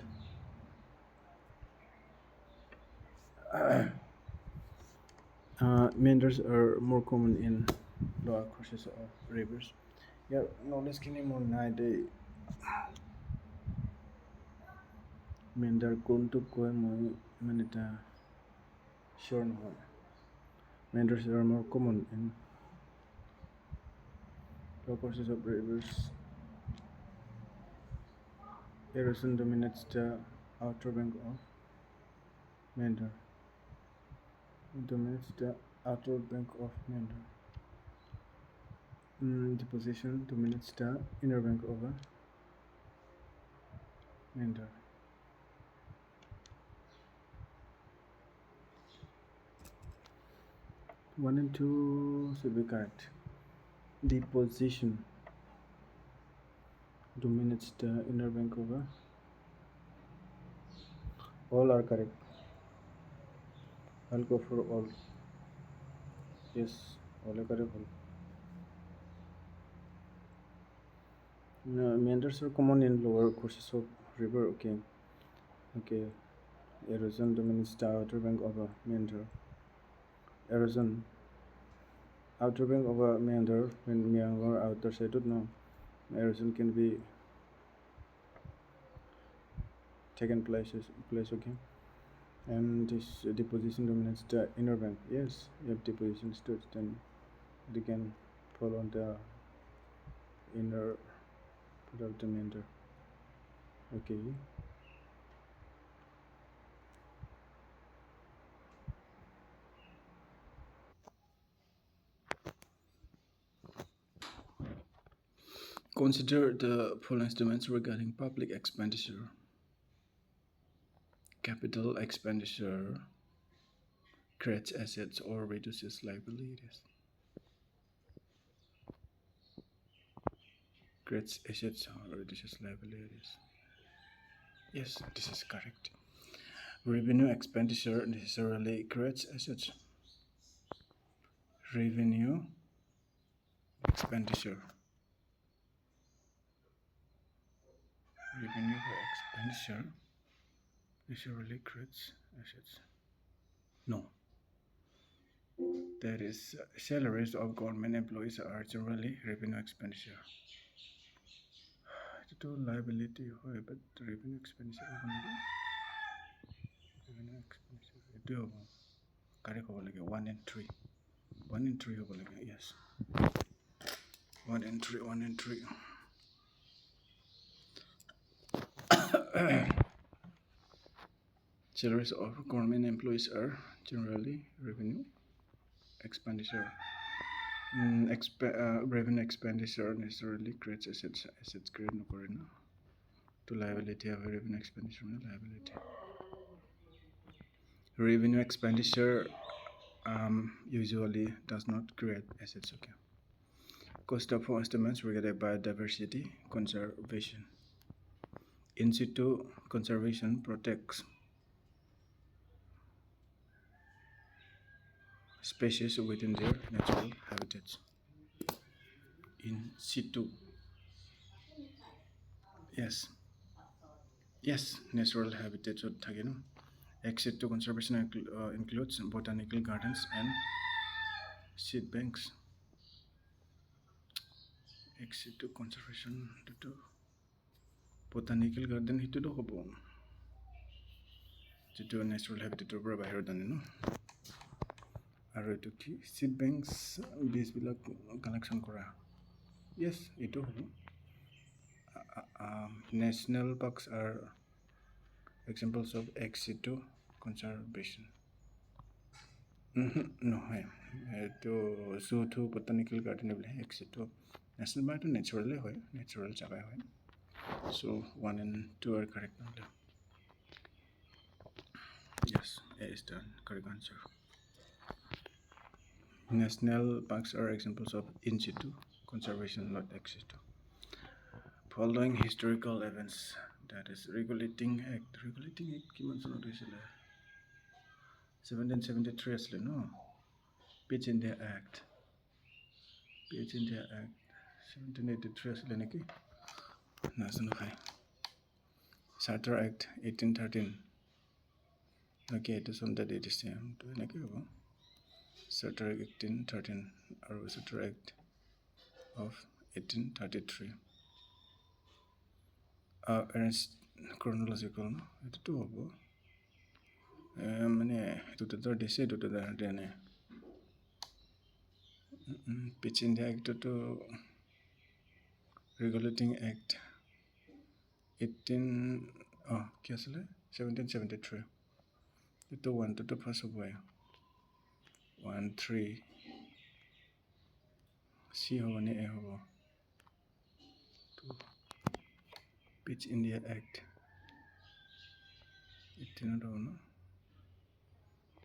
Meanders are more common in lower courses of rivers. Yeah, knowledge can more night. Meander kontu koi moi manita sure no. Meanders are more common in lower courses of rivers. Erosion dominates the outer bank of meander. Dominates the outer bank of meander. Deposition dominates the inner bank of a meander. One and two should be correct. Deposition dominates the inner bank of a. All are correct. I'll go for all. Yes, all are correct. Meanders are common in lower courses of river. Okay. Erosion dominates the outer bank of a meander. Erosion. Outer bank of a meander when meander outer side no. Erosion can be taken place. Okay. And this deposition dominates the inner bank. Yes, if deposition starts, then they can fall on the inner part of the meander. Okay. Consider the following statements regarding public expenditure. Capital expenditure creates assets or reduces liabilities. Creates assets or reduces liabilities. Yes, this is correct. Revenue expenditure necessarily creates assets. Revenue expenditure. Revenue expenditure necessarily creates assets. No. That is, salaries of government employees are generally revenue expenditure. To liability, but revenue expenditure. Revenue expenditure. Do correct 1 and 3. 1 and 3 yes. 1 and 3. 1 and 3. Salaries of government employees are generally revenue expenditure. Revenue expenditure necessarily creates assets. Assets create no correct. To liability have a revenue expenditure no liability. Revenue expenditure usually does not create assets. Okay. Cost of estimates regarding biodiversity conservation. In situ conservation protects species within their natural habitats. In situ. Yes, natural habitats would থাকে no. Ex situ conservation includes botanical gardens and seed banks. Ex situ conservation to botanical garden hitudo hobo. Jitu natural habitator pura bahir dane no. আৰু এটো কি seed banks base বিলাক collection কৰা. Yes, ito hobo. National parks are examples of ex situ conservation. No, to zoo to botanical garden ex situ national park to naturally hoy natural jaga hoy. So 1 and 2 are correct. Yes, A is the correct answer. National parks are examples of in situ conservation, not ex situ. Following historical events, that is regulating act kiman sonot hoisile 1773 asle no Pitch India Act 1783 asle neki nasano khai Charter Act 1813 okay it is on that it is same to neki hobo Charter Act 1813 or Charter Act of 1833 arranged chronological no it to hobo মানে দুটো তো দিছে দুটো দেনে Pitch India Act to Regulating Act 1773 itu 1 to pass away 1 3 C hobo ni A hobo Pitch India Act 18 no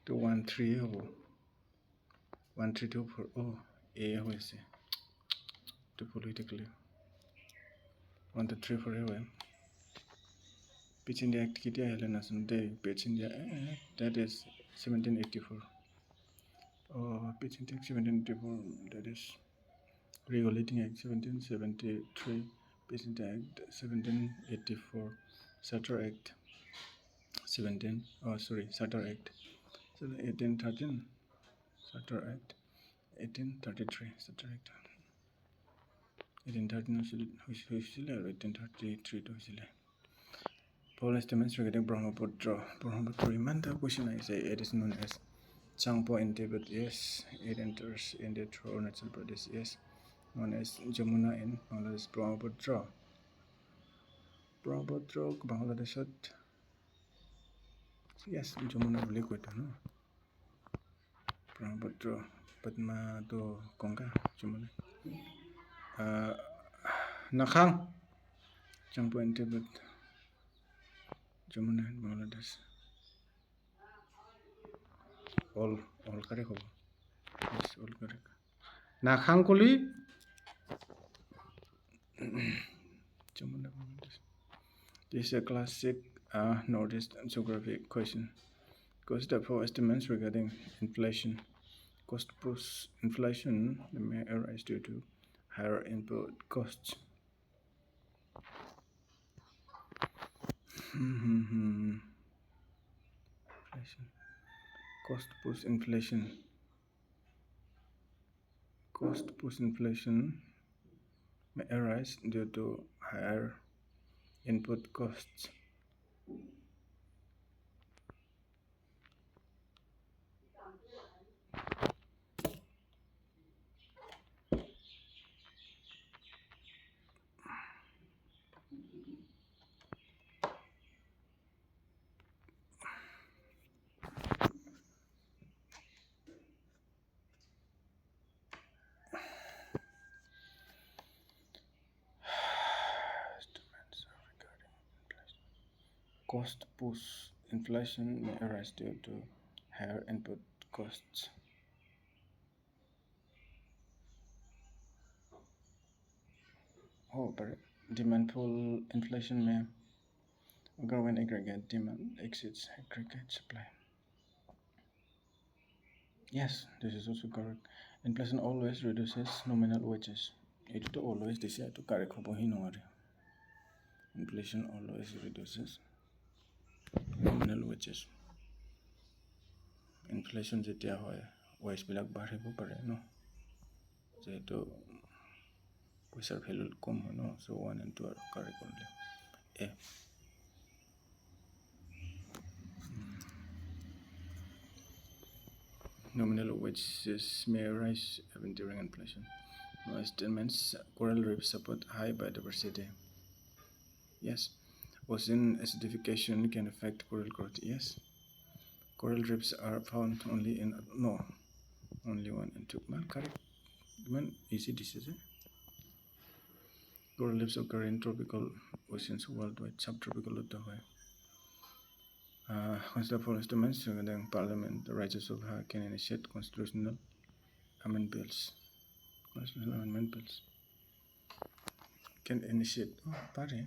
to 1 3 hobo 1 3 2 4 oh A hoise to politically 1 to 3 4 hobo Pitch India Act kitia hele nasun day Pitch India Act that is 1784 Pitch India Act 1784 that is Regulating Act 1773 Pitch India Act 1784 Charter Act 1813 Charter Act 1833 Charter Act 1813 হৈছিলে আৰু 1833 টো হৈছিলে Paul estimates regarding Brahmaputra imanta question আহিছে it is known as Changpo in Tibet yes it enters India through Arunachal Pradesh yes known as Jamuna in Bangladesh Brahmaputra Bangladeshot yes Jamuna বুলি কয়তো no Brahmaputra Padma to Ganga Jamuna Nakhang Changpo in Tibet Jamuna in Bangladesh all correct hobo yes all correct Nakhang koli Jamuna Bangladesh this is a classic Northeast geography question because the four estimates regarding inflation cost push inflation may arise due to higher input costs cost push inflation may arise due to higher input costs Cost push inflation may arise due to higher input costs. But demand pull inflation may occur when aggregate demand exceeds aggregate supply. Yes, this is also correct. Inflation always reduces nominal wages. It to always decide to correct inflation always reduces nominal wages. Inflation যেতিয়া হয় wage বিলাক বাঢ়িব পাৰে ন যেটো পইচাৰ value কম হয় ন so 1 and 2 are correct only A nominal wages may rise even during inflation no estimates coral reefs support high biodiversity yes ocean acidification can affect coral growth yes coral reefs are found only in only 1 and 2 man correct man easy decision coral reefs occur in tropical oceans worldwide subtropical consider for estimates regarding parliament the rights of can initiate constitutional amendment bills. Constitutional amendment bills can initiate. Pare.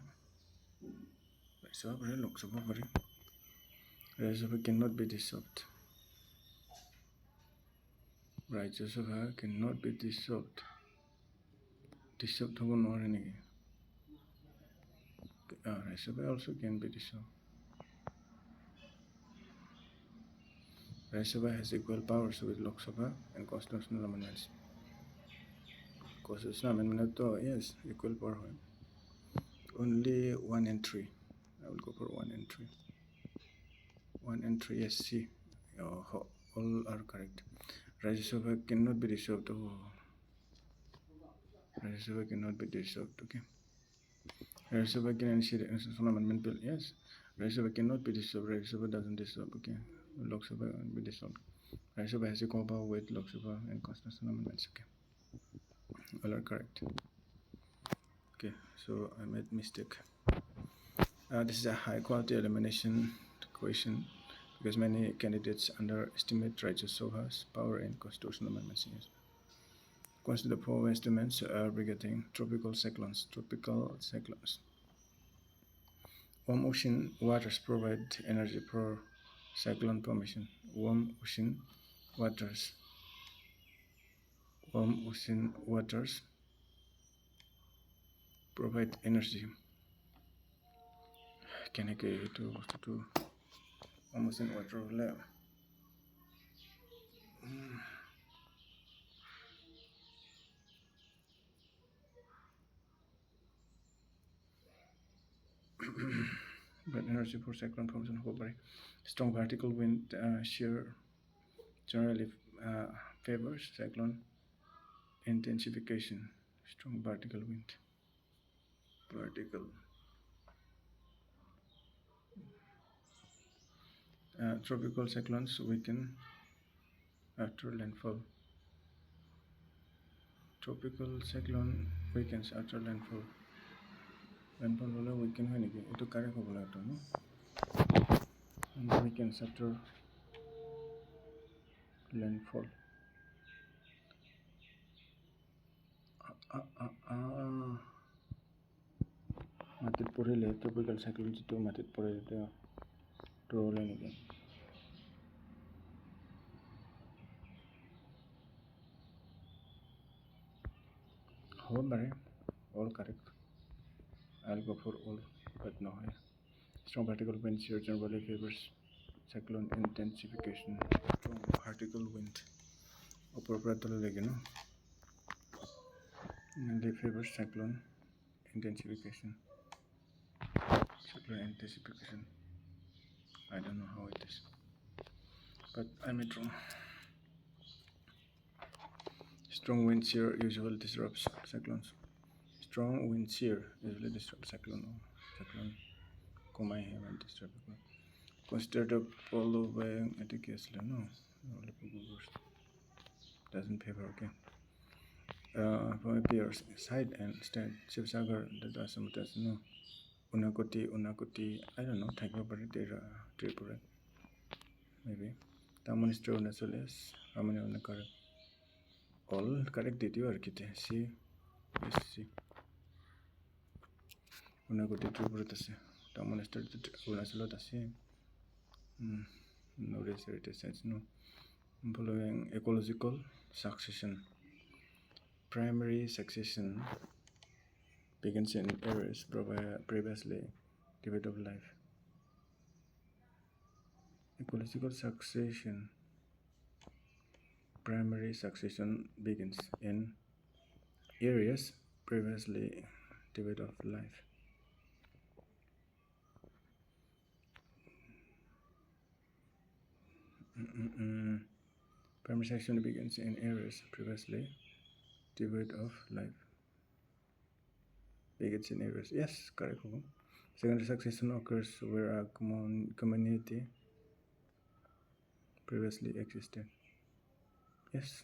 So, look, so Rajya Sabha cannot be dissolved. Rajya Sabha cannot be dissolved. Dissolved hobo nore niki. Rajya Sabha also can be dissolved. Rajya Sabha has equal powers with Lok Sabha and constitutional amendments. Constitutional amendment, yes, equal power. Only 1 and 3. I will go for 1 and 3. 1 and 3, yes, see. All are correct. Rajya Sabha cannot be dissolved. Rajya Sabha cannot be dissolved, okay. Rajya Sabha can initiate constitutional amendment bill, yes. Rajya Sabha cannot be dissolved. Rajya Sabha doesn't dissolve, okay. Lok Sabha will be dissolved. Rajya Sabha has a power with Lok Sabha and constitutional amendments, okay. All are correct. Okay, so I made mistake. This is a high quality elimination question because many candidates underestimate Rajya Sabha's power in constitutional amendments. Yes. Consider the four estimates regarding tropical cyclones. Tropical cyclones. Warm ocean waters provide energy for cyclone formation. Warm ocean waters provide energy. Can I get to warm ocean water level? But energy for cyclone formation hover. Strong vertical wind shear generally favors cyclone intensification. Strong vertical wind. Tropical cyclones weaken after landfall. Tropical cyclone weakens after landfall. Landfall hole weaken hoy niki? Etu correct hobo lagto no? And weakens after landfall. Matit porile tropical cyclone jitu matit porile to hole niki? Hobo bare, all correct. I'll go for all, but no. Strong vertical wind shear generally favors cyclone intensification. Strong vertical wind. Upper no? Mainly favors cyclone intensification. Cyclone intensification. I don't know how it is, but I made wrong. Strong wind shear usually disrupts cyclones. Strong wind shear usually disrupts cyclone. Cyclone kumai haven't disrupted. Consider the following etiquette. No, doesn't favor. Okay. From appears side and stand Shivsagar that are some test no. Unakoti, I don't know, Tripura. Maybe. Taman is true, yes. How many on the correct? All correct did you archite? See, yes, see. Unakoti Tripura, Taman is true, Unasalota, see. No research sense, no. Following ecological succession. Primary succession begins in areas previously devoid of life. Ecological succession. Primary succession begins in areas previously devoid of life. Primary succession begins in areas previously devoid of life. Begins in areas. Yes, correct. Secondary succession occurs where a community previously existed. Yes.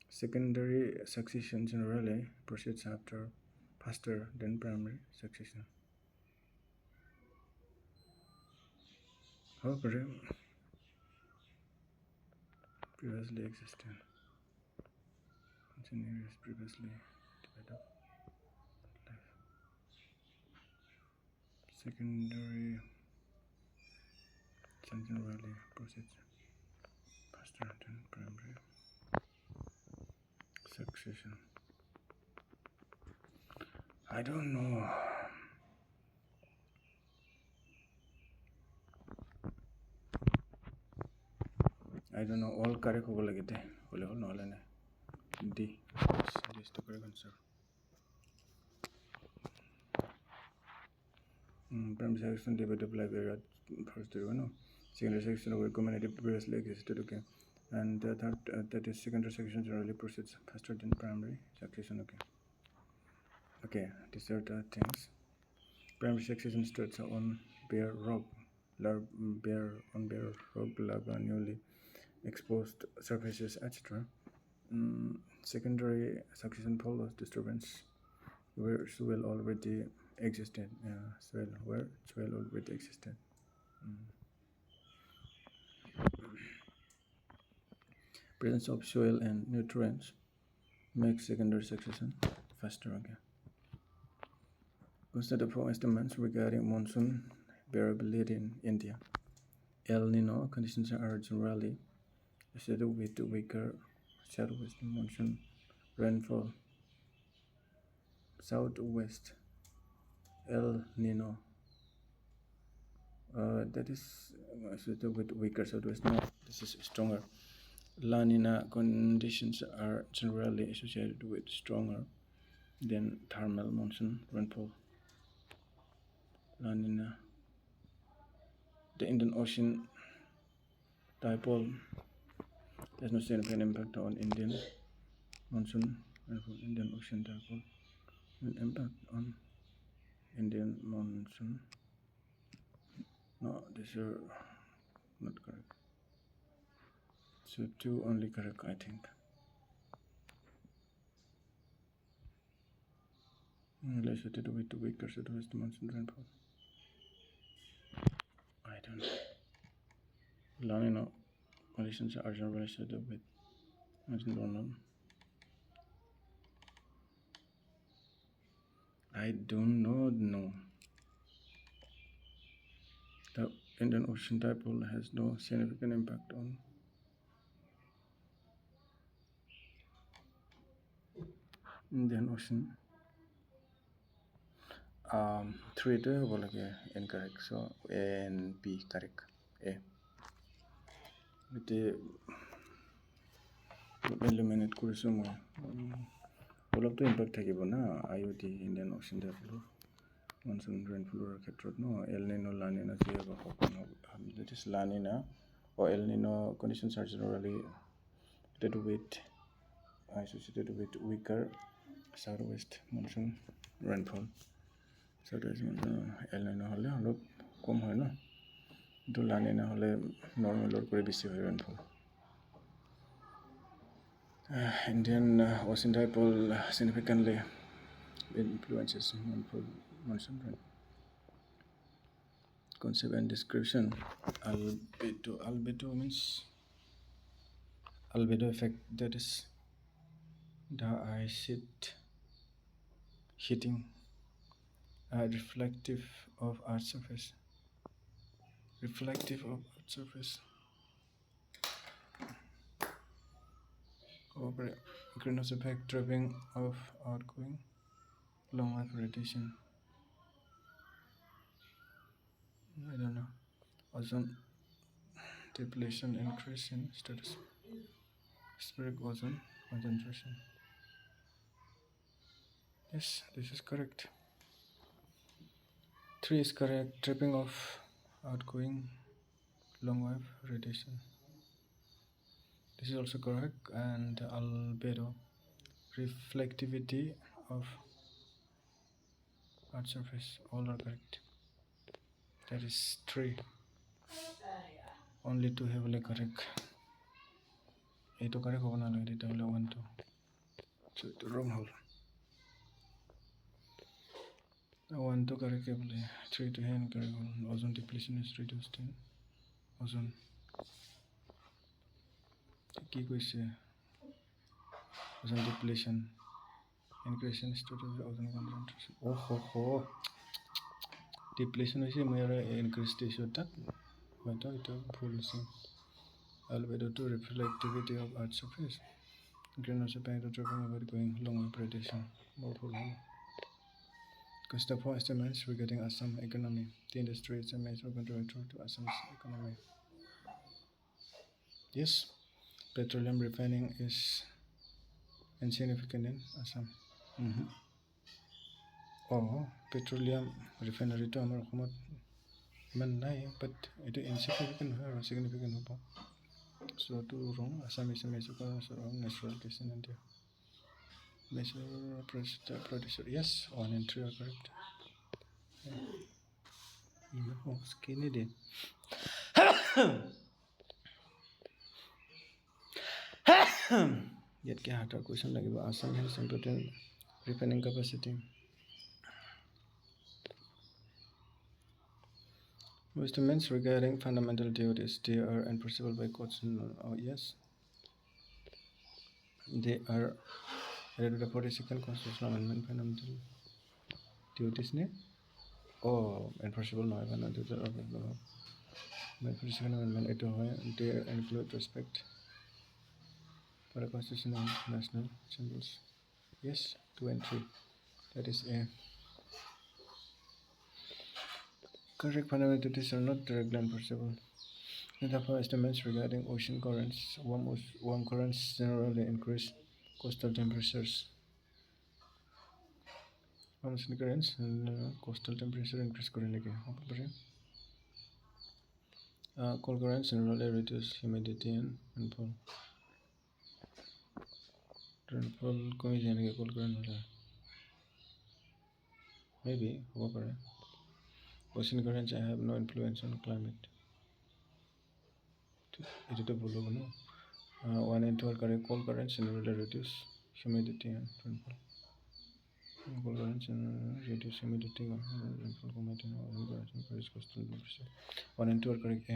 Secondary succession generally proceeds faster than primary succession. However, previously existed. Engineers previously developed life. Secondary generally proceeds faster than primary succession. I don't know. All correct hobo lagite. Hole hol nole na. D. This the correct answer. Primary section developed library at first no. Secondary section of community previously existed. Okay. And the third, that is secondary section generally proceeds faster than primary succession. Okay. Okay, these are the things. Primary succession starts on bare rock, bare rock, lava, newly exposed surfaces, etc. Secondary succession follows disturbance where soil already existed. Where soil already existed. Presence of soil and nutrients makes secondary succession faster. Okay. Consider for estimates regarding monsoon variability in India. El Nino conditions are generally associated with weaker southwest monsoon rainfall. Southwest El Nino. That is associated with weaker southwest. No, this is stronger. La Nina conditions are generally associated with stronger than thermal monsoon rainfall. La Nina. The Indian Ocean dipole has no significant impact on Indian monsoon rainfall. Indian Ocean dipole an impact on Indian monsoon. No, these are not correct. So two only correct, I think. Related with the weaker southwest monsoon rainfall. I don't know. La Nina conditions are generally associated with monsoon. I don't know. No. The Indian Ocean dipole has no significant impact on Indian Ocean. 3 to incorrect. So A and B correct. A. With the eliminate kurisum all of the impact থাকিব না IoT Indian Ocean dipole monsoon rainfall ক্ষেত্ৰত no El Nino La Nina that is La Nina or El Nino conditions are generally associated with weaker southwest monsoon rainfall. Southwest monsoon El Nino হলে অলপ কম হয় না কিন্তু La Nina হলে নৰ্মালৰ কৰি বেছি হয় rainfall. Indian Ocean dipole significantly influences monsoon rain. Concept and description. Albedo means albedo effect, that is the acid heating reflective of Earth's surface. Greenhouse effect trapping of outgoing long-wave radiation. I don't know. Ozone depletion increase in stratospheric ozone concentration. Yes, this is correct. 3 is correct. Trapping of outgoing long-wave radiation. This is also correct. And albedo, reflectivity of Earth's surface, all are correct. That is 3. Only 2 heavily correct. 8 correct hobo na lagite tahole 1 2. So it wrong hole. 1 2 correct heavily. 3 to hand correct hole. Ozone depletion is reduced in ozone. কি কইছে Ocean depletion, increasing storage of ozone concentration. Oh, depletion is more increased issue that whether it pulls albedo to reflectivity of Earth's surface. Greenhouse effect dropping about going long with predation. More problem. Because the four estimates regarding Assam economy, the industry is a major contributor to Assam's economy. Yes, petroleum refining is insignificant in Assam. Petroleum refinery to our home man nai, but it is insignificant or significant. So to wrong, Assam is a major natural gas in India. Major producer. Yes, 1 and 3 are correct. Skinny day. Yet क्या harder question लगे Assam has important refining capacity. Estimates regarding fundamental duties, they are enforceable by courts. Yes, they are related to the 42nd constitutional amendment. Fundamental duties ne? Enforceable no. By 42nd amendment, they include respect for the constitution and national symbols. Yes, 2 and 3. That is A. Correct fundamental duties are not directly enforceable. Therefore, estimates regarding ocean currents, warm currents generally increase coastal temperatures. Ocean currents and coastal temperature increase cold currents generally reduce humidity and rainfall. Rainfall कमी जाने के cold current होला. Maybe होगा. Ocean currents have no influence on climate. It is a below no. 1 and 2 are correct. Cold currents generally reduce humidity and rainfall. Cold currents reduce humidity and rainfall. Increase coastal temperature. 1 and 2 are correct.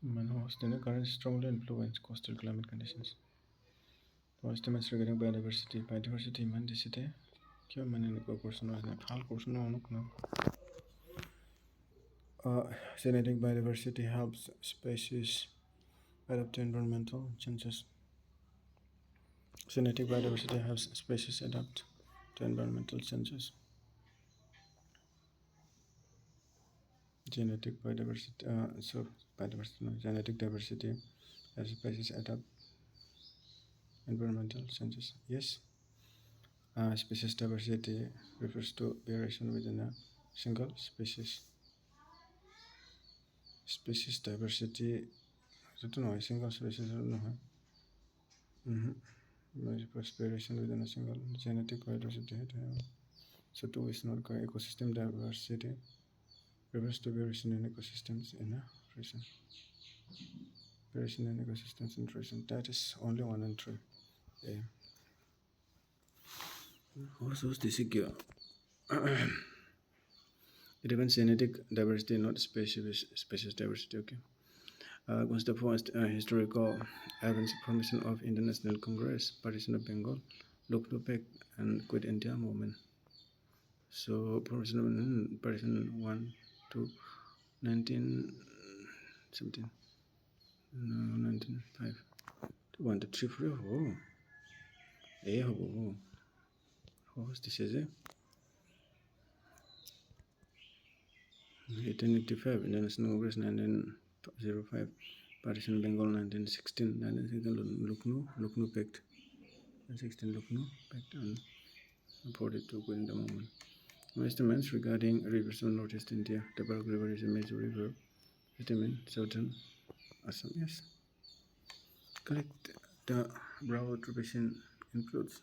The currents strongly influence coastal climate conditions. For estimates regarding biodiversity, man disite. Kyo mane niko question was na hal question no no. Genetic biodiversity helps species adapt to environmental changes. Genetic biodiversity helps species adapt to environmental changes. Genetic biodiversity, genetic diversity as species adapt environmental changes. Yes. Species diversity refers to variation within a single species. Species diversity, I don't know, a single species, I don't know. Variation within a single genetic biodiversity. So 2 is not correct. Ecosystem diversity refers to variation in ecosystems in a region. Variation in ecosystems in region. That is only 1 and 3. Yeah. Also, this is it depends genetic diversity, not species diversity. Okay. Was the first historical evidence formation of International Congress, Partition of Bengal, Lucknow Pact, and Quit India movement. So formation 1 to 1917. 1905. 1 to 3 4. What's this is it? 1885, International Congress 1905, Partition Bengal 1916, 1916 Lucknow Pact, 1916 Lucknow Pact, and 42 Quit India movement. Estimates regarding rivers in Northeast India. The Bark River is a major river system in southern Assam. Yes. Correct. The Brahmaputra basin includes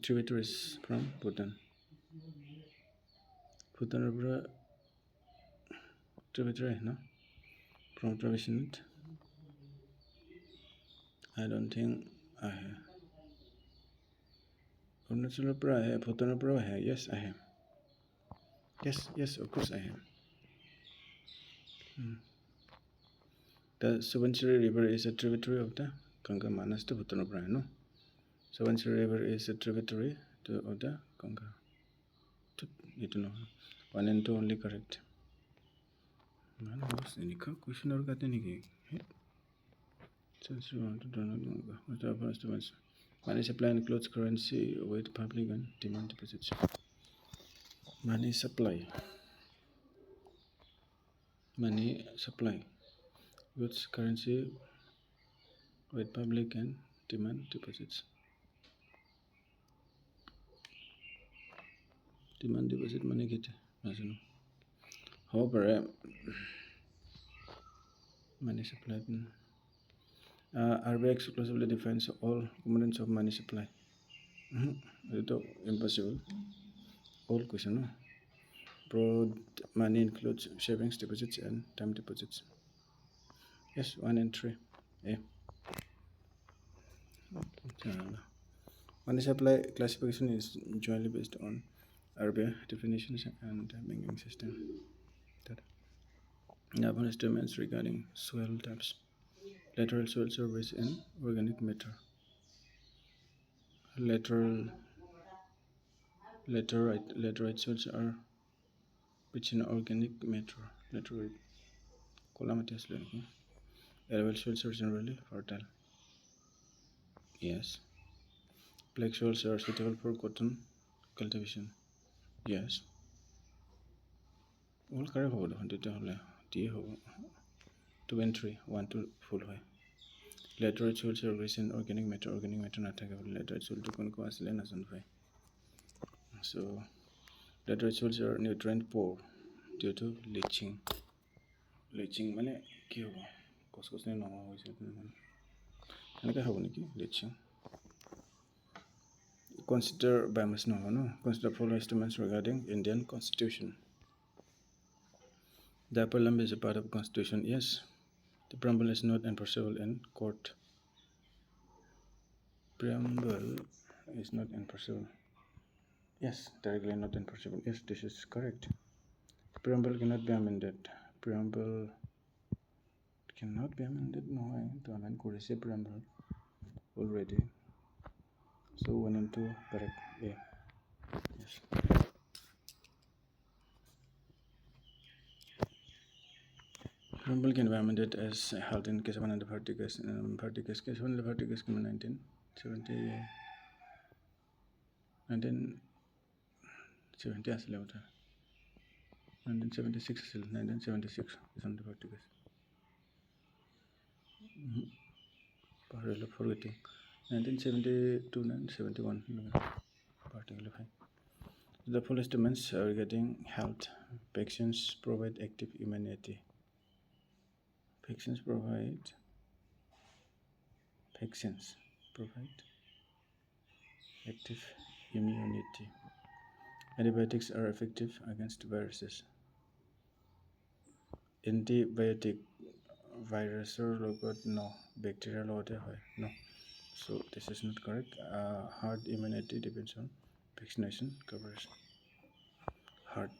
tributaries from Bhutan. Bhutan River tributary, no? Brahmaputra basin. I don't think I have. Arunachal River I have. Bhutan River I have. Yes, I have. Yes, of course I have. The Subansiri River is a tributary of the Ganga Manas to Bhutan no? Subansiri River is a tributary of the Ganga. You don't know. 1 and 2 only correct. Man, what's any question or got any? Since you want to do what's the first one? Money supply includes currency with public and demand deposits. Money supply. Money supply. Goods currency with public and demand deposits. Demand deposit money get. However, money supply. RBI exclusively defines all components of money supply. It's impossible. All question, no? Broad money includes savings deposits and time deposits. Yes, 1 and 3. Yeah. Money supply classification is usually based on RBI definitions and banking system. Now, statements regarding soil types. Lateral soil surveys in organic matter. Laterite soils are rich in organic matter. Laterite. Alluvial soils are generally fertile. Yes. Black soils are suitable for cotton cultivation. Yes. All correct hold on the 2 and 3, 1 to full high. Laterite soils are rich in organic matter. Organic matter not take laterite soil to con cause lenas on high. So laterite soils are nutrient poor due to leaching. Leaching mane ki hobo? Cause no hoise. Enaka hobo niki leaching. Consider biomass no. Consider following statements regarding Indian Constitution. The upper limb is a part of the Constitution. Yes. The preamble is not enforceable in court. Preamble is not enforceable. Yes, directly not enforceable. Yes, this is correct. Preamble cannot be amended. Preamble cannot be amended. No, I to amend preamble already. So 1 and 2 correct. Yeah. Yes. Preamble can be amended as held in case 1 and 30 case. Case 1 and 30 case 1970. 1970 as later. 1976 still 1976 is on the 30 case. Forgetting 1972 1971 particular fine. The full statements are regarding health. Vaccines provide active immunity. Vaccines provide active immunity. Antibiotics are effective against viruses. Antibiotic virus or no bacterial no. So this is not correct. Herd immunity depends on vaccination coverage. Herd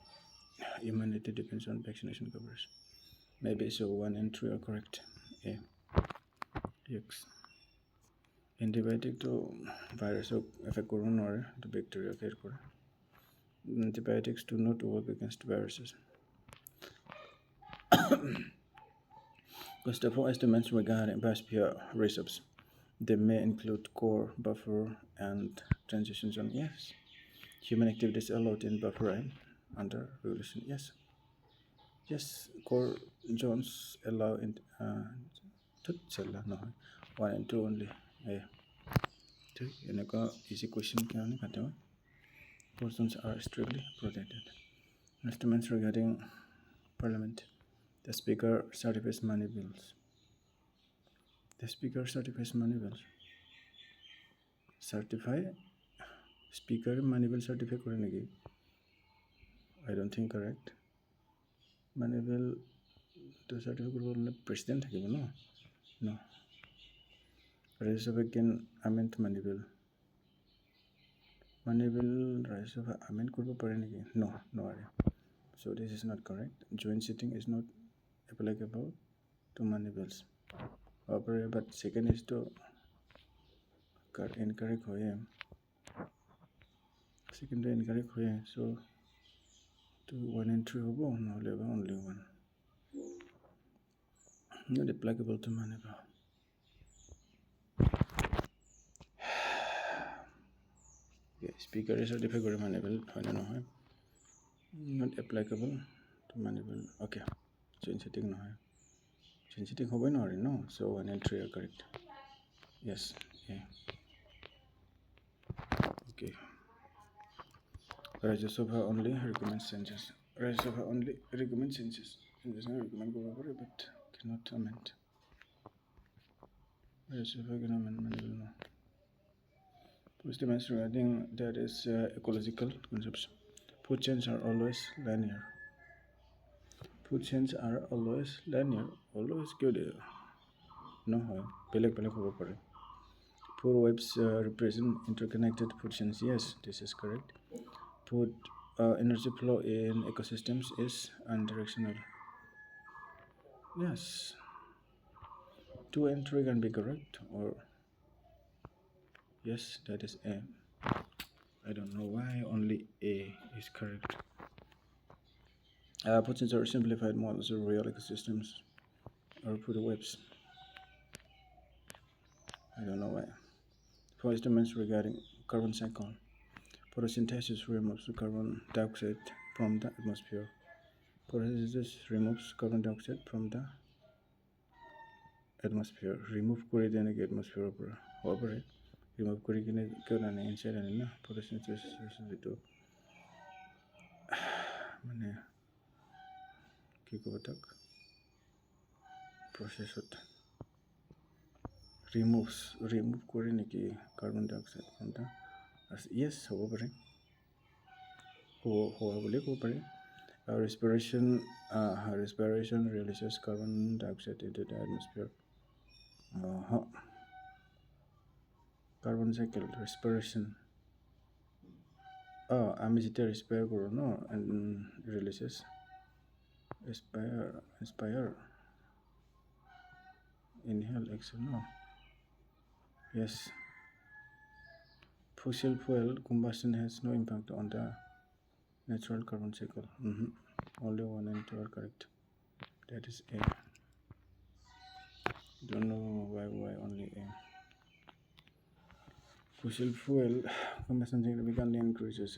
immunity depends on vaccination coverage. Maybe so 1 and 3 are correct. Yeah. Yes. Antibiotic to virus affect corona to bacteria care. Antibiotics do not work against viruses. Because the four estimates regarding biosphere reserves, they may include core, buffer, and transition zone. Yes. Human activities allowed in buffer and under regulation. Yes. Yes. Core zones allow in no 1 and 2 only. Yeah. Easy question. Core zones are strictly protected. Estimates regarding Parliament. The Speaker certifies money bills. Certify? Speaker money bill certify kore naki? I don't think correct. Money bill to certify kore president thakibo no? No. Rajya Sabha can amend money bill. Rajya Sabha amend korbo pare naki? No. So this is not correct. Joint sitting is not applicable to money bills. But second is to cut incorrect second to incorrect so to 1 and 3 hobo no level only one not applicable to money bill. Speaker is certified for money bill not applicable to money bill. Okay, change setting no change setting hobo no, so 1 and 3 are correct. Yes, yeah. Okay. Rajya Sabha only recommends changes. Rajya Sabha only recommends changes. Changes not recommend go but cannot amend. Rajya Sabha can amend money bill no. Estimates regarding that is ecological concepts. Food chains are always linear. Food chains are always linear. Always good. No, pelek hobo pare. Four webs represent interconnected food chains. Yes, this is correct. Food energy flow in ecosystems is unidirectional. Yes. 2 and 3 can be correct, or yes, that is A. I don't know why only A is correct. Food chains are simplified models of real ecosystems or food webs. I don't know why. For estimates regarding carbon cycle, photosynthesis removes carbon dioxide from the atmosphere. Photosynthesis removes carbon dioxide from the atmosphere. Remove kore dene ke atmosphere opera. Opera. Remove kore kine kyona ne inside ane na photosynthesis jitu mane ki kobo tak process hot remove kore neki carbon dioxide from the yes hobo pare hobo bole kobo pare. Respiration releases carbon dioxide into the atmosphere. Carbon cycle respiration. আমি যেতিয়া respire কৰো no and releases inspire inhale exhale no. Yes, fossil fuel combustion has no impact on the natural carbon cycle. Only 1 and 2 are correct. That is A. Don't know why only A. Fossil fuel combustion significantly increases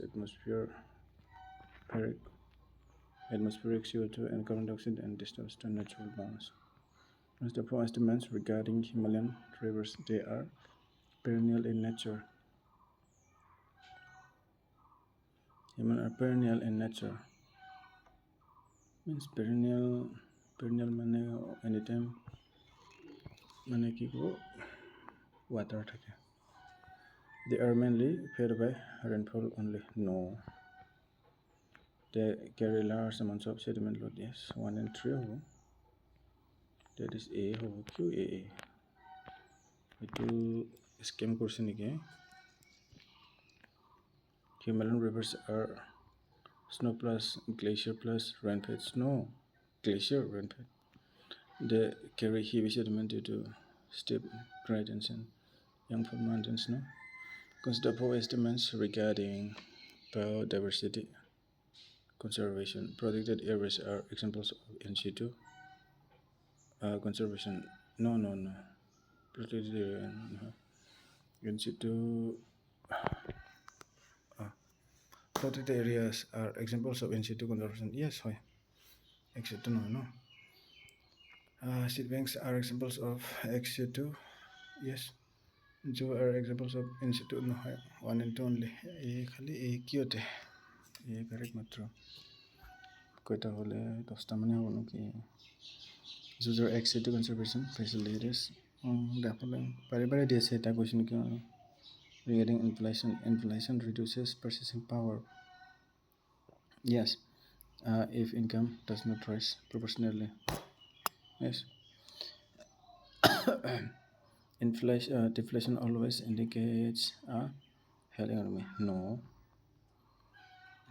atmospheric CO2 and carbon dioxide and disturbs the natural balance. As the four estimates regarding Himalayan rivers, they are perennial in nature. Perennial in nature means perennial mane anytime mane ki ko water thake. They are mainly fed by rainfall only. No. They carry large amounts of sediment load. Yes, 1 and 3 hobo. That is A hobo. Q A. Itu scam course niki. Himalayan rivers are snow plus glacier plus rainfed. Snow, glacier, rainfed. They carry heavy sediment due to steep gradients and young mountains. No. Consider four estimates regarding biodiversity conservation. Protected areas are examples of in situ conservation. No. Protected area in situ. Protected areas are examples of in situ conservation. Yes, hoy. Except no. Seed banks are examples of ex situ. Yes. Zoo are examples of in situ. No, 1 and 2 only. Khali kyote. Correct matro. Koita hole 10 mane hobo ki. Zoos are ex situ conservation facilities. Definitely. Pare dia se ta question ki regarding inflation reduces purchasing power. Yes. If income does not rise proportionally. Yes. Deflation always indicates a healthy economy. No.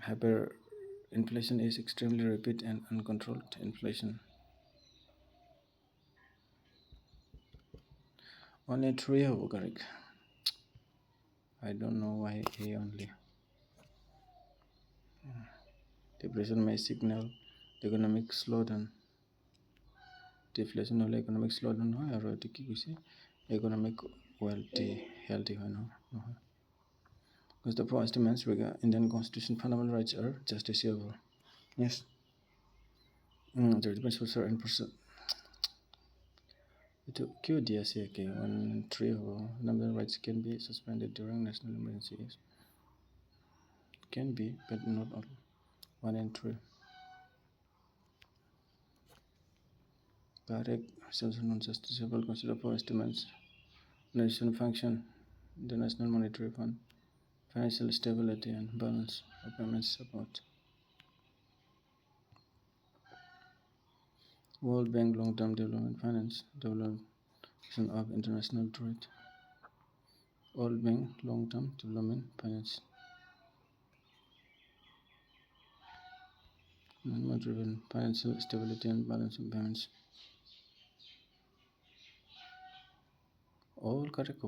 Hyperinflation is extremely rapid and uncontrolled inflation. Only 3 hour correct. I don't know why A only. Depression may signal economic slowdown. Deflation হলে economic slowdown হয় আৰু এটো কি কৈছে economic healthy হয় নহয় because the first demands regarding Indian constitution fundamental rights are justiciable. Yes. The depends for certain person. Itu কিয় দি আছে একে 1 3 হ'ব fundamental rights can be suspended during national emergencies. Can be but not all. 1 and 3. Correct. Assumption on justiciable consider for estimates. Nation function. The National Monetary Fund. Financial stability and balance of payments support. World Bank long-term development finance. Development of international trade. World Bank long-term development finance. Non-driven financial stability and balance of payments. All correct.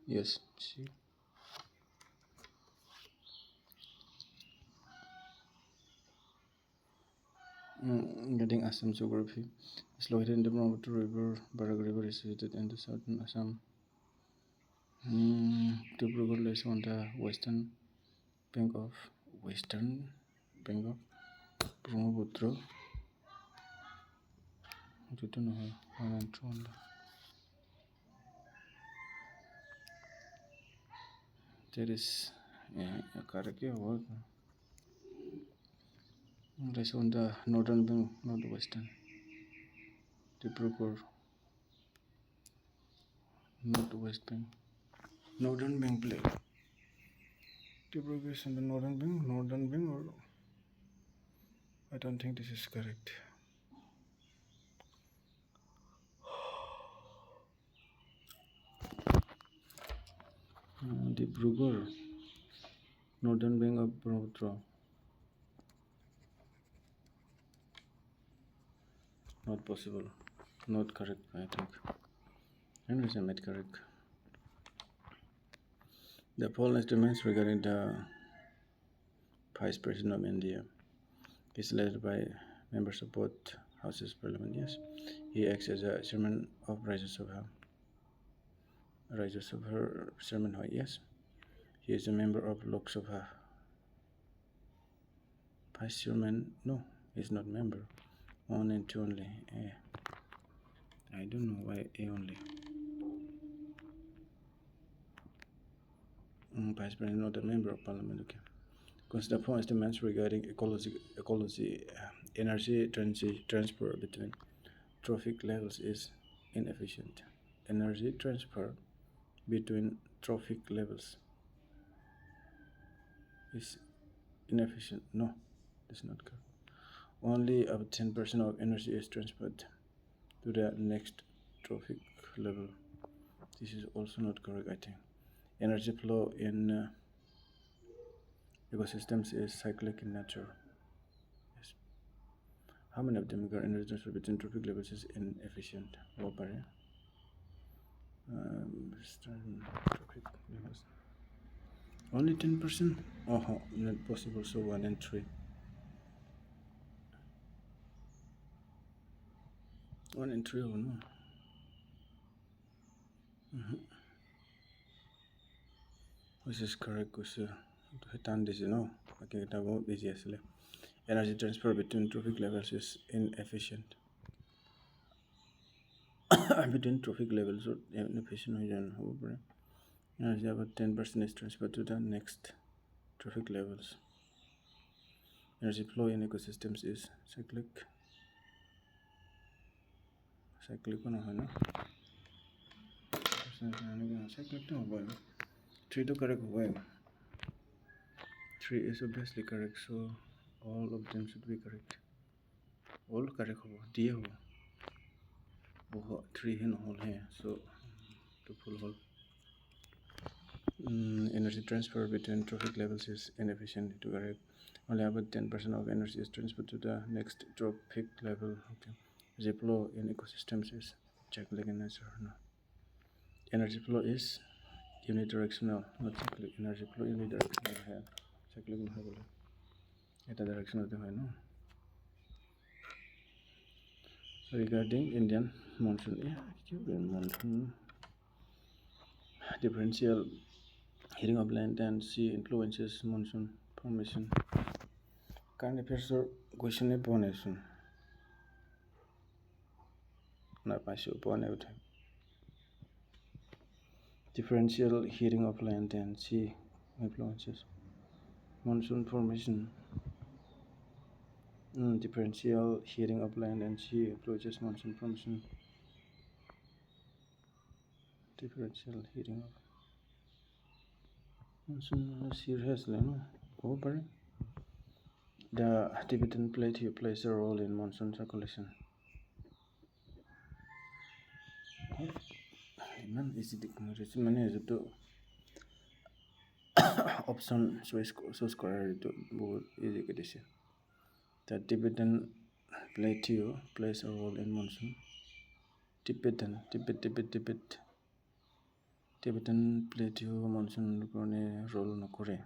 Yes. See. Getting Assam geography. It's located in the Brahmaputra River. Barak River is situated in the southern Assam. Dibrugarh lies on the western bank of Brahmaputra. There is correct word. Lies on the northern bank, not western. Dibrugarh, not west bank. Northern bank play. Dibrugarh is on the northern bank or I don't think this is correct. Dibrugarh, northern bank of Brahmaputra. Not possible. Not correct, I think. Anyways, I made correct. The poll estimates regarding the Vice President of India is led by members of both houses of parliament. Yes, he acts as a chairman of Rajya Sabha. Chairman. Yes, he is a member of Lok Sabha. Vice chairman? No, he's not member. 1 and 2 only. A. I don't know why A only. Vice President not a member of parliament. Okay. Consider for estimates regarding ecology, energy transfer between trophic levels is inefficient. Energy transfer between trophic levels is inefficient. No, that's not correct. Only about 10% of energy is transferred to the next trophic level. This is also not correct, I think. Energy flow in ecosystems is cyclic in nature. Yes. How many of them are energy transfer between trophic levels is inefficient? Trophic levels. Only 10%? Oh, not possible. So 1 and 3. 1 and 3 or no? This is correct because no. Okay, it won't be easy. Energy transfer between trophic levels is inefficient. Between trophic levels or inefficient energy about 10% is transferred to the next trophic levels. Energy flow in ecosystems is cyclic. Cyclic no है ना? Cyclic तो होगा ना? 3 तो correct होगा. 3 is obviously correct, so all of them should be correct. All correct होगा. D होगा. वो 3 है ना whole है, so to full whole. Energy transfer between trophic levels is inefficient. To correct. Only about 10% of energy is transferred to the next trophic level. Okay. The flow in ecosystems is cyclic in nature. No. energy flow is unidirectional, not cyclic. Energy flow unidirectional है, cyclic नहीं बोले. এটা direction होते हैं ना. Regarding Indian monsoon, monsoon, differential heating of land and sea influences monsoon formation. Current affairs question is bonus. Not my show, differential heating of land and sea influences monsoon formation. Differential heating of land and sea influences monsoon formation. Differential heating of monsoon serious no over. The Tibetan plateau plays a role in monsoon circulation. Man is the money is to option so square to board easy condition. The Tibetan plateau plays a role in monsoon. Tibetan plateau monsoon role no Korea.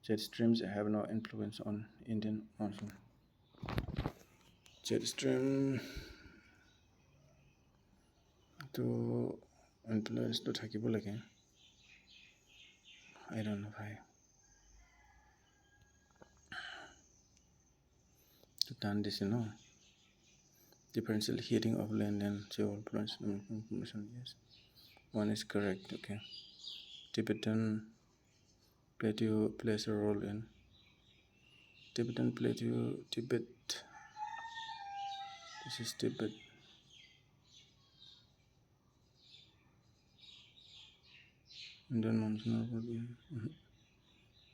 Jet streams have no influence on Indian monsoon. Jet stream to influence to থাকিব লাগে. I don't know why. To turn this, differential heating of land and sea influence information. Yes, one is correct. Okay, Tibetan plateau plays a role in Tibetan plateau. Tibet. This is Tibet. Indian monsoon.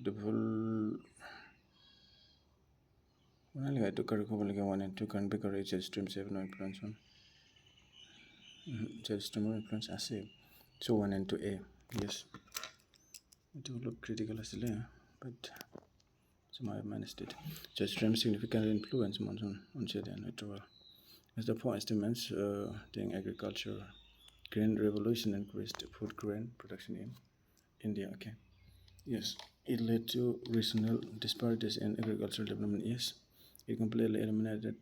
The full. Only I took a recovery 1 and 2 can be correct. Jet streams have no influence on. Jet stream influence as a. So 1 and 2A. Yes. It will look critical as a but somehow I managed it. Jet streams significantly influence monsoon on shade and natural. As the four estimates during agriculture, grain revolution increased food grain production in India. Okay. Yes. It led to regional disparities in agricultural development. Yes. It completely eliminated.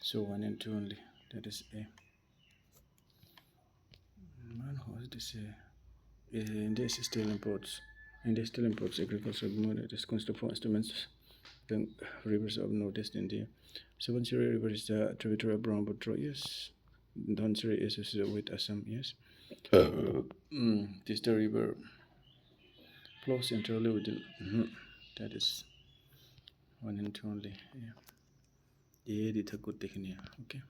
So 1 and 2 only. That is A. Man, what is this? India still imports. India still imports agricultural response to four instruments. The rivers of Northeast India. Subansiri River is the tributary of Brahmaputra. Yes. Dhansiri is associated with Assam. Yes. This the river flows entirely within. That is 1 and 2 only. Yeah. This is good thing. Okay.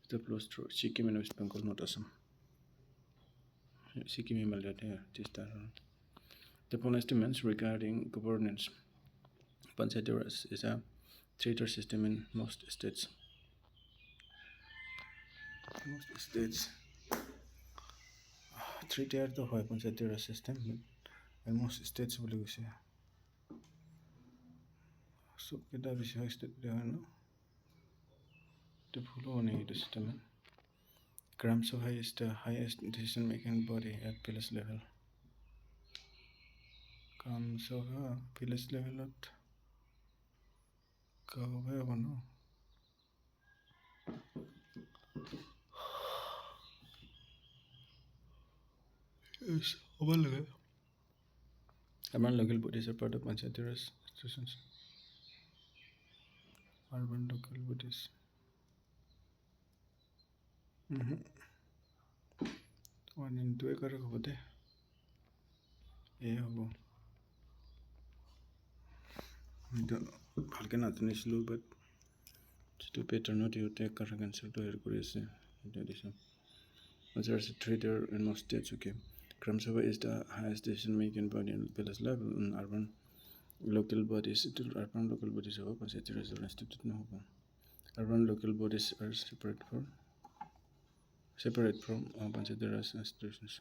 The flows through Sikkim and West Bengal, not Assam. Sikkim and Maldives. The following estimates regarding governance. Panchayat is a three-tier system in most states. Three-tier to hoy panchayat system in most states boli goise. So keda bishai state de no. The follow on the system. Gram Sabha is the highest decision-making body at village level. Gram Sabha village level at Kawe no. Yes, urban local bodies are part of panchayat institutions. Urban local bodies. 1 and 2 करे को बोलते ये हो तो हल्के ना तो नहीं स्लो but तो pattern होती होते हैं कर कैंसिल तो हेर कोई ऐसे ये दिशा there's a trader in most states. Okay, Gram Sabha is the highest decision making body in village level in urban local bodies. Urban local bodies are panchayat institute no hoga. Urban local bodies are separate from panchayat institutions.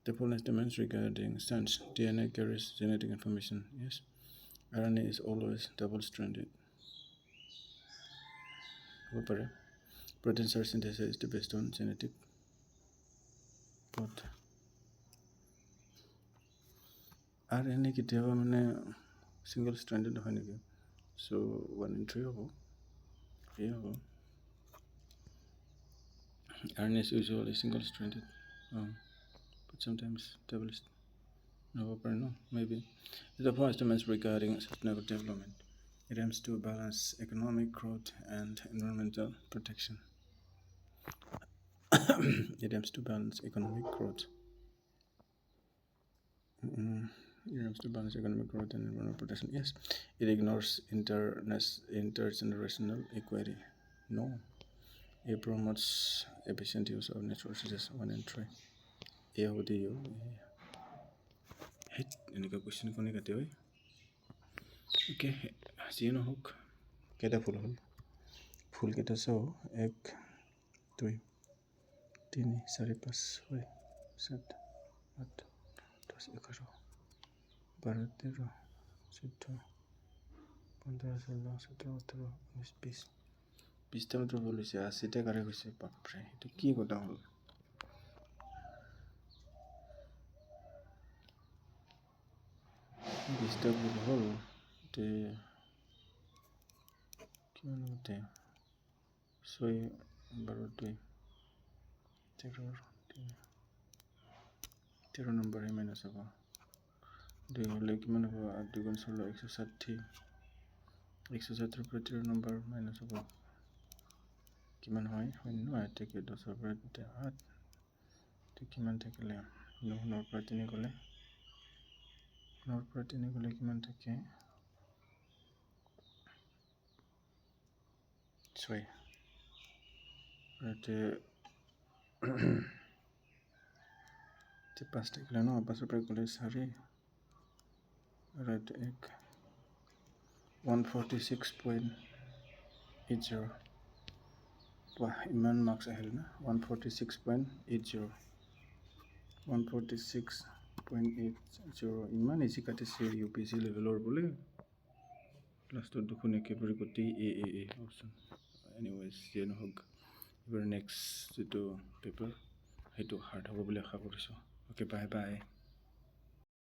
The full estimates regarding strands. DNA carries genetic information. Yes. RNA is always double-stranded. Proteins are synthesized based on genetic growth আর এনে কেতিয়াবা মানে single stranded হয় নেকি so 1 in 3 হ'ব এই হ'ব RNA is usually single stranded but sometimes double no maybe the first estimates regarding sustainable development it aims to balance economic growth and environmental protection it aims to balance economic growth it aims to balance economic growth and environmental protection yes it ignores intergenerational equity no it promotes efficient use of natural resources 1 and 3 এনেকুৱা question কোনে কাটে হয় okay যিয়ে নহওক কেইটা ফুল হ'ল ফুলকেইটা চাওঁ 1 2 3 4 5 6 7 8 10 11 12 13 14 15 16 17 18 19 20টা মাত্ৰ ভুল হৈছে 80টা কাৰেক্ট হৈছে বাপৰে এইটো কি কথা হ'ল বিশটা ভুল হ'ল তে কিমান হতে 6 12 2 13 নম্বৰ মাইনাছ হ'ব 2 হ'লে কিমান হ'ব 8 2 16 160 160 পৰা 13 নম্বৰ মাইনাছ হ'ব কিমান হয় 0 থেকে 10 পৰা 8 তে কিমান থাকিলে 9 পৰা 3 গ'লে 9 পৰা 3 গ'লে কিমান থাকে 6 তে 5 থাকিলে ন 5 পৰা গ'লে 4 right 146.80 বাহ ইমান মাৰ্কছ আহিল না 146.80 146.80 ইমান ইজি কাটিছে UPSC লেভেলৰ বোলে লাষ্টত দেখোন একেবাৰে গোটেই এ অপশ্যন এনিৱেজ যিয়ে নহওক এবাৰ নেক্সট যিটো পেপাৰ সেইটো হাৰ্ড হ'ব বুলি আশা কৰিছোঁ অ'কে বাই